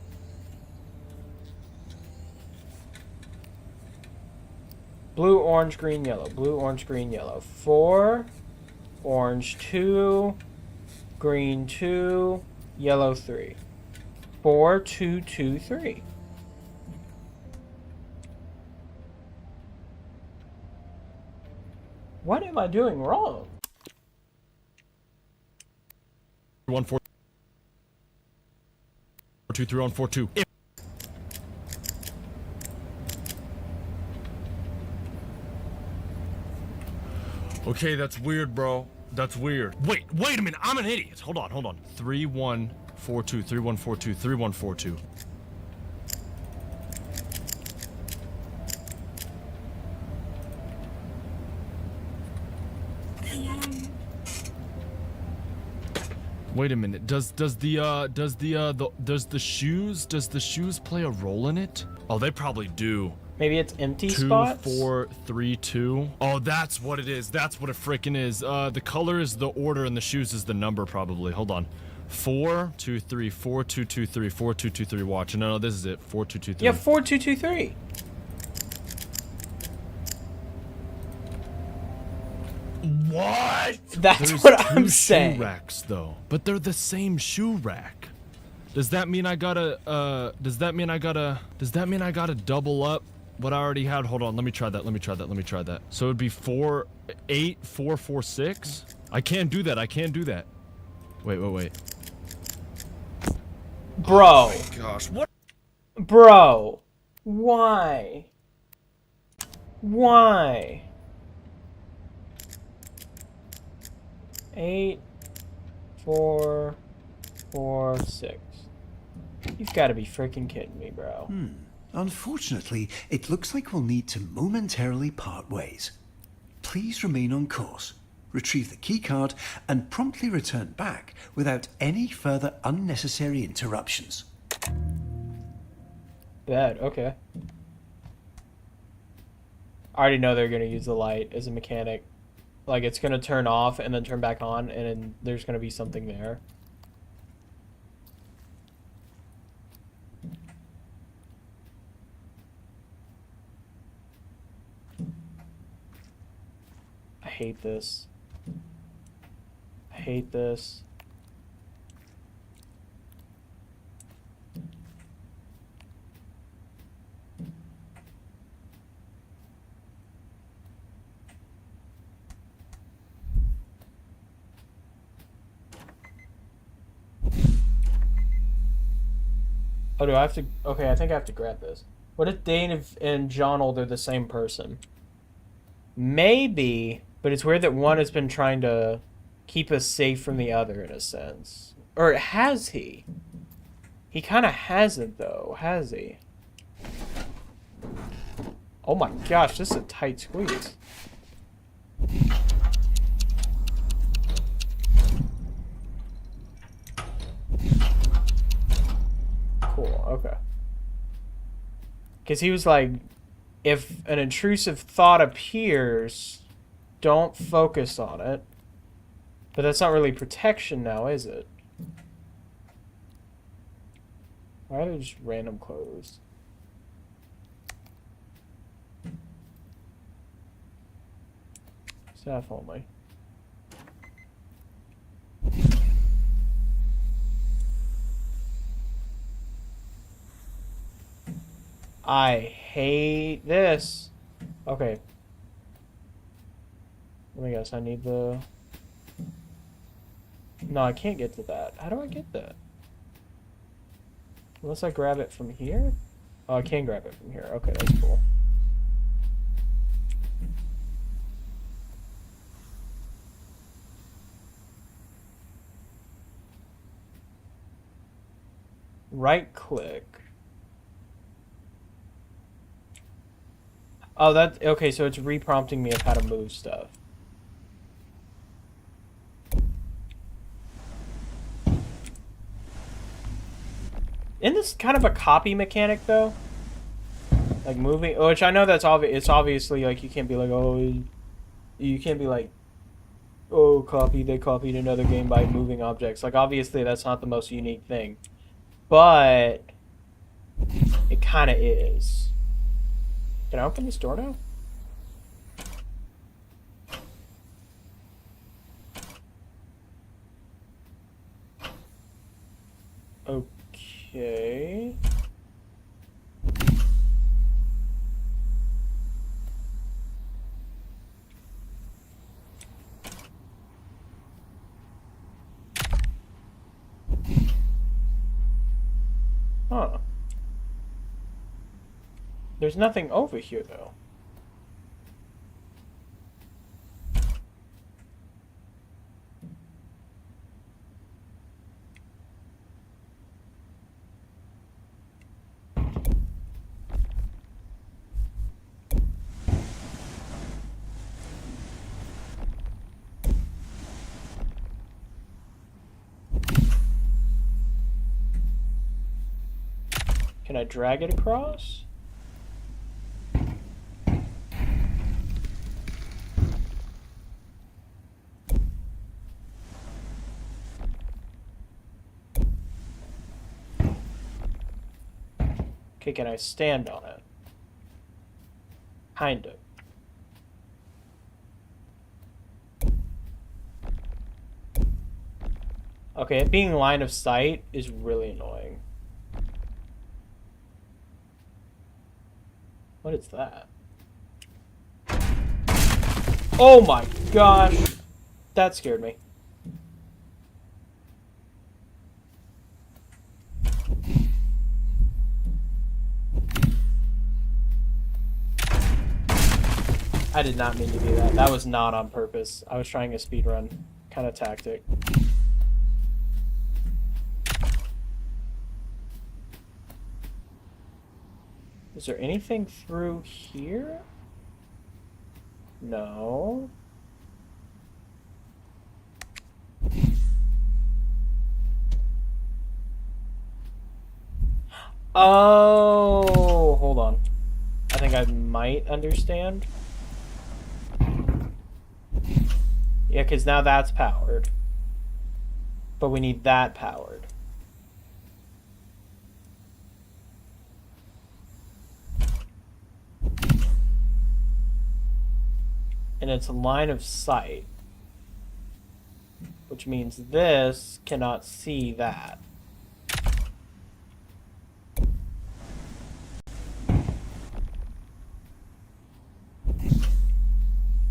Blue, orange, green, yellow. Blue, orange, green, yellow. 4, orange 2, green 2, yellow 3. 4, 2, 2, 3. What am I doing wrong? 1 4 2 3 1 4 2. Okay, that's weird, bro. That's weird. Wait a minute. I'm an idiot. Hold on. 3 1 4 2 3 1 4 2 3 1 4 2. Wait a minute. Does the shoes play a role in it? Oh, they probably do. Maybe it's empty 2 spots? 4 3 2. Oh, that's what it is. That's what it freaking is. The color is the order and the shoes is the number probably. Hold on. 4 2 3 4 2 2 3 4 2 2 3. Watch. No, this is it. 4 2 2 3. Yeah, 4 2 2 3. What? That's There's what I'm two saying. shoe racks though, but they're the same shoe rack. Does that mean I gotta does that mean I gotta double up what I already had? Hold on, let me try that. So it'd be 4 8 4 4 6. I can't do that. Wait. Bro. Oh my gosh. What? Bro. Why? 8 4 4 6. You've got to be freaking kidding me, bro. Unfortunately, it looks like we'll need to momentarily part ways. Please remain on course, retrieve the keycard, and promptly return back without any further unnecessary interruptions. Bad, okay. I already know they're going to use the light as a mechanic. Like, it's going to turn off and then turn back on, and then there's going to be something there. I hate this. Oh, do I have to... Okay, I think I have to grab this. What if Dave and Jonald are the same person? Maybe, but it's weird that one has been trying to keep us safe from the other in a sense. Or has he? He kind of hasn't, though, has he? Oh my gosh, this is a tight squeeze. Cool, okay. Because he was like, if an intrusive thought appears, don't focus on it. But that's not really protection now, is it? Why are they just random clothes? Staff only. I hate this. Okay. Let me guess, I need the... No, I can't get to that. How do I get that? Unless I grab it from here? Oh, I can grab it from here. Okay, that's cool. Right click. Oh, that okay, so it's re-prompting me of how to move stuff. Isn't this kind of a copy mechanic though? Like moving, which I know that's obvious. It's obviously like you can't be like, oh, you can't be like, oh, they copied another game by moving objects. Like obviously that's not the most unique thing, but it kind of is. Can I open this door now? Okay. Huh. There's nothing over here though. Can I drag it across? Okay, can I stand on it? Kind of. Okay, it being line of sight is really annoying. What is that? Oh my gosh! That scared me. I did not mean to do that. That was not on purpose. I was trying a speedrun kind of tactic. Is there anything through here? No. Oh, hold on. I think I might understand. Yeah, because now that's powered. But we need that powered. And it's a line of sight. Which means this cannot see that.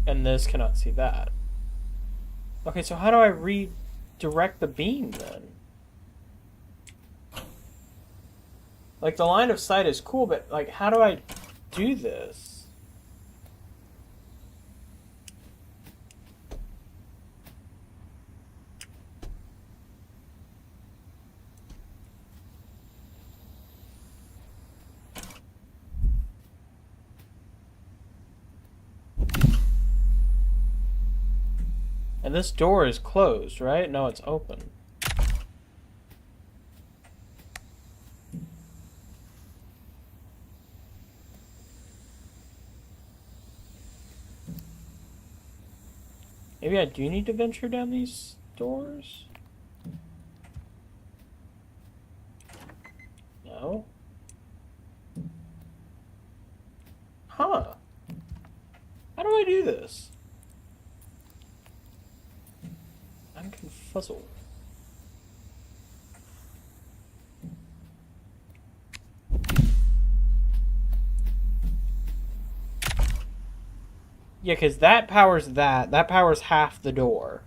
And this cannot see that. Okay, so how do I redirect the beam then? Like, the line of sight is cool, but, like, how do I do this? And this door is closed, right? No, it's open. Maybe I do need to venture down these doors? No? Huh. How do I do this? I'm confuzzled. Yeah, because that powers that. That powers half the door.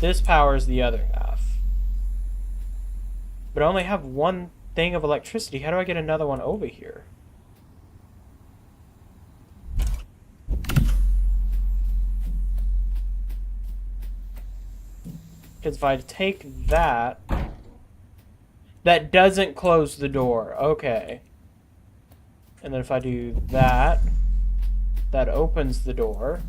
This powers the other half. But I only have one thing of electricity. How do I get another one over here? Because if I take that... That doesn't close the door. Okay. And then if I do that... That opens the door.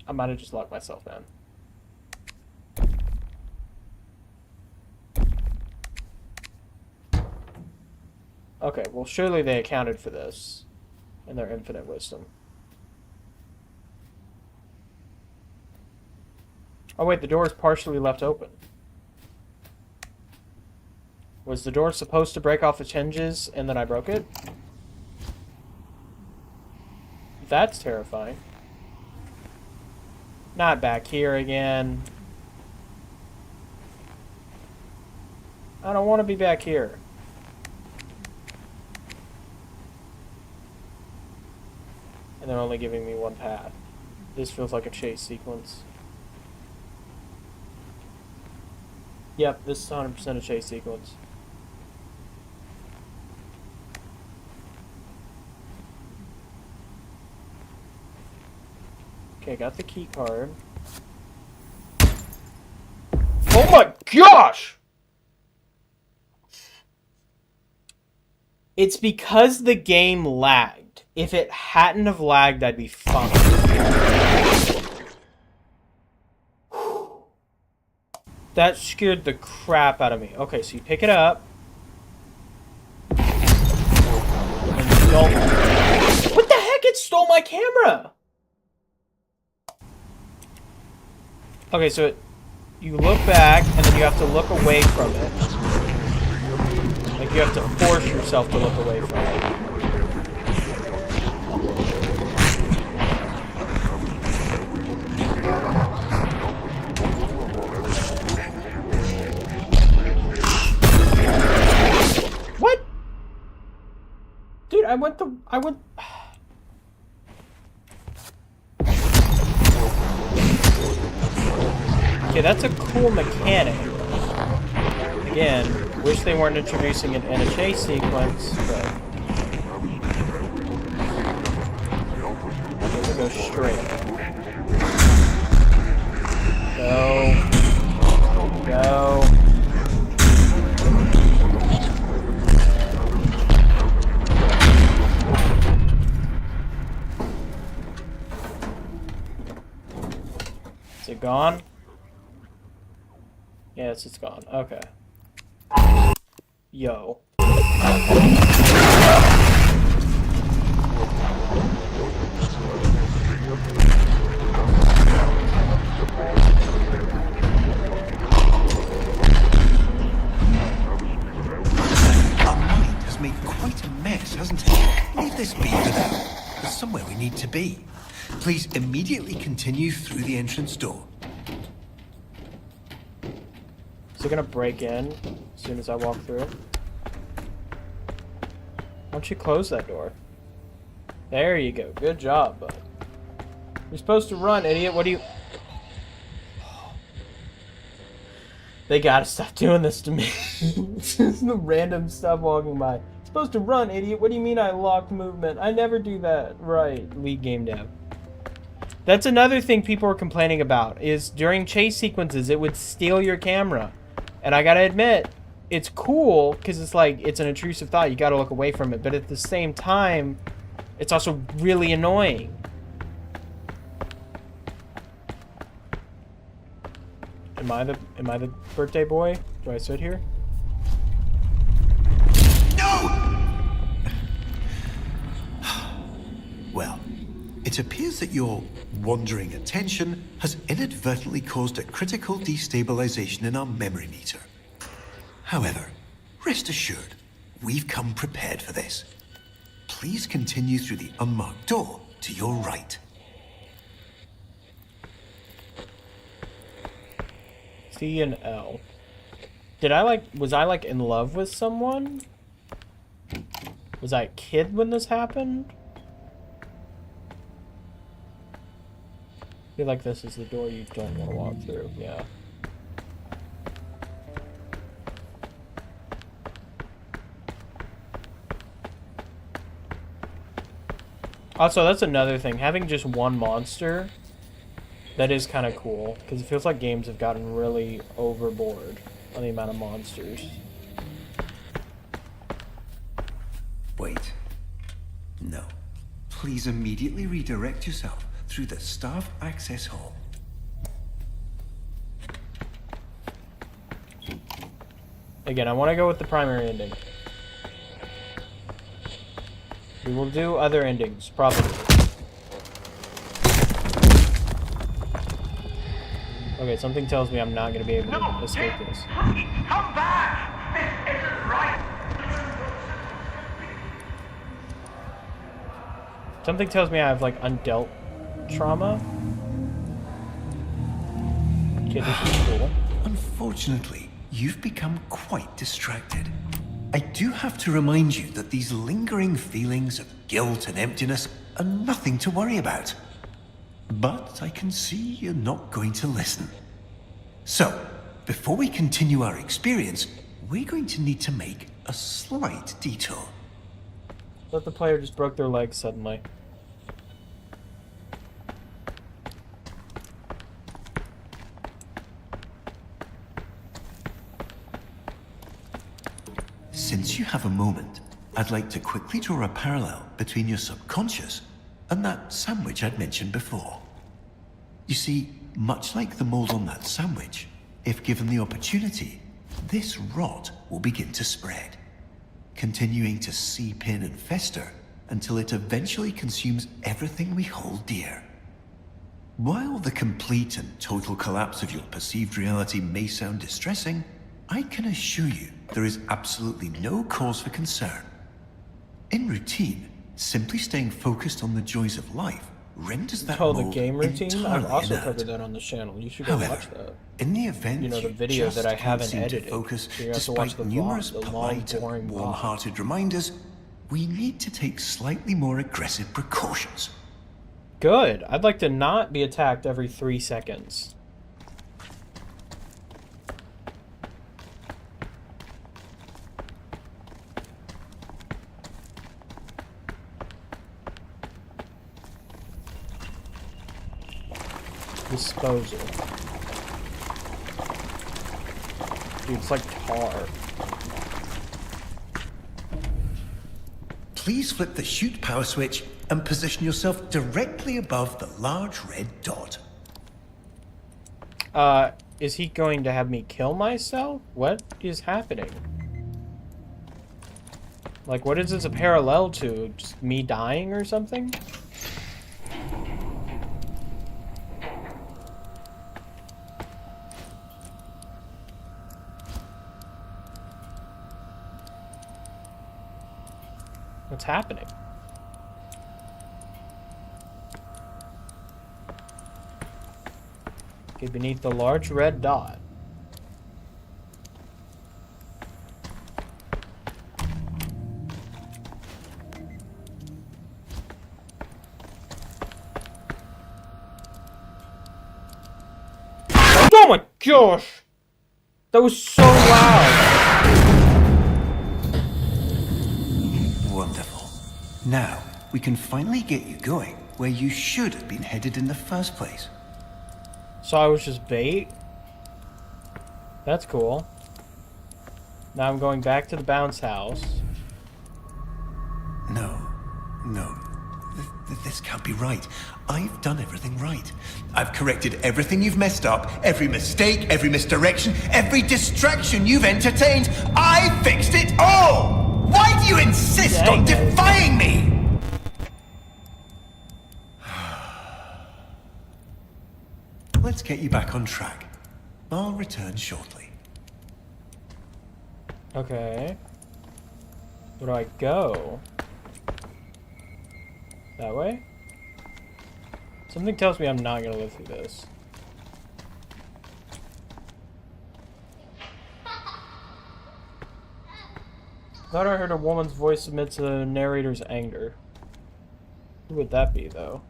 I might have just locked myself in. Okay, well surely they accounted for this in their infinite wisdom. Oh wait, the door is partially left open. Was the door supposed to break off its hinges and then I broke it? That's terrifying. Not back here again. I don't want to be back here. And they're only giving me one path. This feels like a chase sequence. Yep, this is 100% a chase sequence. Okay, got the key card. Oh my gosh! It's because the game lagged. If it hadn't have lagged, I'd be fine. That scared the crap out of me. Okay, so you pick it up. And you don't... What the heck? It stole my camera! Okay, so you look back, and then you have to look away from it. Like, you have to force yourself to look away from it. What? Dude, I went... Okay, that's a cool mechanic. Again, wish they weren't introducing it in a chase sequence, but... Okay, we'll go straight. Go. Go. Is it gone? Yes, it's gone. Okay. Yo. Made quite a mess, hasn't it? Leave this be for now. There's somewhere we need to be. Please immediately continue through the entrance door. Is it gonna break in as soon as I walk through? Why don't you close that door? There you go. Good job, bud. You're supposed to run, idiot. What do you... They gotta stop doing this to me. Just the random stuff walking by. Supposed to run, idiot. What do you mean I locked movement? I never do that. Right, lead game dev. That's another thing people are complaining about, is during chase sequences, it would steal your camera. And I gotta admit, it's cool, because it's like, it's an intrusive thought. You gotta look away from it. But at the same time, it's also really annoying. Am I the birthday boy? Do I sit here? Well, it appears that your wandering attention has inadvertently caused a critical destabilization in our memory meter. However, rest assured, we've come prepared for this. Please continue through the unmarked door to your right. C and L. Was I like in love with someone? Was I a kid when this happened? I feel like this is the door you don't want to walk through, yeah. Also, that's another thing. Having just one monster, that is kind of cool. Because it feels like games have gotten really overboard on the amount of monsters. Wait. No. Please immediately redirect yourself through the staff access hall. Again, I want to go with the primary ending. We will do other endings, probably. Okay, something tells me I'm not going to be able to escape this. Come back! This isn't right! Something tells me I have, like, undealt trauma. Okay, this is cool. Unfortunately, you've become quite distracted. I do have to remind you that these lingering feelings of guilt and emptiness are nothing to worry about. But I can see you're not going to listen. So, before we continue our experience, we're going to need to make a slight detour. But the player just broke their leg suddenly. Since you have a moment, I'd like to quickly draw a parallel between your subconscious and that sandwich I'd mentioned before. You see, much like the mold on that sandwich, if given the opportunity, this rot will begin to spread, continuing to seep in and fester until it eventually consumes everything we hold dear. While the complete and total collapse of your perceived reality may sound distressing, I can assure you there is absolutely no cause for concern. In routine, simply staying focused on the joys of life renders that Oh, the mold game routine? I've entirely also inert. covered that on the channel. You should go However, watch that. in the event You know, the you video just that I can't haven't seem to edited. focus, So you have to watch despite the numerous vlog, the long, polite and boring vlog. warm-hearted reminders, we need to take slightly more aggressive precautions. Good. I'd like to not be attacked every 3 seconds. Disposal. Dude, it's like tar. Please flip the shoot power switch and position yourself directly above the large red dot. Is he going to have me kill myself? What is happening? Like, what is this a parallel to? Just me dying or something? What's happening? Okay, beneath the large red dot. Oh my gosh! That was so loud! Wonderful. Now, we can finally get you going where you should have been headed in the first place. So I was just bait? That's cool. Now I'm going back to the bounce house. No. This can't be right. I've done everything right. I've corrected everything you've messed up, every mistake, every misdirection, every distraction you've entertained. I fixed it all! Why do you insist on defying me? Let's get you back on track. I'll return shortly. Okay. Where do I go? That way? Something tells me I'm not gonna live through this. Thought I heard a woman's voice amidst the narrator's anger. Who would that be, though?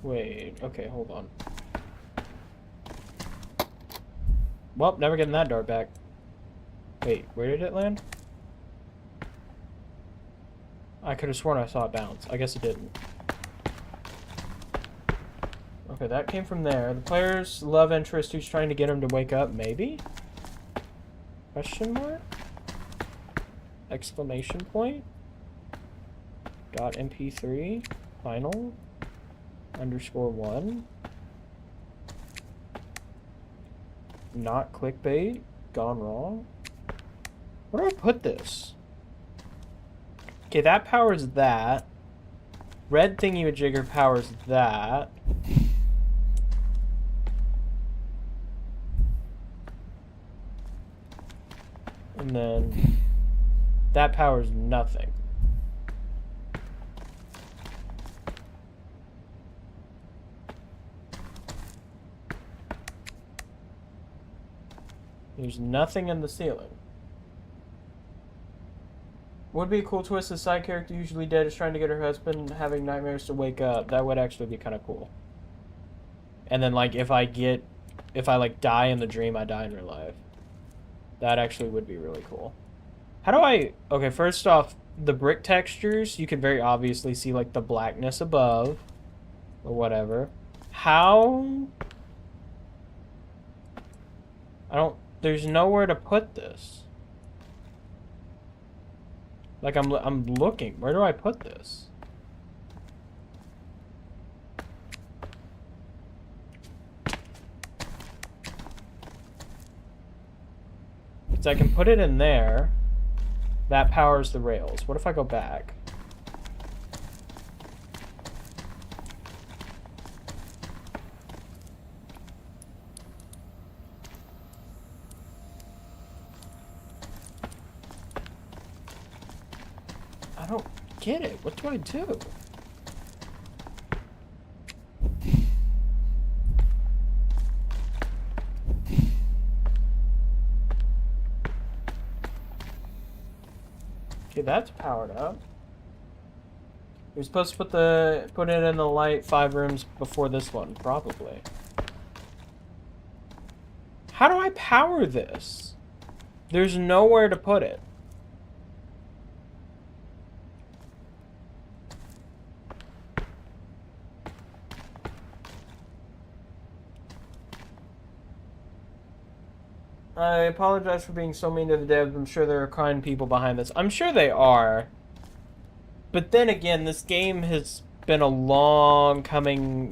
Wait, okay, hold on. Well, never getting that dart back. Wait, where did it land? I could have sworn I saw it bounce. I guess it didn't. Okay, that came from there. The player's love interest who's trying to get him to wake up, maybe? Question mark? Exclamation point? .mp3 final _1 not clickbait gone wrong. Where do I put this? Okay, that powers that. Red thingy-majigger powers that. And then that powers nothing. There's nothing in the ceiling. Would be a cool twist. The side character, usually dead, is trying to get her husband having nightmares to wake up. That would actually be kind of cool. And then, like, if I like die in the dream, I die in real life. That actually would be really cool. How do I... Okay, first off, the brick textures, you can very obviously see, like, the blackness above. Or whatever. How... I don't... There's nowhere to put this. Like, I'm looking. Where do I put this? Because I can put it in there. That powers the rails. What if I go back? I don't get it. What do I do? Okay, that's powered up. You're supposed to put it in the light 5 rooms before this one, probably. How do I power this? There's nowhere to put it. I apologize for being so mean to the devs. I'm sure there are kind people behind this. I'm sure they are. But then again, this game has been a long time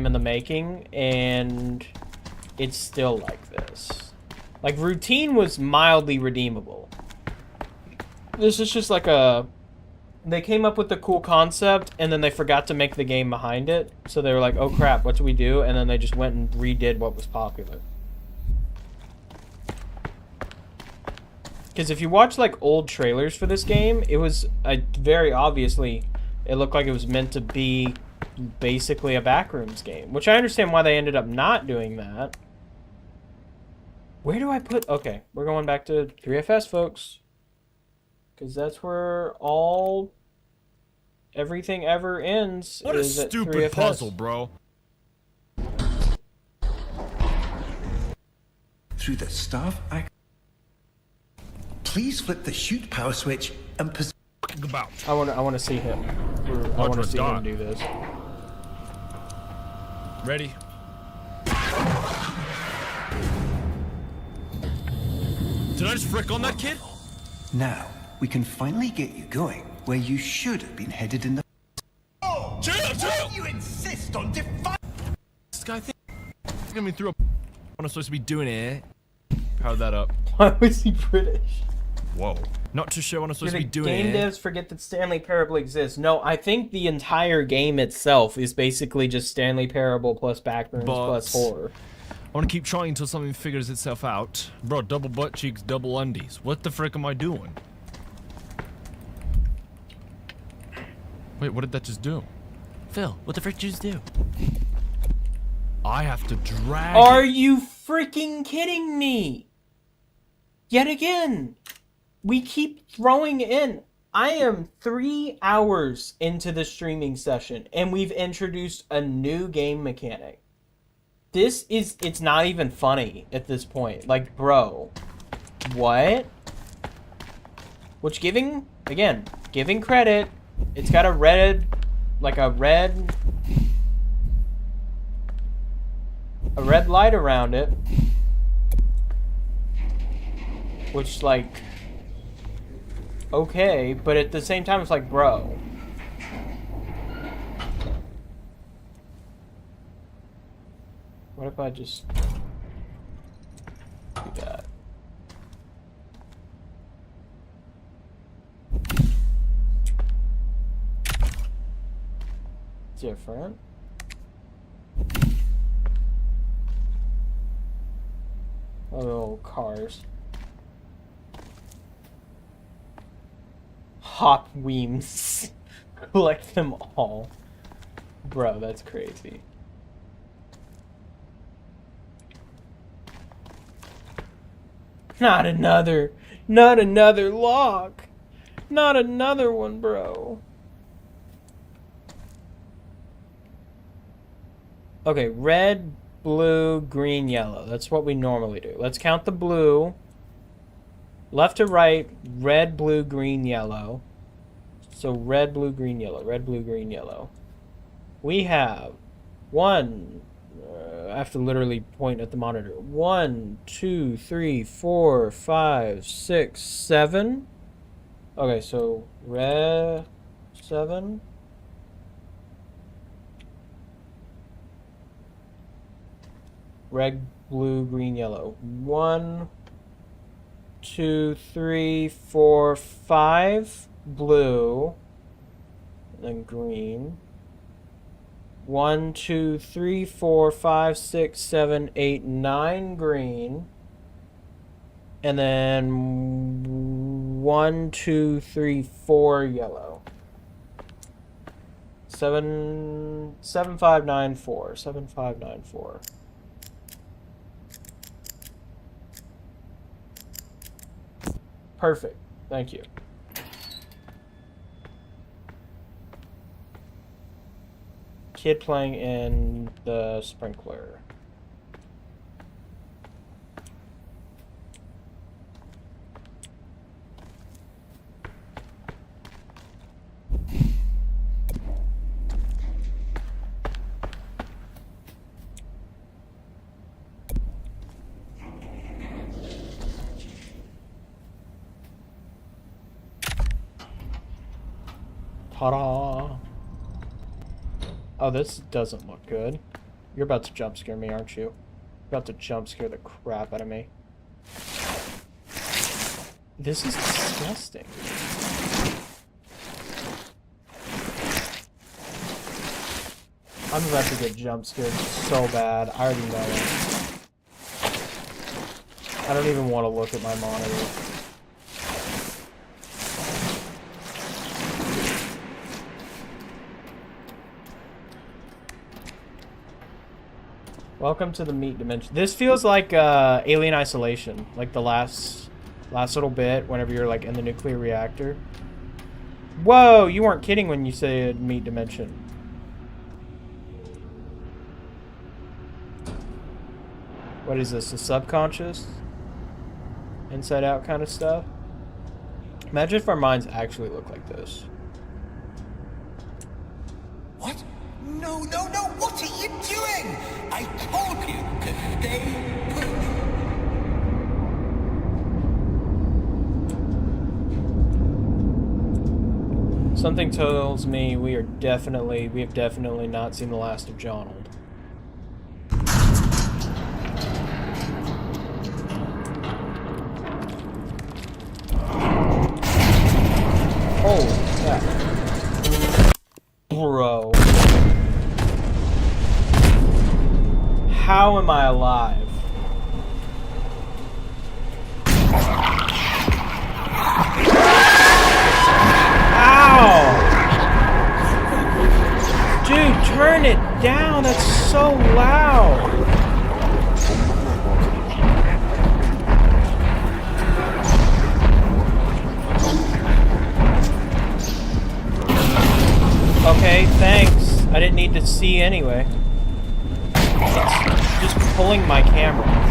in the making, and it's still like this. Like, Routine was mildly redeemable. This is just like a... They came up with the cool concept, and then they forgot to make the game behind it. So they were like, oh crap, what do we do? And then they just went and redid what was popular. Because if you watch, like, old trailers for this game, it was very obviously, it looked like it was meant to be basically a Backrooms game. Which I understand why they ended up not doing that. Where do I put... Okay, we're going back to 3FS, folks. Because that's where everything ever ends. What a is at stupid 3FS. puzzle, bro. Through the staff, please flip the shoot power switch and about. I want to see him. I want to see him do this. Ready? Did I just frick on that kid? Now, we can finally get you going where you should have been headed in the... Oh, chill! You insist on defying... This guy thinking me through a... What I'm supposed to be doing here. Power that up. Why was he British? Whoa. Not too sure what I'm supposed to be doing Game here. devs forget that Stanley Parable exists. No, I think the entire game itself is basically just Stanley Parable plus Backrooms plus horror. I want to keep trying until something figures itself out. Bro, double butt cheeks, double undies. What the frick am I doing? Wait, what did that just do? Phil, what the frick did you just do? I have to drag Are it. you freaking kidding me? Yet again. We keep throwing in. I am 3 hours into the streaming session, and we've introduced a new game mechanic. It's not even funny at this point. Like, bro. What? Which giving credit, it's got a red light around it. Which, like, okay, but at the same time, it's like, bro. What if I just do that? Different. Oh, cars. Hop Weems. Collect them all. Bro, that's crazy. Not another lock. Not another one, bro. Okay, red, blue, green, yellow. That's what we normally do. Let's count the blue. Left to right, red, blue, green, yellow. So red, blue, green, yellow. Red, blue, green, yellow. We have one. I have to literally point at the monitor. 1, 2, 3, 4, 5, 6, 7. Okay, so red, 7. Red, blue, green, yellow. 1, 2, 3, 4, 5 blue, then green. 1, 2, 3, 4, 5, 6, 7, 8, 9 green. And then 1, 2, 3, 4 yellow. 7594. 7594. Perfect. Thank you. Kid playing in the sprinkler. Ta-da! Oh, this doesn't look good. You're about to jump scare me, aren't you? You're about to jump scare the crap out of me. This is disgusting. I'm about to get jump scared so bad. I already know it. I don't even want to look at my monitor. Welcome to the meat dimension. This feels like Alien Isolation, like the last little bit whenever you're like in the nuclear reactor. Whoa, you weren't kidding when you said meat dimension. What is this, the subconscious? Inside out kind of stuff? Imagine if our minds actually look like this. What? No, no, no! What are you doing? I told you to stay put. Something tells me we have definitely not seen the last of Jonald. Oh, yeah. Bro. How am I alive? Dude, turn it down. That's so loud. Okay, thanks. I didn't need to see anyway. It's just pulling my camera.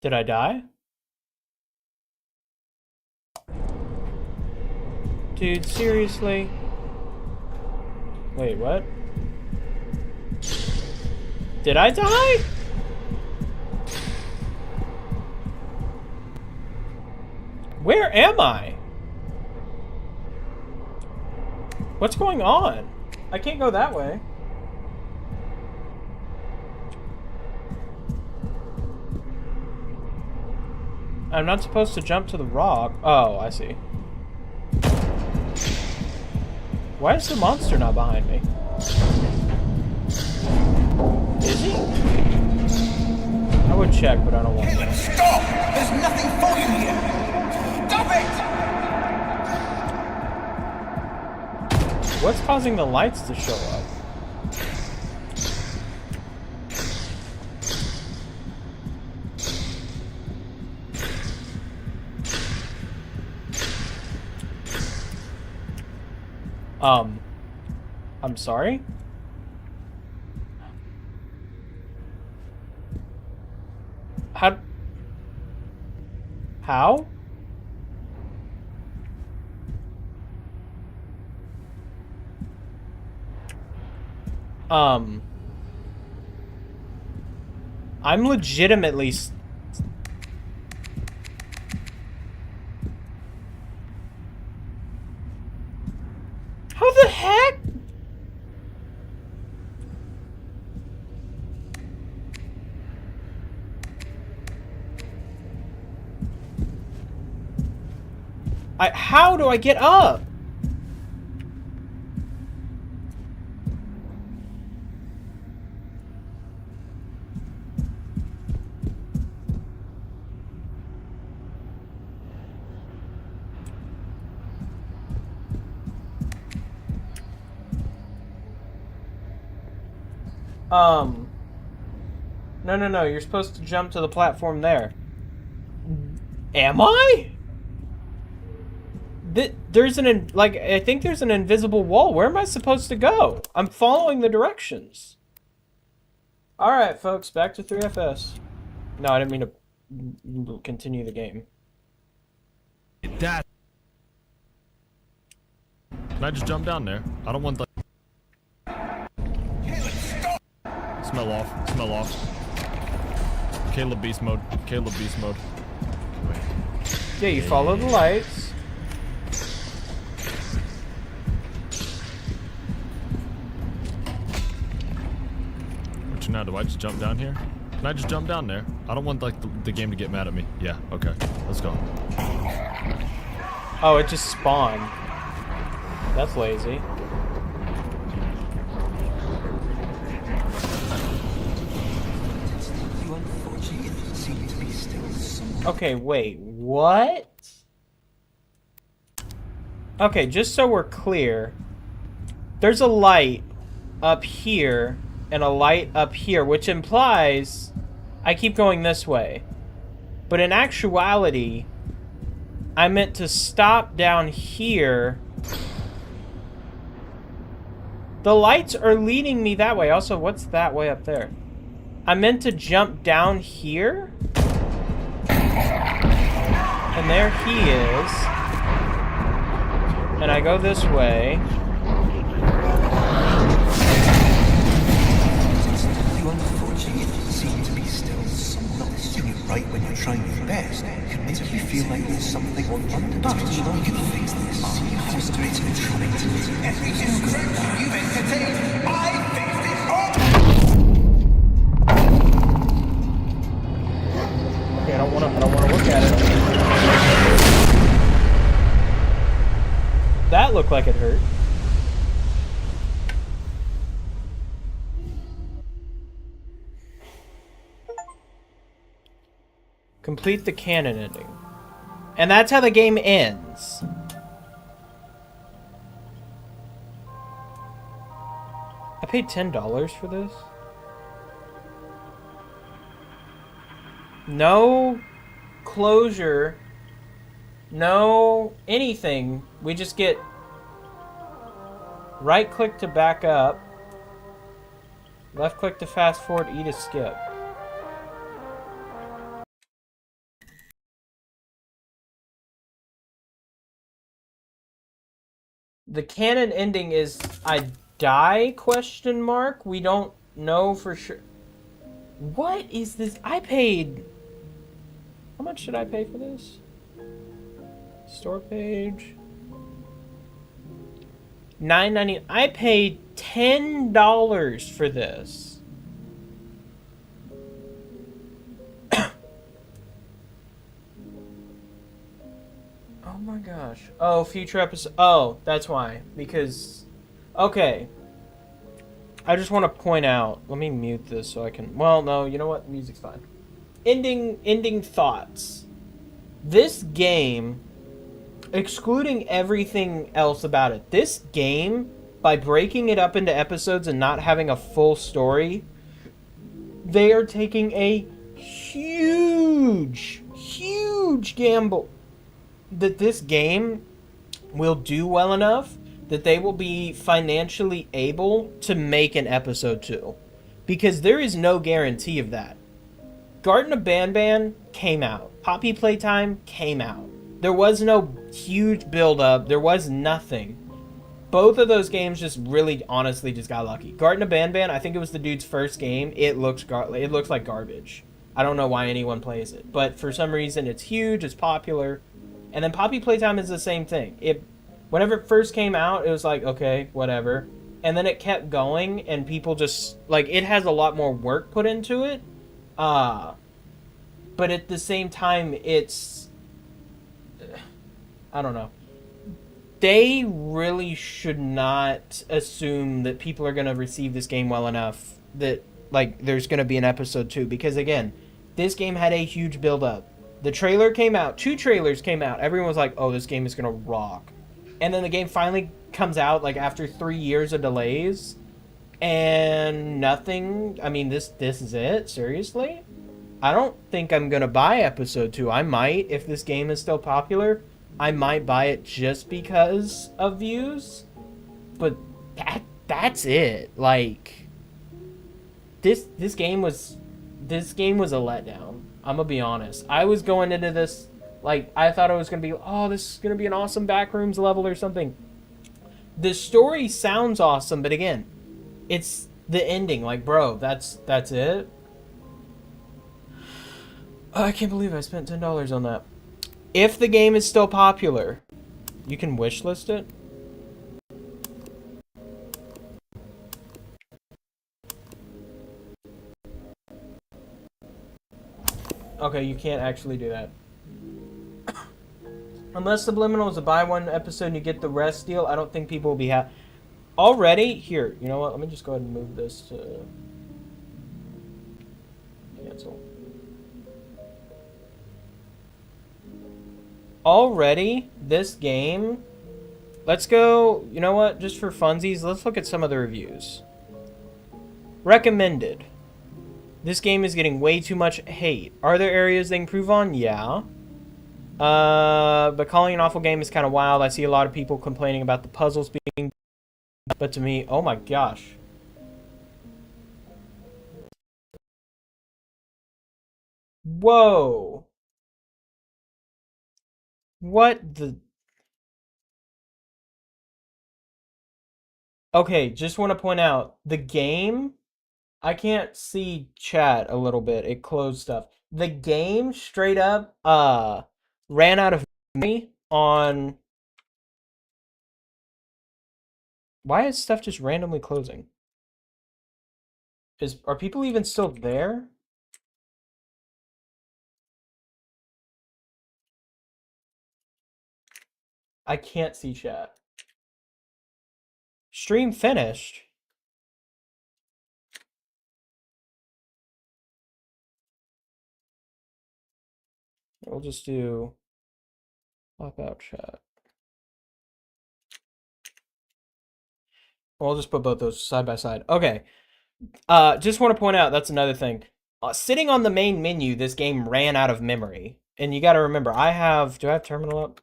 Did I die? Dude, seriously? Wait, what? Did I die? Where am I? What's going on? I can't go that way. I'm not supposed to jump to the rock. Oh, I see. Why is the monster not behind me? Is he? I would check, but I don't want to. Stop! There's nothing for you here! Stop it! What's causing the lights to show up? I'm sorry? How? I'm legitimately how the heck? How do I get up? No, you're supposed to jump to the platform there. Am I? There's I think there's an invisible wall. Where am I supposed to go? I'm following the directions. Alright, folks, back to 3FS. No, I didn't mean to continue the game. That. Can I just jump down there? I don't want the... Smell off. Smell off. Caleb beast mode. Caleb beast mode. Wait. Yeah, you follow the lights. What you now? Do I just jump down here? Can I just jump down there? I don't want like the game to get mad at me. Yeah, okay. Let's go. Oh, it just spawned. That's lazy. Okay, wait, what? Okay, just so we're clear, there's a light up here and a light up here, which implies I keep going this way. But in actuality, I meant to stop down here. The lights are leading me that way. Also, what's that way up there? I meant to jump down here. And there he is. And I go this way. You unfortunately seem to be still somewhat doing it right when you're trying your best. Can make you feel like there's something on underneath. You can fix this. How's the bit of trying to make every distraction you've entertained? I fixed it all! Okay, I don't wanna look at it. That looked like it hurt. Complete the canon ending. And that's how the game ends. I paid $10 for this? No closure. No anything. We just get right click to back up. Left click to fast forward, E to skip. The canon ending is I die question mark. We don't know for sure. What is this? I paid. How much should I pay for this? Store page. $9.90. I paid $10 for this. Oh my gosh. Oh, future episode. Oh, that's why. Because, okay. I just want to point out. Let me mute this so I can. Well, no. You know what? Music's fine. Ending thoughts. This game, excluding everything else about it, this game, by breaking it up into episodes and not having a full story, they are taking a huge gamble that this game will do well enough that they will be financially able to make an episode 2. Because there is no guarantee of that. Garden of Banban came out. Poppy Playtime came out. There was no huge build-up. There was nothing. Both of those games just really, honestly, just got lucky. Garden of Banban, I think it was the dude's first game. It looks like garbage. I don't know why anyone plays it. But for some reason, it's huge, it's popular. And then Poppy Playtime is the same thing. Whenever it first came out, it was like, okay, whatever. And then it kept going, and people just, like, it has a lot more work put into it. But at the same time, it's... I don't know. They really should not assume that people are going to receive this game well enough that, like, there's going to be an episode 2. Because, again, this game had a huge build-up. The trailer came out. 2 trailers came out. Everyone was like, oh, this game is going to rock. And then the game finally comes out, like, after 3 years of delays. And nothing... I mean, this is it? Seriously? I don't think I'm going to buy episode 2. I might, if this game is still popular. I might buy it just because of views. But that's it. Like, this game was a letdown. I'm gonna be honest. I was going into this like I thought it was gonna be, oh, this is gonna be an awesome backrooms level or something. The story sounds awesome, but again, it's the ending. Like, bro, that's it. Oh, I can't believe I spent $10 on that. If the game is still popular, you can wishlist it. Okay, you can't actually do that. Unless Subliminal is a buy one episode and you get the rest deal, I don't think people will be happy. Already? Here, you know what? Let me just go ahead and move this to... cancel. Already, this game... Let's go... You know what? Just for funsies, let's look at some of the reviews. Recommended. This game is getting way too much hate. Are there areas they can improve on? Yeah. But calling an awful game is kind of wild. I see a lot of people complaining about the puzzles being... But to me, oh my gosh. Whoa. What the... Okay, just want to point out the game. I can't see chat a little bit. It closed stuff. The game straight up ran out of memory on. Why is stuff just randomly closing? Are people even still there? I can't see chat. Stream finished. We'll just do pop out chat. We'll just put both those side by side. Okay. Just want to point out that's another thing. Sitting on the main menu, this game ran out of memory. And you got to remember, do I have terminal up?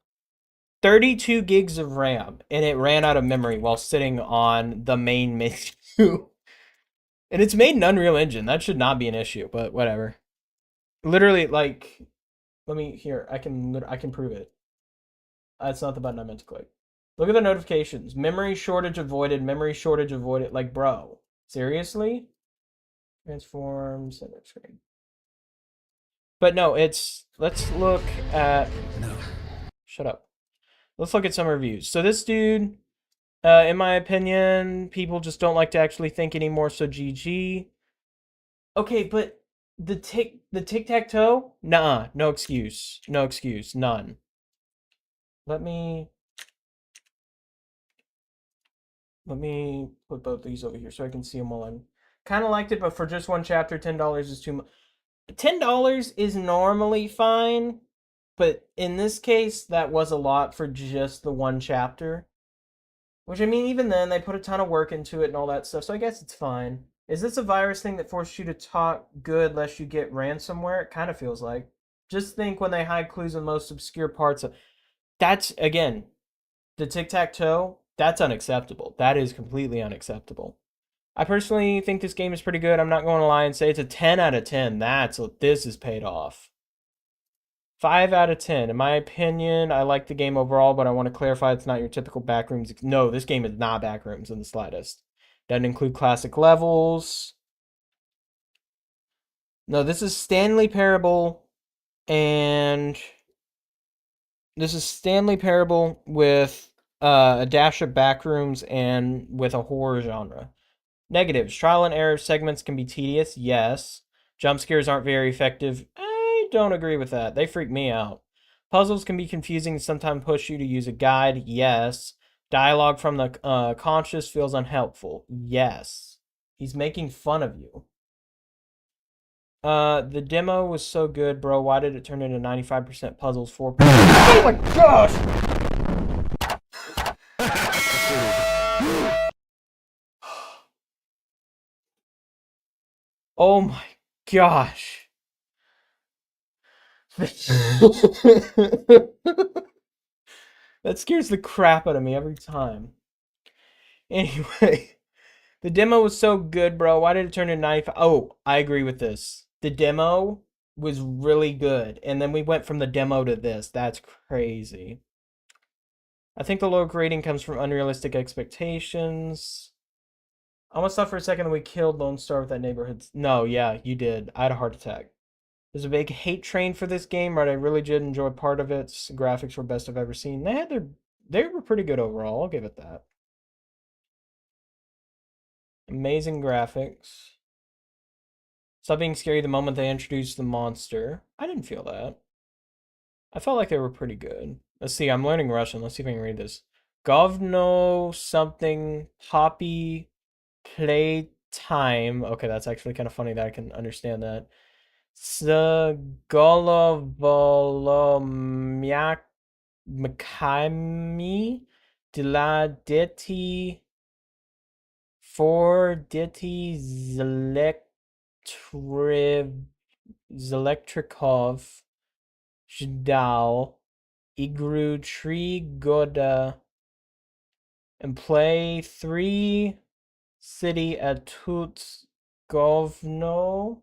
32 gigs of RAM, and it ran out of memory while sitting on the main menu. And it's made in Unreal Engine. That should not be an issue, but whatever. Literally, like, let me here. I can prove it. That's not the button I meant to click. Look at the notifications. Memory shortage avoided. Memory shortage avoided. Like, bro, seriously? Transform center screen. But no, let's look at. No. Shut up. Let's look at some reviews. So this dude, in my opinion, people just don't like to actually think anymore. So GG. Okay, but the tic-tac-toe? Nah, no excuse. No excuse. None. Let me put both these over here so I can see them all. I kind of liked it, but for just one chapter, $10 is too much. $10 is normally fine, but in this case, that was a lot for just the one chapter. Which, I mean, even then, they put a ton of work into it and all that stuff, so I guess it's fine. Is this a virus thing that forces you to talk good lest you get ransomware? It kind of feels like. Just think when they hide clues in the most obscure parts of... That's, again, the tic-tac-toe, that's unacceptable. That is completely unacceptable. I personally think this game is pretty good. I'm not going to lie and say it's a 10 out of 10. This is paid off. 5 out of 10. In my opinion, I like the game overall, but I want to clarify it's not your typical backrooms. No, this game is not backrooms in the slightest. Doesn't include classic levels. No, this is Stanley Parable, and this is Stanley Parable with a dash of backrooms and with a horror genre. Negatives. Trial and error segments can be tedious. Yes. Jump scares aren't very effective. I don't agree with that. They freak me out. Puzzles can be confusing and sometimes push you to use a guide. Yes. Dialogue from the conscious feels unhelpful. Yes. He's making fun of you. The demo was so good, bro. Why did it turn into 95% puzzles? 4%. Oh my gosh! Oh my gosh. That scares the crap out of me every time. Anyway, the demo was so good, bro. Why did it turn to 95? Oh, I agree with this. The demo was really good. And then we went from the demo to this. That's crazy. I think the low grading comes from unrealistic expectations. I almost thought for a second that we killed Lone Star with that neighborhood. No, yeah, you did. I had a heart attack. There's a big hate train for this game, but I really did enjoy part of it. Graphics were best I've ever seen. They were pretty good overall. I'll give it that. Amazing graphics. Stop being scary the moment they introduced the monster. I didn't feel that. I felt like they were pretty good. Let's see, I'm learning Russian. Let's see if I can read this. Govno something poppy playtime. Okay, that's actually kind of funny that I can understand that. Sgolovolomyak Makami dla Deti for Deti Zelektrikov Zdal Igru Tree Goda and play 3 City at Tuts Govno.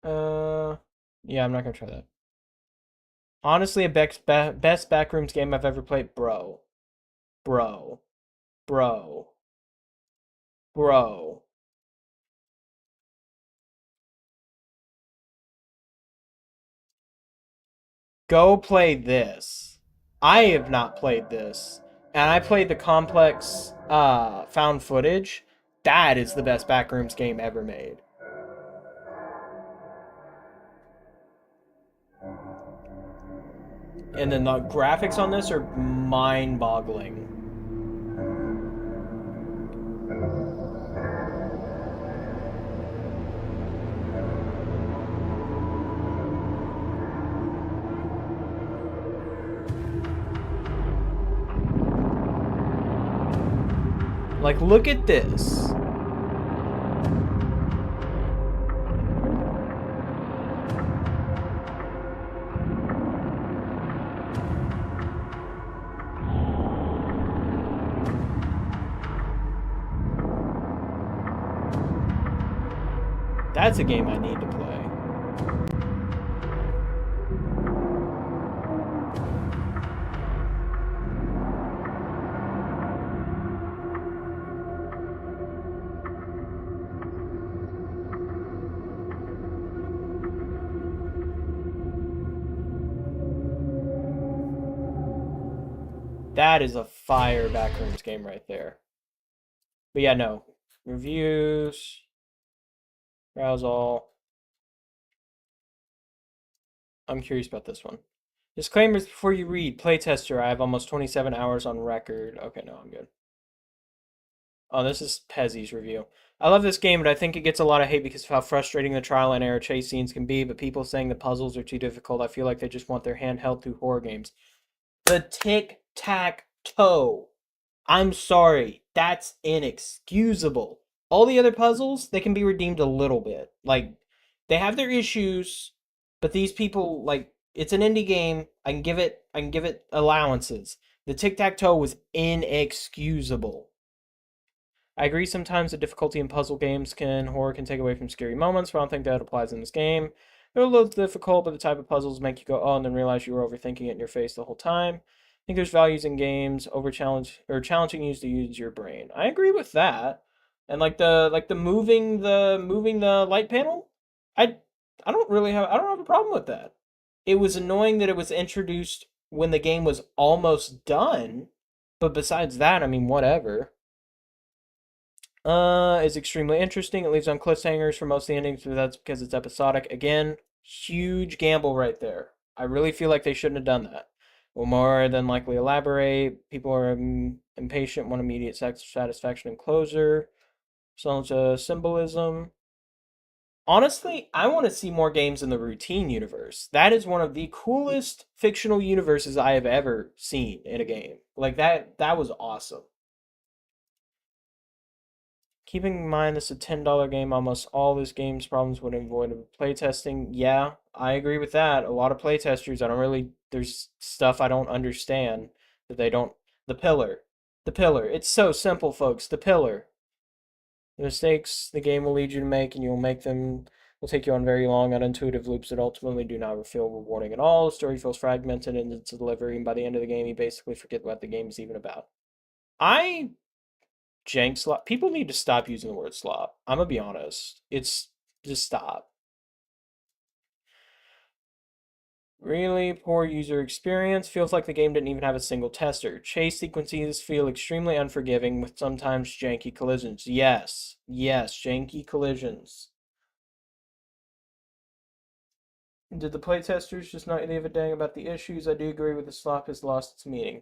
Yeah, I'm not gonna try that. Honestly, a best backrooms game I've ever played, bro. Bro. Bro. Go play this. I have not played this. And I played the complex found footage. That is the best Backrooms game ever made. And then the graphics on this are mind-boggling. Like, look at this. That's a game I need to play. That is a fire Backrooms game right there. But yeah, no. Reviews. Browse all. I'm curious about this one. Disclaimers before you read. Playtester, I have almost 27 hours on record. Okay, no, I'm good. Oh, this is Pezzy's review. I love this game, but I think it gets a lot of hate because of how frustrating the trial and error chase scenes can be, but people saying the puzzles are too difficult, I feel like they just want their hand held through horror games. The tic-tac-toe. I'm sorry. That's inexcusable. All the other puzzles, they can be redeemed a little bit. Like, they have their issues, but these people, like, it's an indie game. I can give it allowances. The tic-tac-toe was inexcusable. I agree sometimes the difficulty in puzzle games horror can take away from scary moments, but I don't think that applies in this game. They're a little difficult, but the type of puzzles make you go, oh, and then realize you were overthinking it in your face the whole time. I think there's values in games over challenging you to use your brain. I agree with that. And like the moving the light panel, I I don't have a problem with that. It was annoying that it was introduced when the game was almost done, but besides that, I mean, whatever. Is extremely interesting. It leaves on cliffhangers for most of the endings, but that's because it's episodic. Again, huge gamble right there. I really feel like they shouldn't have done that. Will more than likely elaborate. People are impatient, want immediate satisfaction and closure. So symbolism. Honestly, I want to see more games in the routine universe. That is one of the coolest fictional universes I have ever seen in a game. Like that was awesome. Keeping in mind this is a $10 game, almost all this game's problems would avoid playtesting. Yeah, I agree with that. A lot of playtesters, there's stuff I don't understand that they don't. The pillar. The pillar. It's so simple, folks. The pillar. The mistakes the game will lead you to make, and will take you on very long, unintuitive loops that ultimately do not feel rewarding at all. The story feels fragmented in its delivery, and by the end of the game, you basically forget what the game is even about. Jank slop. People need to stop using the word slop. I'm gonna be honest. It's just stop. Really poor user experience. Feels like the game didn't even have a single tester. Chase sequences feel extremely unforgiving with sometimes janky collisions. Yes, janky collisions. Did the playtesters just not give a dang about the issues? I do agree with the slop has lost its meaning.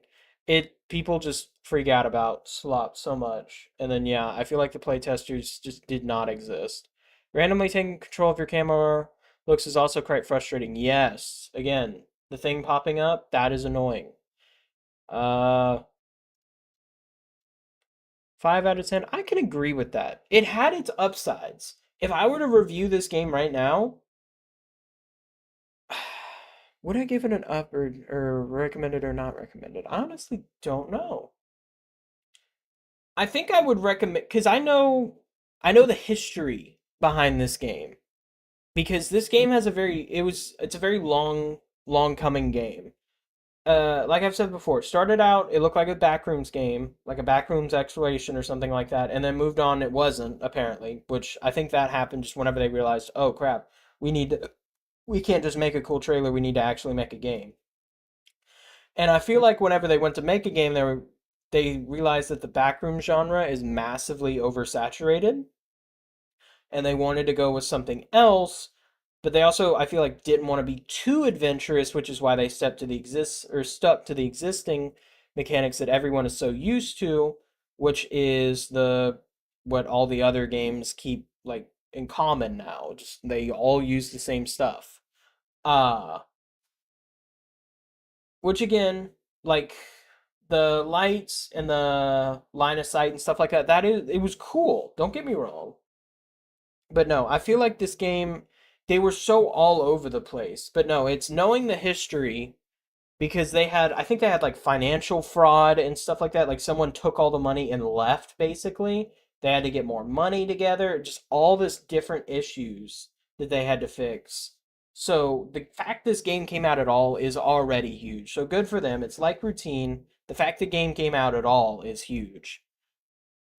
People just freak out about slop so much. And then yeah, I feel like the playtesters just did not exist. Randomly taking control of your camera looks is also quite frustrating. Yes. Again, the thing popping up, that is annoying. 5 out of 10. I can agree with that. It had its upsides. If I were to review this game right now, would I give it an up or recommend it or not recommend it? I honestly don't know. I think I would recommend, because I know the history behind this game. Because this game has it's a very long coming game. like I've said before, it started out, it looked like a Backrooms game, like a Backrooms exploration or something like that, and then moved on, it wasn't, apparently, which I think that happened just whenever they realized, oh crap, we can't just make a cool trailer, we need to actually make a game. And I feel like whenever they went to make a game, they realized that the backroom genre is massively oversaturated, and they wanted to go with something else, but they also, I feel like, didn't want to be too adventurous, which is why they stuck to the existing mechanics that everyone is so used to, which is what all the other games keep like in common now. Just they all use the same stuff. Uh which again, like the lights and the line of sight and stuff like that, it was cool. Don't get me wrong. But no, I feel like this game, they were so all over the place. But no, it's knowing the history because I think they had like financial fraud and stuff like that. Like someone took all the money and left, basically. They had to get more money together. Just all this different issues that they had to fix. So the fact this game came out at all is already huge. So good for them. It's like routine. The fact the game came out at all is huge.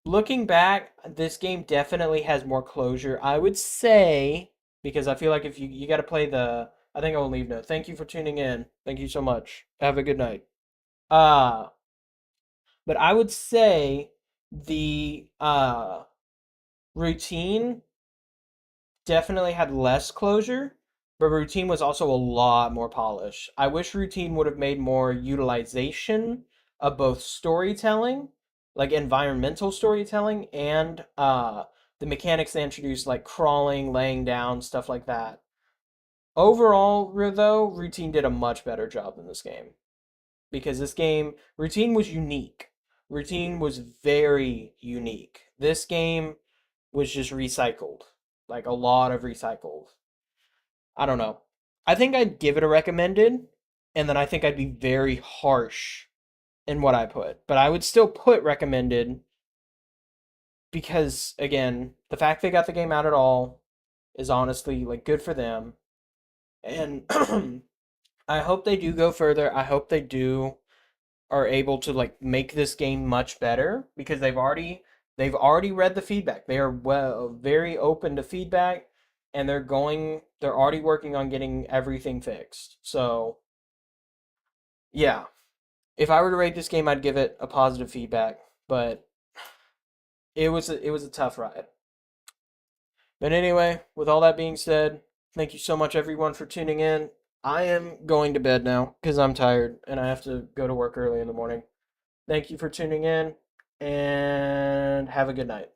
Looking back, this game definitely has more closure. I would say, because I feel like if you got to play I think I will leave now. Thank you for tuning in. Thank you so much. Have a good night. Uh, but I would say the routine definitely had less closure, but routine was also a lot more polished. I wish routine would have made more utilization of both storytelling, like environmental storytelling, and the mechanics they introduced, like crawling, laying down, stuff like that. Overall, though, routine did a much better job than this game because this game, routine was unique. Routine was very unique. This game was just recycled, like a lot of recycled. I don't know. I think I'd give it a recommended, and then I think I'd be very harsh in what I put. But I would still put recommended because, again, the fact they got the game out at all is honestly like good for them. And I hope they do go further. I hope they do are able to like make this game much better because they've already read the feedback. They are very open to feedback and they're already working on getting everything fixed. So, yeah. If I were to rate this game, I'd give it a positive feedback, but it was a tough ride. But anyway, with all that being said, thank you so much everyone for tuning in. I am going to bed now because I'm tired and I have to go to work early in the morning. Thank you for tuning in and have a good night.